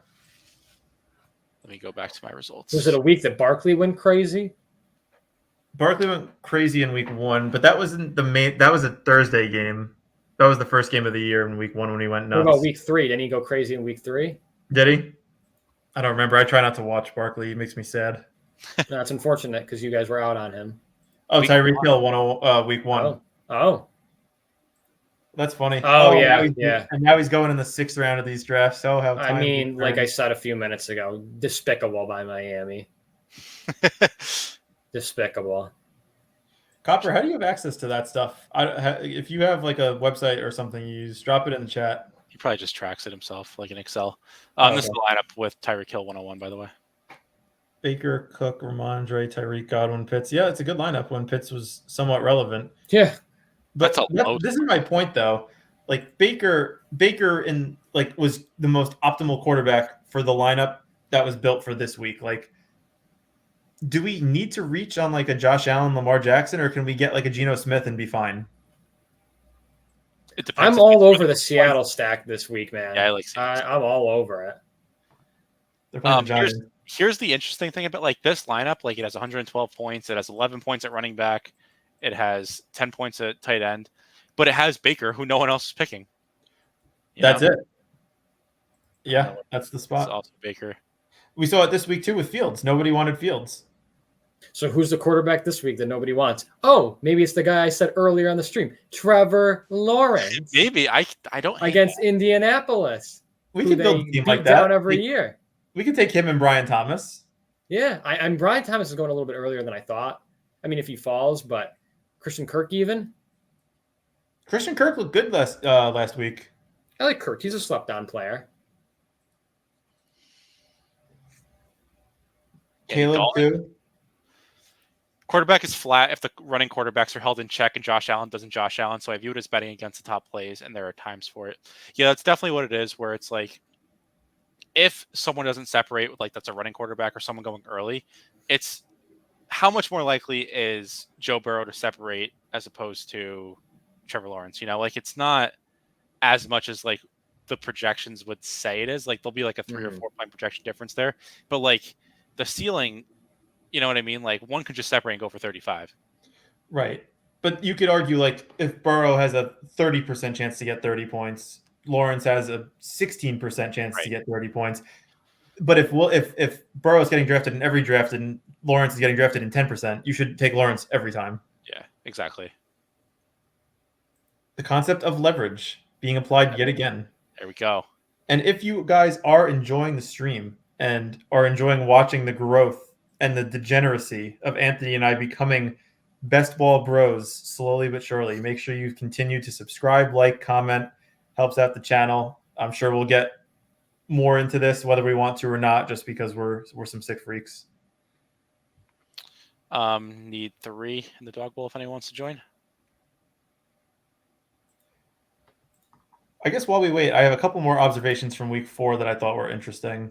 Let me go back to my results. Was it a week that Barkley went crazy? Barkley went crazy in week 1, but that wasn't that was a Thursday game. That was the first game of the year in week 1 when he went nuts. What about week 3? Didn't he go crazy in week 3? Did he? I don't remember. I try not to watch Barkley. He makes me sad. That's unfortunate because you guys were out on him. Oh, Tyreek Hill week 1. Oh. That's funny. Oh, yeah. And now he's going in the 6th round of these drafts. So how I mean, like I said a few minutes ago, despicable by Miami. Despicable. Copper, how do you have access to that stuff? If you have like a website or something you use, drop it in the chat. He probably just tracks it himself, like in Excel. Okay. This is the lineup with Tyreek Hill 101, by the way. Baker, Cook, Ramondre, Tyreek, Godwin, Pitts. Yeah, it's a good lineup when Pitts was somewhat relevant. Yeah. But this is my point, though. Like Baker was the most optimal quarterback for the lineup that was built for this week. Like, do we need to reach on like a Josh Allen, Lamar Jackson, or can we get like a Geno Smith and be fine? It depends. I'm all over the Seattle stack this week, man. Yeah, I like I'm all over it. They're playing the Giants. Here's the interesting thing about like this lineup. Like it has 112 points. It has 11 points at running back. It has 10 points at tight end. But it has Baker, who no one else is picking. That's it. Yeah, that's the spot. It's also Baker. We saw it this week too with Fields. Nobody wanted Fields. So who's the quarterback this week that nobody wants? Oh, maybe it's the guy I said earlier on the stream, Trevor Lawrence. Maybe I don't against Indianapolis. We can build a team like that down every year. We can take him and Brian Thomas. Yeah, and Brian Thomas is going a little bit earlier than I thought. I mean, if he falls, but Christian Kirk even. Christian Kirk looked good last week. I like Kirk. He's a slept-on player. Caleb too. Quarterback is flat if the running quarterbacks are held in check and Josh Allen doesn't Josh Allen. So I view it as betting against the top plays, and there are times for it. Yeah, that's definitely what it is, where it's like if someone doesn't separate with like that's a running quarterback or someone going early, it's how much more likely is Joe Burrow to separate as opposed to Trevor Lawrence? You know, like it's not as much as like the projections would say it is. Like there'll be like a 3 or 4 point projection difference there, but like the ceiling, you know what I mean? Like one could just separate and go for 35. Right. But you could argue like if Burrow has a 30% chance to get 30 points, Lawrence has a 16% chance to get 30 points. But if Burrow is getting drafted in every draft and Lawrence is getting drafted in 10%, you should take Lawrence every time. Yeah, exactly. The concept of leverage being applied yet again. There we go. And if you guys are enjoying the stream and are enjoying watching the growth and the degeneracy of Anthony and I becoming best ball bros slowly but surely, make sure you continue to subscribe, like, comment, helps out the channel. I'm sure we'll get more into this whether we want to or not, just because we're some sick freaks. Need 3 in the dog bowl if anyone wants to join. I guess while we wait, I have a couple more observations from week 4 that I thought were interesting.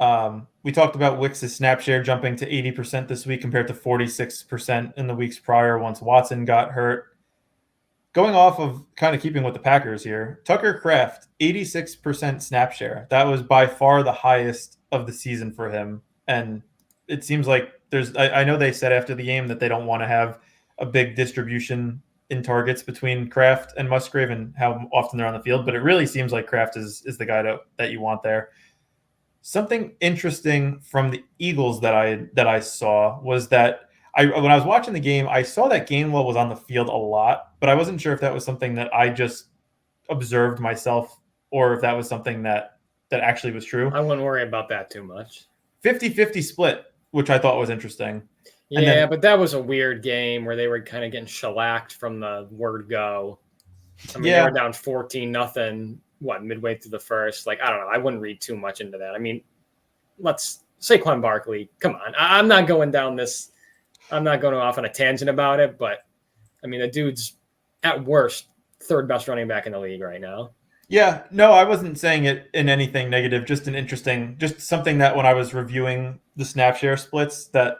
We talked about Wicks' snap share jumping to 80% this week compared to 46% in the weeks prior once Watson got hurt. Going off of kind of keeping with the Packers here, Tucker Kraft, 86% snap share. That was by far the highest of the season for him. And it seems like I know they said after the game that they don't want to have a big distribution in targets between Kraft and Musgrave and how often they're on the field, but it really seems like Kraft is the guy that you want there. Something interesting from the Eagles that I saw was that when I was watching the game, I saw that Gainwell was on the field a lot, but I wasn't sure if that was something that I just observed myself or if that was something that actually was true. I wouldn't worry about that too much. 50-50 split, which I thought was interesting. Yeah, but that was a weird game where they were kind of getting shellacked from the word go. I mean, they were down 14-0, midway through the first. Like, I don't know. I wouldn't read too much into that. I mean, Saquon Barkley, come on. I'm not going off on a tangent about it, but I mean, the dude's at worst third best running back in the league right now. Yeah, no, I wasn't saying it in anything negative, just something that when I was reviewing the snap share splits that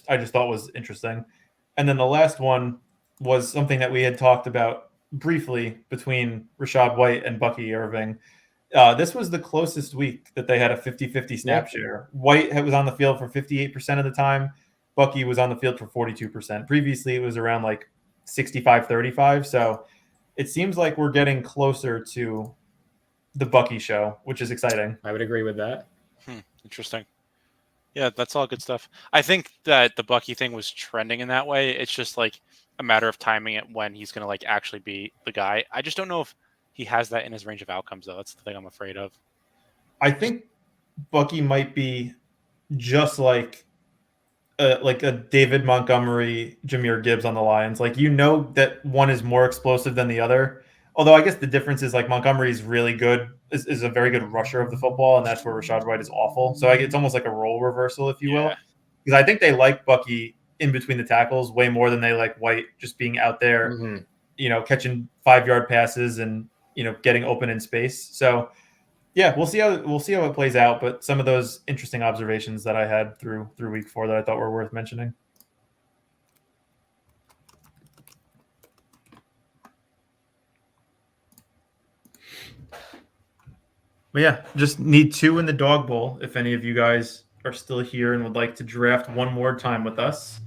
I just thought was interesting. And then the last one was something that we had talked about briefly between Rachaad White and Bucky Irving. This was the closest week that they had a 50-50 snap share. White was on the field for 58% of the time. Bucky was on the field for 42%. Previously, it was around like 65-35. So it seems like we're getting closer to the Bucky show, which is exciting. I would agree with that. Interesting. Yeah, that's all good stuff. I think that the Bucky thing was trending in that way. It's just like a matter of timing it when he's going to like actually be the guy. I just don't know if he has that in his range of outcomes, though. That's the thing I'm afraid of. I think Bucky might be just like a David Montgomery, Jahmyr Gibbs on the Lions. Like, you know that one is more explosive than the other. Although I guess the difference is like Montgomery is really good, is a very good rusher of the football, and that's where Rachaad White is awful. So it's almost like a role reversal, if you will. Because I think they like Bucky in between the tackles way more than they like White just being out there, catching 5-yard passes and getting open in space. So yeah, we'll see how it plays out. But some of those interesting observations that I had through week 4 that I thought were worth mentioning. But yeah, just need 2 in the dog bowl. If any of you guys are still here and would like to draft one more time with us.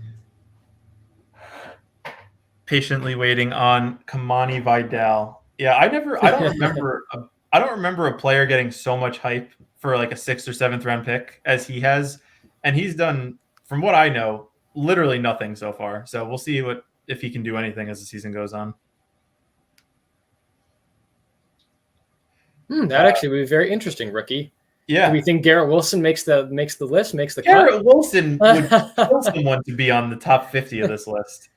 Patiently waiting on Kamani Vidal. Yeah, I don't remember a player getting so much hype for like a 6th or 7th round pick as he has, and he's done, from what I know, literally nothing so far. So we'll see if he can do anything as the season goes on. That actually would be very interesting, rookie. Yeah. Do we think Garrett Wilson makes the list, makes the Garrett cut? Wilson would kill someone to be on the top 50 of this list.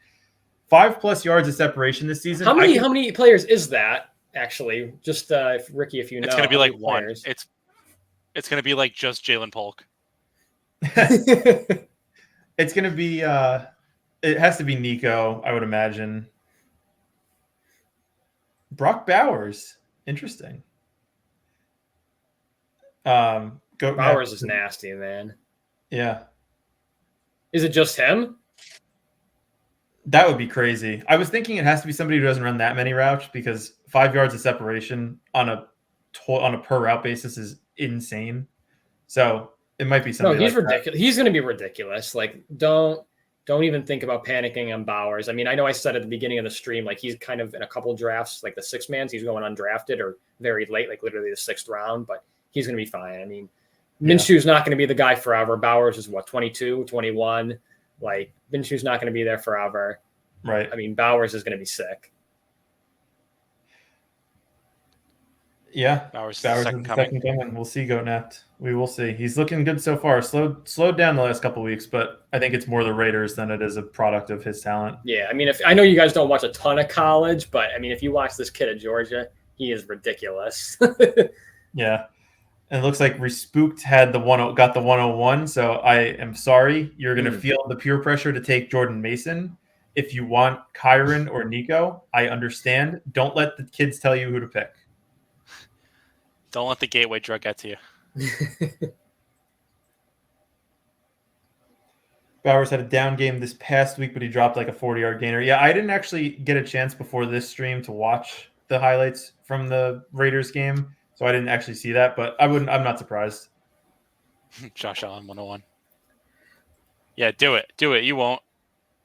5+ yards of separation this season. How many players is that, actually? Just Ricky, if you know. It's going to be like one. Players. It's going to be like just Jalen Polk. It's going to be it has to be Nico, I would imagine. Brock Bowers. Interesting. Bowers is nasty, man. Yeah. Is it just him? That would be crazy. I was thinking it has to be somebody who doesn't run that many routes, because 5 yards of separation on a per route basis is insane. So it might be somebody. No, he's like ridiculous. That. He's going to be ridiculous. Like, don't even think about panicking on Bowers. I mean, I know I said at the beginning of the stream, like, he's kind of in a couple drafts, like the 6-man, he's going undrafted or very late, like literally the 6th round, but he's going to be fine. I mean, Minshew's not going to be the guy forever. Bowers is 22, 21. Like, Minshew's not going to be there forever. Right. I mean, Bowers is going to be sick. Yeah. Bowers is the second coming. We'll see, GoatNet. We will see. He's looking good so far. Slowed down the last couple of weeks, but I think it's more the Raiders than it is a product of his talent. Yeah. I mean, I know you guys don't watch a ton of college, but I mean, if you watch this kid at Georgia, he is ridiculous. Yeah. And it looks like Respooked got the 101. So I am sorry. You're going to feel the peer pressure to take Jordan Mason. If you want Kyron or Nico, I understand. Don't let the kids tell you who to pick. Don't let the gateway drug get to you. Bowers had a down game this past week, but he dropped like a 40-yard gainer. Yeah, I didn't actually get a chance before this stream to watch the highlights from the Raiders game, so I didn't actually see that, but I'm not surprised. Josh Allen 101. Yeah, do it. You won't.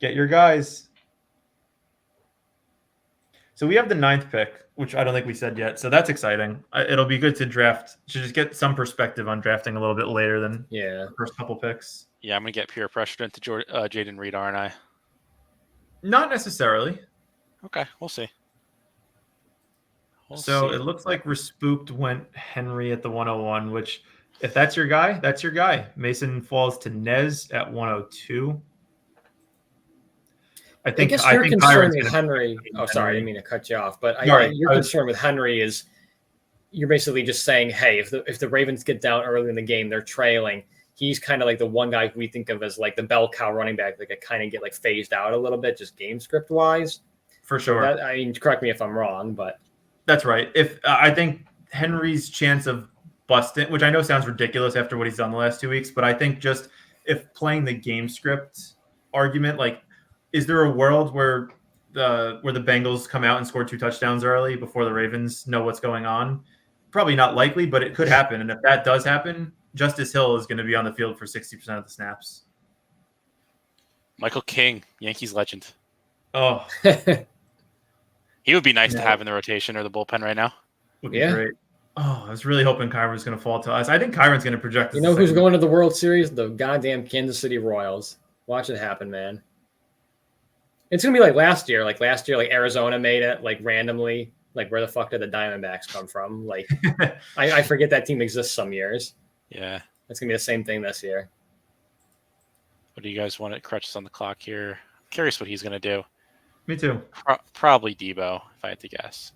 Get your guys. So we have the 9th pick, which I don't think we said yet. So that's exciting. It'll be good to draft, to just get some perspective on drafting a little bit later than the first couple picks. Yeah, I'm going to get peer pressured into Jaden Reed, aren't I? Not necessarily. Okay, we'll see. It looks like Respooked went Henry at the 101, which if that's your guy, that's your guy. Mason falls to Nez at 102. I guess your concern with Henry. Oh, sorry, I didn't mean to cut you off. But your concern with Henry is you're basically just saying, hey, if the Ravens get down early in the game, they're trailing. He's kind of like the one guy we think of as like the bell cow running back that could kind of get like phased out a little bit, just game script wise. For sure. I mean, correct me if I'm wrong, but that's right. If I think Henry's chance of busting, which I know sounds ridiculous after what he's done the last 2 weeks, but I think just if playing the game script argument, like, is there a world where the Bengals come out and score 2 touchdowns early before the Ravens know what's going on? Probably not likely, but it could happen. And if that does happen, Justice Hill is going to be on the field for 60% of the snaps. Michael King, Yankees legend. Oh, he would be nice to have in the rotation or the bullpen right now. Would be great. Oh, I was really hoping Kyron was going to fall to us. I think Kyron's going to project. You know who's going to the World Series? The goddamn Kansas City Royals. Watch it happen, man. It's going to be like last year. Like Arizona made it, like randomly. Like, where the fuck did the Diamondbacks come from? Like, I forget that team exists some years. Yeah. It's going to be the same thing this year. What do you guys want at Crutches on the clock here? I'm curious what he's going to do. Me too. Probably Debo, if I had to guess.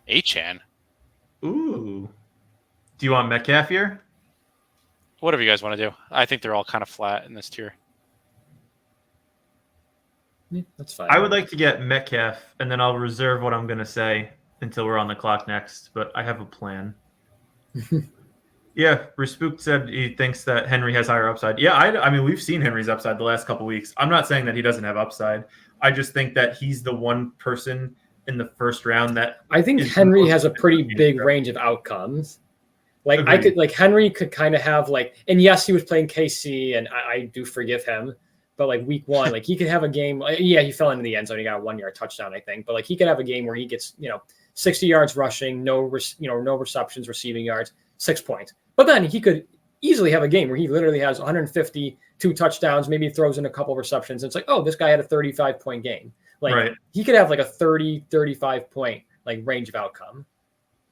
Achan. Ooh. Do you want Metcalf here? Whatever you guys want to do. I think they're all kind of flat in this tier. Yeah, that's fine. I would like to get Metcalf, and then I'll reserve what I'm going to say until we're on the clock next, but I have a plan. Yeah, Respooked said he thinks that Henry has higher upside. Yeah, I mean, we've seen Henry's upside the last couple weeks. I'm not saying that he doesn't have upside. I just think that he's the one person in the first round that I think Henry has a pretty big range of outcomes. Like Agreed. Henry could kind of have like, and yes, he was playing KC, and I do forgive him. But like week 1, like he could have a game. Yeah, he fell into the end zone. He got a 1-yard touchdown, I think. But like he could have a game where he gets 60 yards rushing, no receptions, receiving yards, 6 points. But then he could easily have a game where he literally has 152 touchdowns, maybe throws in a couple receptions. And it's like, oh, this guy had a 35-point game. Like he could have like a 30, 35-point like range of outcome.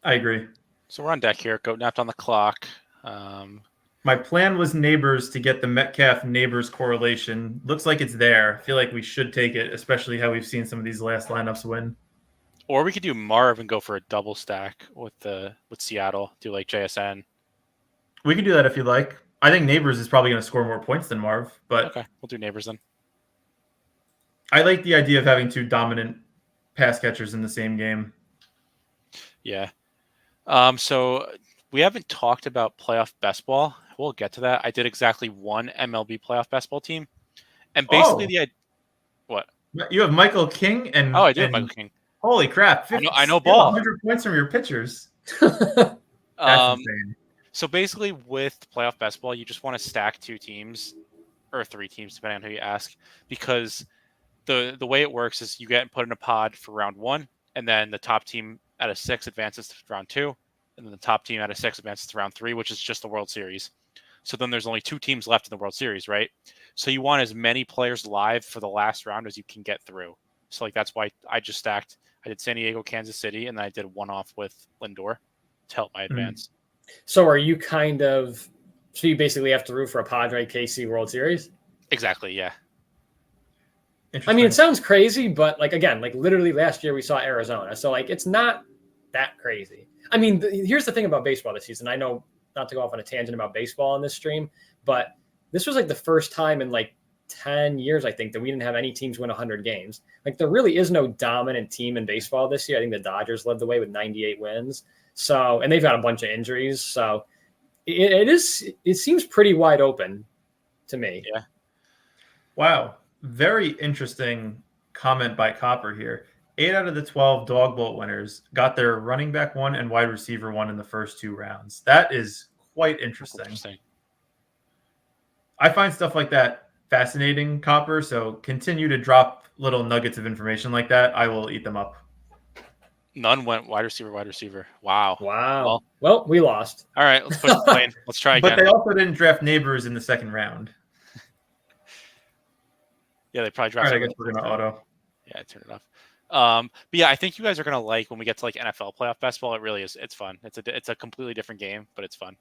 I agree. So we're on deck here. Goat napped on the clock. My plan was Neighbors to get the Metcalf-Neighbors correlation. Looks like it's there. I feel like we should take it, especially how we've seen some of these last lineups win. Or we could do Marv and go for a double stack with Seattle. Do like JSN. We could do that if you like. I think Neighbors is probably going to score more points than Marv, but okay, we'll do Neighbors then. I like the idea of having 2 dominant pass catchers in the same game. Yeah. So we haven't talked about playoff best ball. We'll get to that. I did exactly 1 MLB playoff best ball team, and basically what? You have Michael King and I do have Michael King. Holy crap! I know ball. 100 points from your pitchers. That's insane. So basically, with playoff best ball, you just want to stack 2 teams or 3 teams, depending on who you ask, because the way it works is you get put in a pod for round 1, and then the top team out of 6 advances to round 2, and then the top team out of 6 advances to round 3, which is just the World Series. So then there's only 2 teams left in the World Series, right? So you want as many players live for the last round as you can get through. So like that's why I just stacked. I did San Diego, Kansas City, and then I did one off with Lindor to help my advance. So are you so you basically have to root for a Padre KC World Series? Exactly, yeah. I mean, it sounds crazy, but like, again, like literally last year we saw Arizona. So like, it's not that crazy. I mean, here's the thing about baseball this season. I know not to go off on a tangent about baseball on this stream, but this was like the first time in like 10 years, I think, that we didn't have any teams win 100 games. Like there really is no dominant team in baseball this year. I think the Dodgers led the way with 98 wins. So, and they've got a bunch of injuries. So it seems pretty wide open. to me. Yeah. Wow. Very interesting comment by Copper here. 8 out of the 12 dog bolt winners got their running back one and wide receiver one in the first 2 rounds. That is quite interesting. I find stuff like that fascinating, Copper. So continue to drop little nuggets of information like that. I will eat them up. None went wide receiver. Wow. Well, we lost. All right, let's push the plane. Let's try again. But they also didn't draft Neighbors in the second round. Yeah, they probably All drafted. right, I guess we're gonna auto. Yeah, I turned it off. But yeah, I think you guys are gonna like when we get to like NFL playoff basketball. It really is. It's fun. It's a completely different game, but it's fun.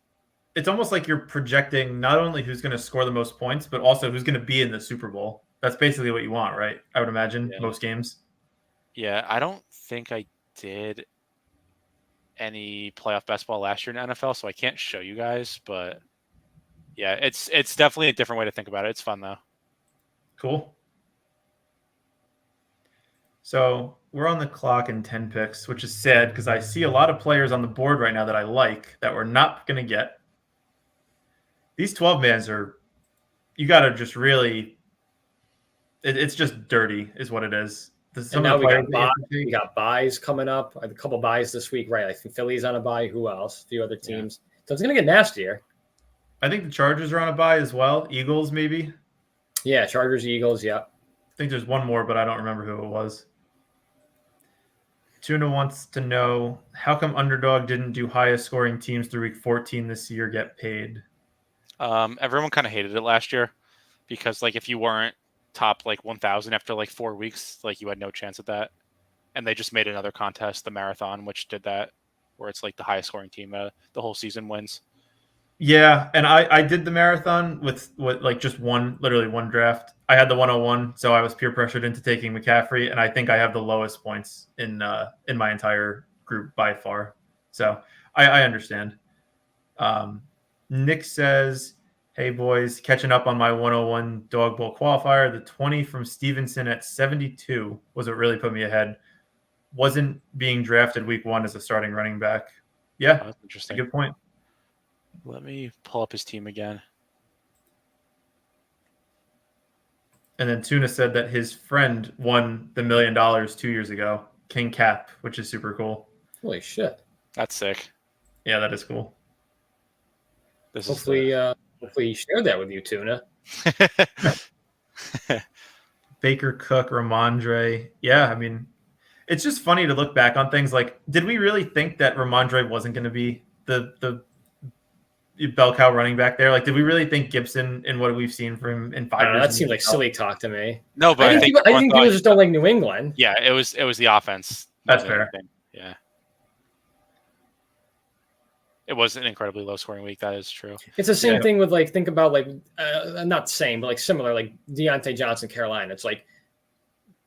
It's almost like you're projecting not only who's going to score the most points, but also who's going to be in the Super Bowl. That's basically what you want, right? I would imagine most games. Yeah, I don't think I did any playoff basketball last year in NFL, so I can't show you guys. But yeah, it's definitely a different way to think about it. It's fun though. Cool. So we're on the clock in 10 picks, which is sad because I see a lot of players on the board right now that I like that we're not going to get. These 12-mans are, you got to just really, it's just dirty is what it is. And now we got buys coming up. A couple buys this week, right? I think Philly's on a buy. Who else? A few other teams. Yeah. So it's going to get nastier. I think the Chargers are on a buy as well. Eagles, maybe. Yeah, Chargers, Eagles, yeah. I think there's one more, but I don't remember who it was. Tuna wants to know, how come Underdog didn't do highest scoring teams through week 14 this year get paid? Everyone kind of hated it last year because like if you weren't top like 1,000 after like 4 weeks, like you had no chance at that. And they just made another contest, the marathon, which did that, where it's like the highest scoring team the whole season wins. Yeah, and I did the marathon with like just literally one draft. I had the 101, so I was peer pressured into taking McCaffrey, and I think I have the lowest points in my entire group by far. So I understand. Nick says, hey, boys, catching up on my 101 dog bowl qualifier. The 20 from Stevenson at 72 was what really put me ahead. Wasn't being drafted week 1 as a starting running back. Yeah, that's interesting. Good point. Let me pull up his team again. And then Tuna said that his friend won the $1 million 2 years ago, King Cap, which is super cool. Holy shit. That's sick. Yeah, that is cool. Hopefully you shared that with you, Tuna. Baker, Cook, Ramondre. Yeah, I mean, it's just funny to look back on things like, did we really think that Ramondre wasn't going to be the bell cow running back there? Like, did we really think Gibson and what we've seen from him in 5 years? That seemed like silly talk to me. No, but I think people just don't like New England. Yeah, it was the offense. That's fair. Yeah. It was an incredibly low scoring week. That is true. It's the same thing with like, think about like, not the same, but like similar, like Deontay Johnson, Carolina. It's like,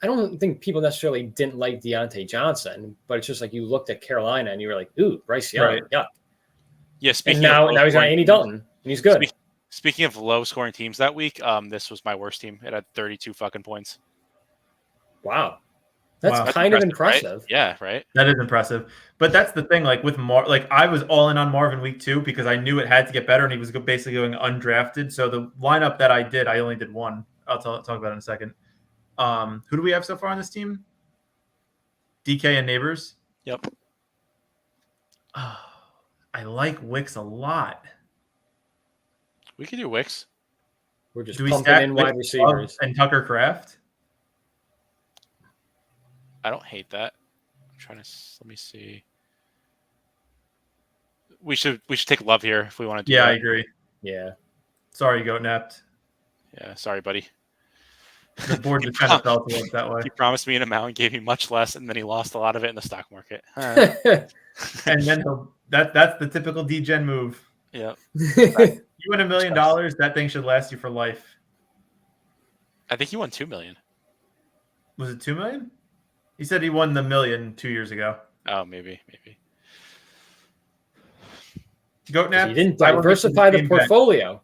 I don't think people necessarily didn't like Deontay Johnson, but it's just like you looked at Carolina and you were like, ooh, Bryce Young, right. Yuck. Yeah, and now he's on Andy Dalton, and he's good. Speaking of low scoring teams that week, this was my worst team. It had 32 fucking points. Wow. That's kind of impressive. Right? Yeah, right. That is impressive. But that's the thing, like with I was all in on Marvin week 2 because I knew it had to get better and he was basically going undrafted. So the lineup that I did, I only did one. I'll talk about it in a second. Who do we have so far on this team? DK and Neighbors? Yep. I like Wicks a lot. We could do Wicks. We're just pumping in wide receivers. And Tucker Kraft? I don't hate that. I'm trying to let me see. We should take Love here if we want to do that. I agree. Yeah. Sorry, Goat Napped. Yeah, sorry, buddy. The board just kind of fell to us that way. He promised me an amount and gave me much less, and then he lost a lot of it in the stock market. And then that's the typical D-Gen move. Yeah. You win $1 million, that thing should last you for life. I think he won $2 million. Was it $2 million? He said he won the $1 million 2 years ago. Oh, maybe. Goat Nap. He didn't diversify the portfolio.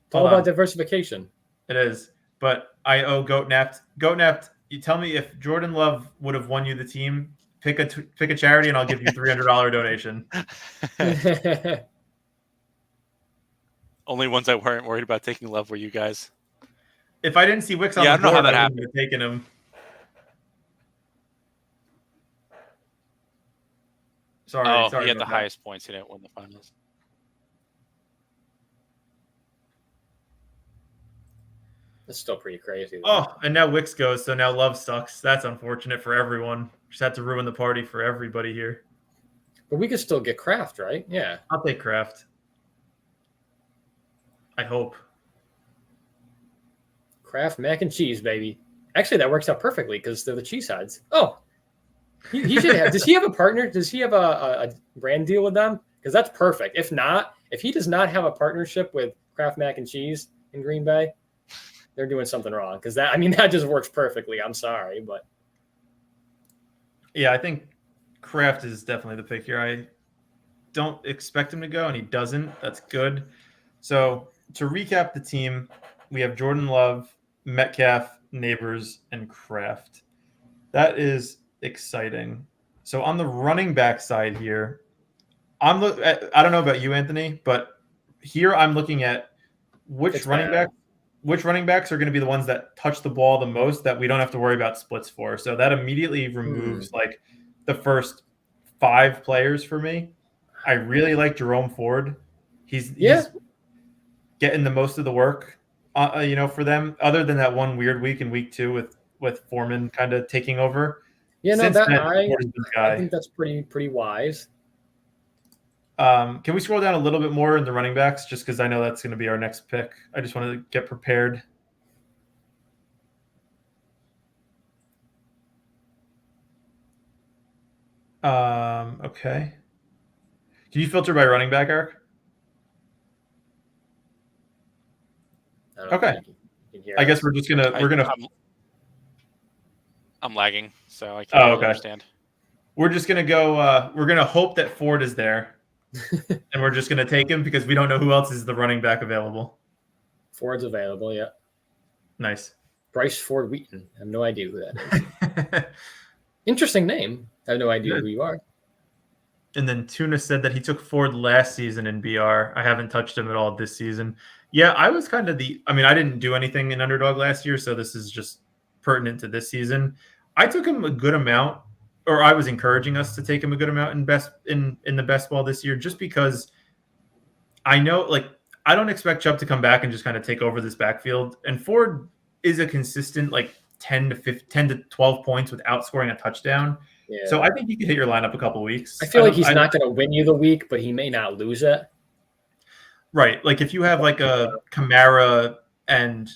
It's all about diversification. It is. But I owe Goat Napped. Goat Napped, you tell me if Jordan Love would have won you the team, pick a charity and I'll give you $300 donation. Only ones I weren't worried about taking Love were you guys. If I didn't see Wicks on Yeah, I the don't know how board, that I wouldn't have taken him. Sorry He had about the that. highest points. He didn't win the finals. That's still pretty crazy. Though. Oh, and now Wicks goes, so now Love sucks. That's unfortunate for everyone. Just had to ruin the party for everybody here. But we could still get Kraft, right? Yeah. I'll take Kraft. I hope. Kraft mac and cheese, baby. Actually, that works out perfectly because they're the cheese sides. Oh, he should have. Does he have a partner? Does he have a brand deal with them? Because that's perfect. If not, if he does not have a partnership with Kraft mac and cheese in Green Bay, they're doing something wrong. Because that just works perfectly. I'm sorry, but Yeah, I think Kraft is definitely the pick here. I don't expect him to go, and he doesn't. That's good. So to recap the team, we have Jordan Love, Metcalf, Neighbors, and Kraft. That is exciting. So on the running back side here, I don't know about you, Anthony, but here I'm looking at which running backs are going to be the ones that touch the ball the most that we don't have to worry about splits for. So that immediately removes like the first 5 players for me. I really like Jerome Ford. He's getting the most of the work, for them. Other than that one weird week in week 2 with Foreman kind of taking over. Yeah, no, Since that then, I think that's pretty wise. Can we scroll down a little bit more in the running backs, just because I know that's going to be our next pick? I just want to get prepared. Okay. Can you filter by running back, Eric? Okay. I guess we're gonna. I'm lagging, so I can't really understand. We're just gonna go. We're gonna hope that Ford is there, and we're just gonna take him because we don't know who else is the running back available. Ford's available, yeah. Nice. Bryce Ford Wheaton. I have no idea who that is. Interesting name. I have no idea who you are. And then Tuna said that he took Ford last season in BR. I haven't touched him at all this season. Yeah, I was kind of I didn't do anything in Underdog last year, so this is just pertinent to this season. I took him a good amount, or I was encouraging us to take him a good amount in the best ball this year, just because I know, I don't expect Chubb to come back and just kind of take over this backfield. And Ford is a consistent 10 to 12 points without scoring a touchdown. Yeah. So I think you could hit your lineup a couple of weeks. I feel like he's not going to win you the week, but he may not lose it. Right. Like if you have a Kamara and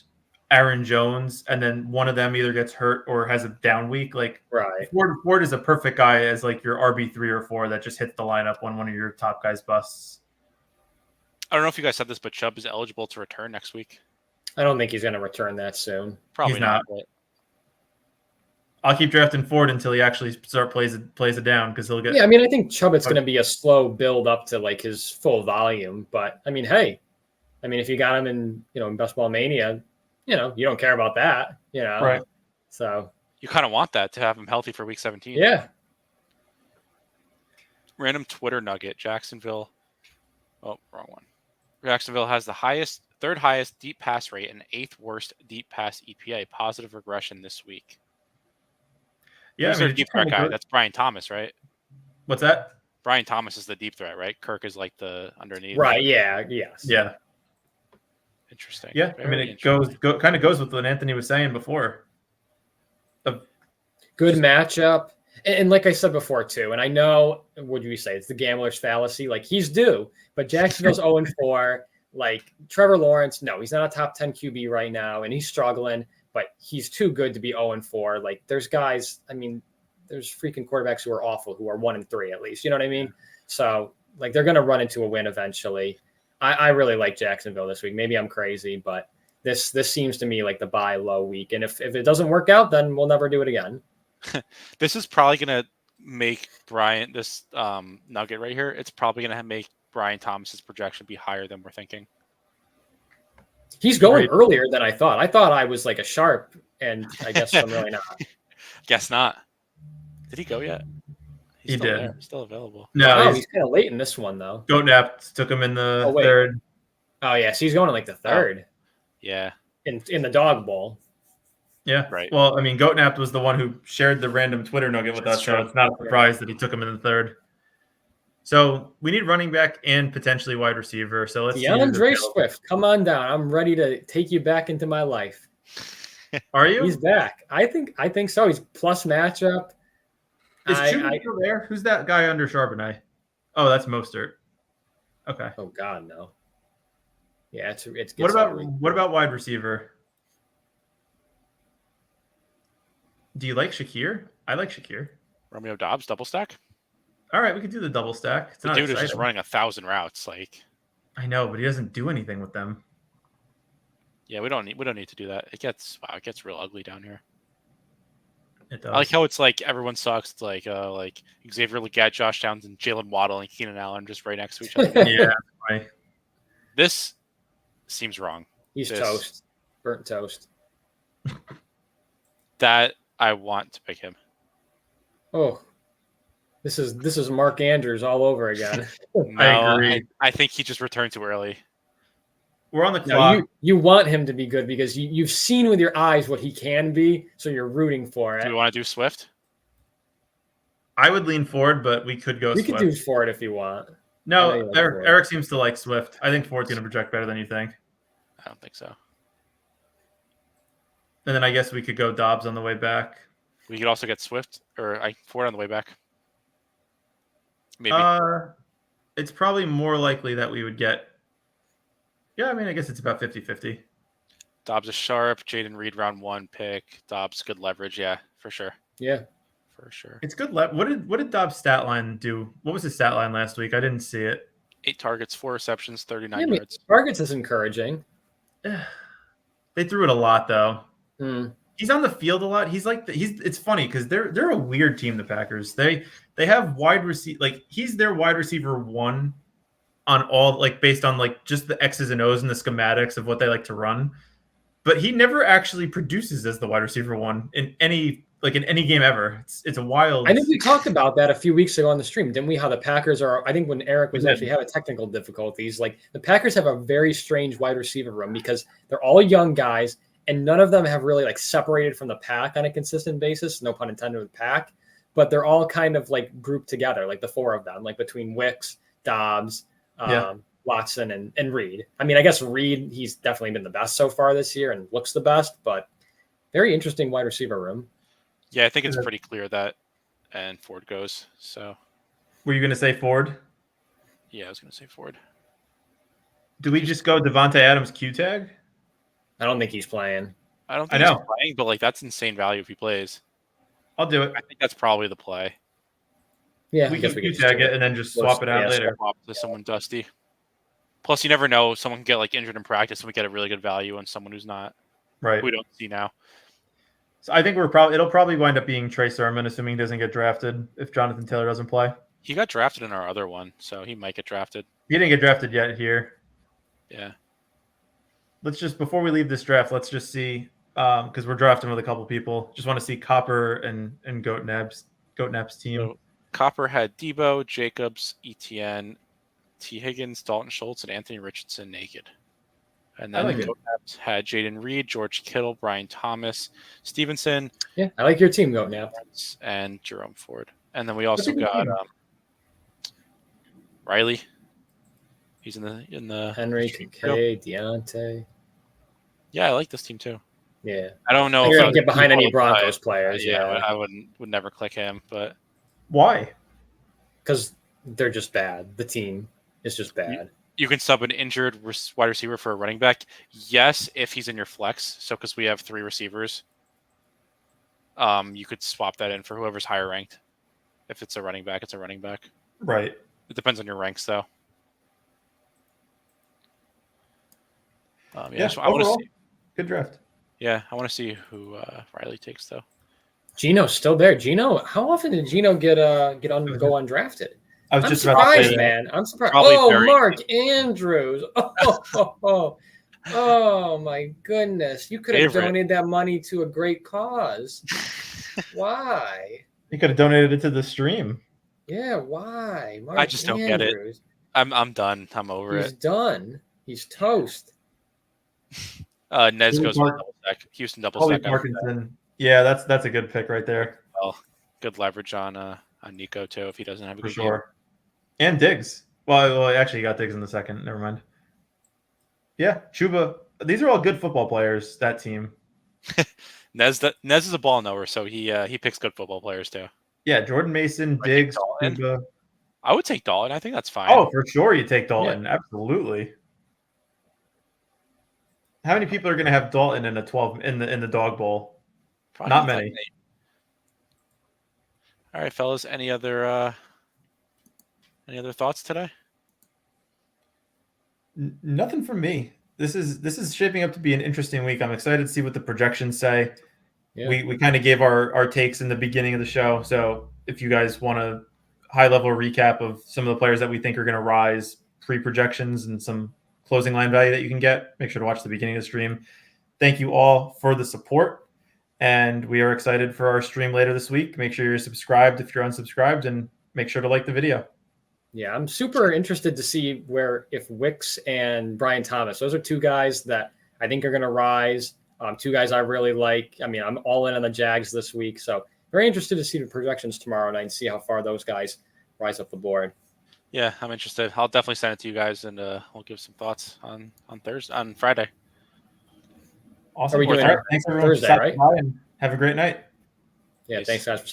Aaron Jones, and then one of them either gets hurt or has a down week, right. Ford is a perfect guy as your RB3 or 4 that just hits the lineup when one of your top guys busts. I don't know if you guys said this, but Chubb is eligible to return next week. I don't think he's going to return that soon. Probably not. I'll keep drafting Ford until he actually plays it down because he'll get. Yeah, I think Chubb, it's going to be a slow build up to his full volume. But hey, if you got him in Best Ball Mania, you don't care about that, Right. So you kind of want that to have him healthy for week 17. Yeah. Random Twitter nugget: Jacksonville. Oh, wrong one. Jacksonville has the third highest deep pass rate and 8th worst deep pass EPA. Positive regression this week. Yeah, who's their deep threat guy? That's Brian Thomas, right? What's that? Brian Thomas is the deep threat, right? Kirk is the underneath. Right. Yeah. Yes. Yeah. Interesting. Yeah. It kind of goes with what Anthony was saying before. Good matchup. And like I said before, too, and I know, what do you say? It's the gambler's fallacy. He's due, but Jacksonville's 0-4. Trevor Lawrence, no, he's not a top 10 QB right now, and he's struggling, but he's too good to be 0-4. There's guys, there's freaking quarterbacks who are awful, who are 1-3 at least. You know what I mean? So, they're going to run into a win eventually. I really like Jacksonville this week. Maybe I'm crazy, but this seems to me like the buy low week. And if it doesn't work out, then we'll never do it again. This is probably going to make this nugget right here. It's probably going to make Brian Thomas's projection be higher than we're thinking. He's going earlier than I thought. I thought I was a sharp, and I guess I'm really not. Guess not. Did he go yet? He did. Still available. No, he's kind of late in this one, though. Goat Nap took him in the third. Oh yeah, so he's going to like the third Yeah. in the dog bowl. Yeah. Right. Well, I mean, Goatnapped was the one who shared the random Twitter nugget with That's us, true. so it's not a surprise that he took him in the third. So we need running back and potentially wide receiver. So let's see. who's DeAndre available. Swift, come on down. I'm ready to take you back into my life. Are you? He's back. I think so. He's plus matchup. Is Chuba still there? Who's that guy under Charbonnet? Oh, that's Mostert. Okay. Oh God, no. Yeah, it's What about ugly. wide receiver? Do you like Shakir? I like Shakir. Romeo Dobbs double stack. All right, we can do the double stack. It's The not dude is exciting. just running 1,000 routes. Like, I know, but he doesn't do anything with them. yeah, we don't need to do that. It gets real ugly down here. It does. I like how it's like everyone sucks. It's like Xavier Leggett, Josh Downs, and Jalen Waddle and Keenan Allen just right next to each other. Yeah. Right. This seems wrong. He's This- toast. Burnt toast. That I want to pick him. Oh. This is Mark Andrews all over again. No, agree. I think he just returned too early. We're on the No, clock. you want him to be good because you've seen with your eyes what he can be, so you're rooting for Do it. we want to do Swift? I would lean forward, but we could go We Swift. could do Ford if you want. I No, know you like Eric, Ford. Eric seems to like Swift. I think Ford's going to project better than you think. I don't think so. And then I guess we could go Dobbs on the way back. We could also get Swift or Ford on the way back. Maybe. It's probably more likely that we would get. Yeah, I mean, I guess it's about 50-50. Dobbs is sharp. Jaden Reed round 1 pick. Dobbs good leverage. Yeah, for sure. Yeah. For sure. It's good. What did Dobbs' stat line do? What was his stat line last week? I didn't see it. 8 targets, 4 receptions, 39 I mean, yards. targets is encouraging. They threw it a lot though. Hmm. He's on the field a lot. It's funny because they're a weird team, the Packers. They have wide receiver, like he's their wide receiver 1 on all, like based on like just the X's and O's and the schematics of what they like to run. But he never actually produces as the wide receiver 1 in any game ever. It's a wild. I think we talked about that a few weeks ago on the stream, didn't we? How the Packers are. I think when Eric was actually having technical difficulties, like the Packers have a very strange wide receiver room because they're all young guys. And none of them have really like separated from the pack on a consistent basis. No pun intended with pack, but they're all kind of like grouped together, like the 4 of them, like between Wicks, Dobbs, Watson, and Reed. I mean, I guess Reed, he's definitely been the best so far this year and looks the best, but very interesting wide receiver room. Yeah, I think it's pretty clear that and Ford goes. So Were you going to say Ford? yeah, I was going to say Ford. Do we just go Devontae Adams Q tag? I don't think he's playing. I don't think he's playing, but like that's insane value if he plays. I'll do it. I think that's probably the play. Yeah, We I guess can we Q could just tag do it and then just swap it out Yeah, later. Swap to someone dusty. Plus, you never know. Someone can get like injured in practice, and we get a really good value on someone who's not. Right. We don't see now. So I think it'll probably wind up being Trey Sermon, assuming he doesn't get drafted if Jonathan Taylor doesn't play. He got drafted in our other one, so he might get drafted. He didn't get drafted yet here. Yeah. Let's just, before we leave this draft, let's just see, because we're drafting with a couple people. Just want to see Copper and Goatnapp's team. So Copper had Debo, Jacobs, Etienne, T. Higgins, Dalton Schultz, and Anthony Richardson naked. And I then like it. Goatnaps had Jaden Reed, George Kittle, Brian Thomas, Stevenson, Yeah, I like your team, Goatnap. and Jerome Ford. And then we also a good got team. Riley. He's in the Henry, Kincaid, Deontay. Yeah, I like this team too. Yeah. I don't know You're if I going to get behind any Broncos Broncos players. Yeah, Yeah. I would never click him, but Why? Because they're just bad. The team is just bad. you can sub an injured wide receiver for a running back. Yes, if he's in your flex. So because we have 3 receivers, you could swap that in for whoever's higher ranked. If it's a running back, it's a running back. Right. It depends on your ranks, though. Yeah, I want to overall, see. good draft. Yeah, I want to see who Riley takes, though. Gino's still there. Gino, how often did Gino go undrafted? I was I'm just about to say surprised, that. man. I'm surprised. Probably Oh, very- Mark Andrews. Oh, my goodness. You could have Favorite. donated that money to a great cause. Why? You could have donated it to the stream. Yeah, why? Mark I just don't get it. Andrews. I'm done. I'm over He's it. done. He's toast. Nez goes for Mark- double stack. Houston double Colby stack. Parkinson. Yeah, that's a good pick right there Well, good leverage on Nico too if he doesn't have a for good sure. And Diggs. Well, actually, he got Diggs in the second. Never mind. Yeah, Chuba. These are all good football players. That team. game. Nez is a ball knower, so he picks good football players too. Yeah, Jordan Mason, I think Diggs, Dalton. Chuba. I would take Dalton. I think that's fine. Oh, for sure, you take Dalton. Absolutely. How many people are going to have Dalton in a 12 in the dog bowl? Probably Not like many. 8. All right, fellas. Any other thoughts today? Nothing from me. This is shaping up to be an interesting week. I'm excited to see what the projections say. Yeah. We kind of gave our takes in the beginning of the show. So if you guys want a high level recap of some of the players that we think are going to rise, pre-projections and some closing line value that you can get, make sure to watch the beginning of the stream. Thank you all for the support. And we are excited for our stream later this week. Make sure you're subscribed if you're unsubscribed, and make sure to like the video. Yeah, I'm super interested to see if Wicks and Brian Thomas, those are two guys that I think are going to rise. Two guys I really like. I mean, I'm all in on the Jags this week, so very interested to see the projections tomorrow night and see how far those guys rise up the board. Yeah, I'm interested. I'll definitely send it to you guys, and we'll give some thoughts on Friday. Awesome. Are we doing Thanks everyone Thursday, for stopping right? by, and have a great night. Yeah, Peace. thanks guys for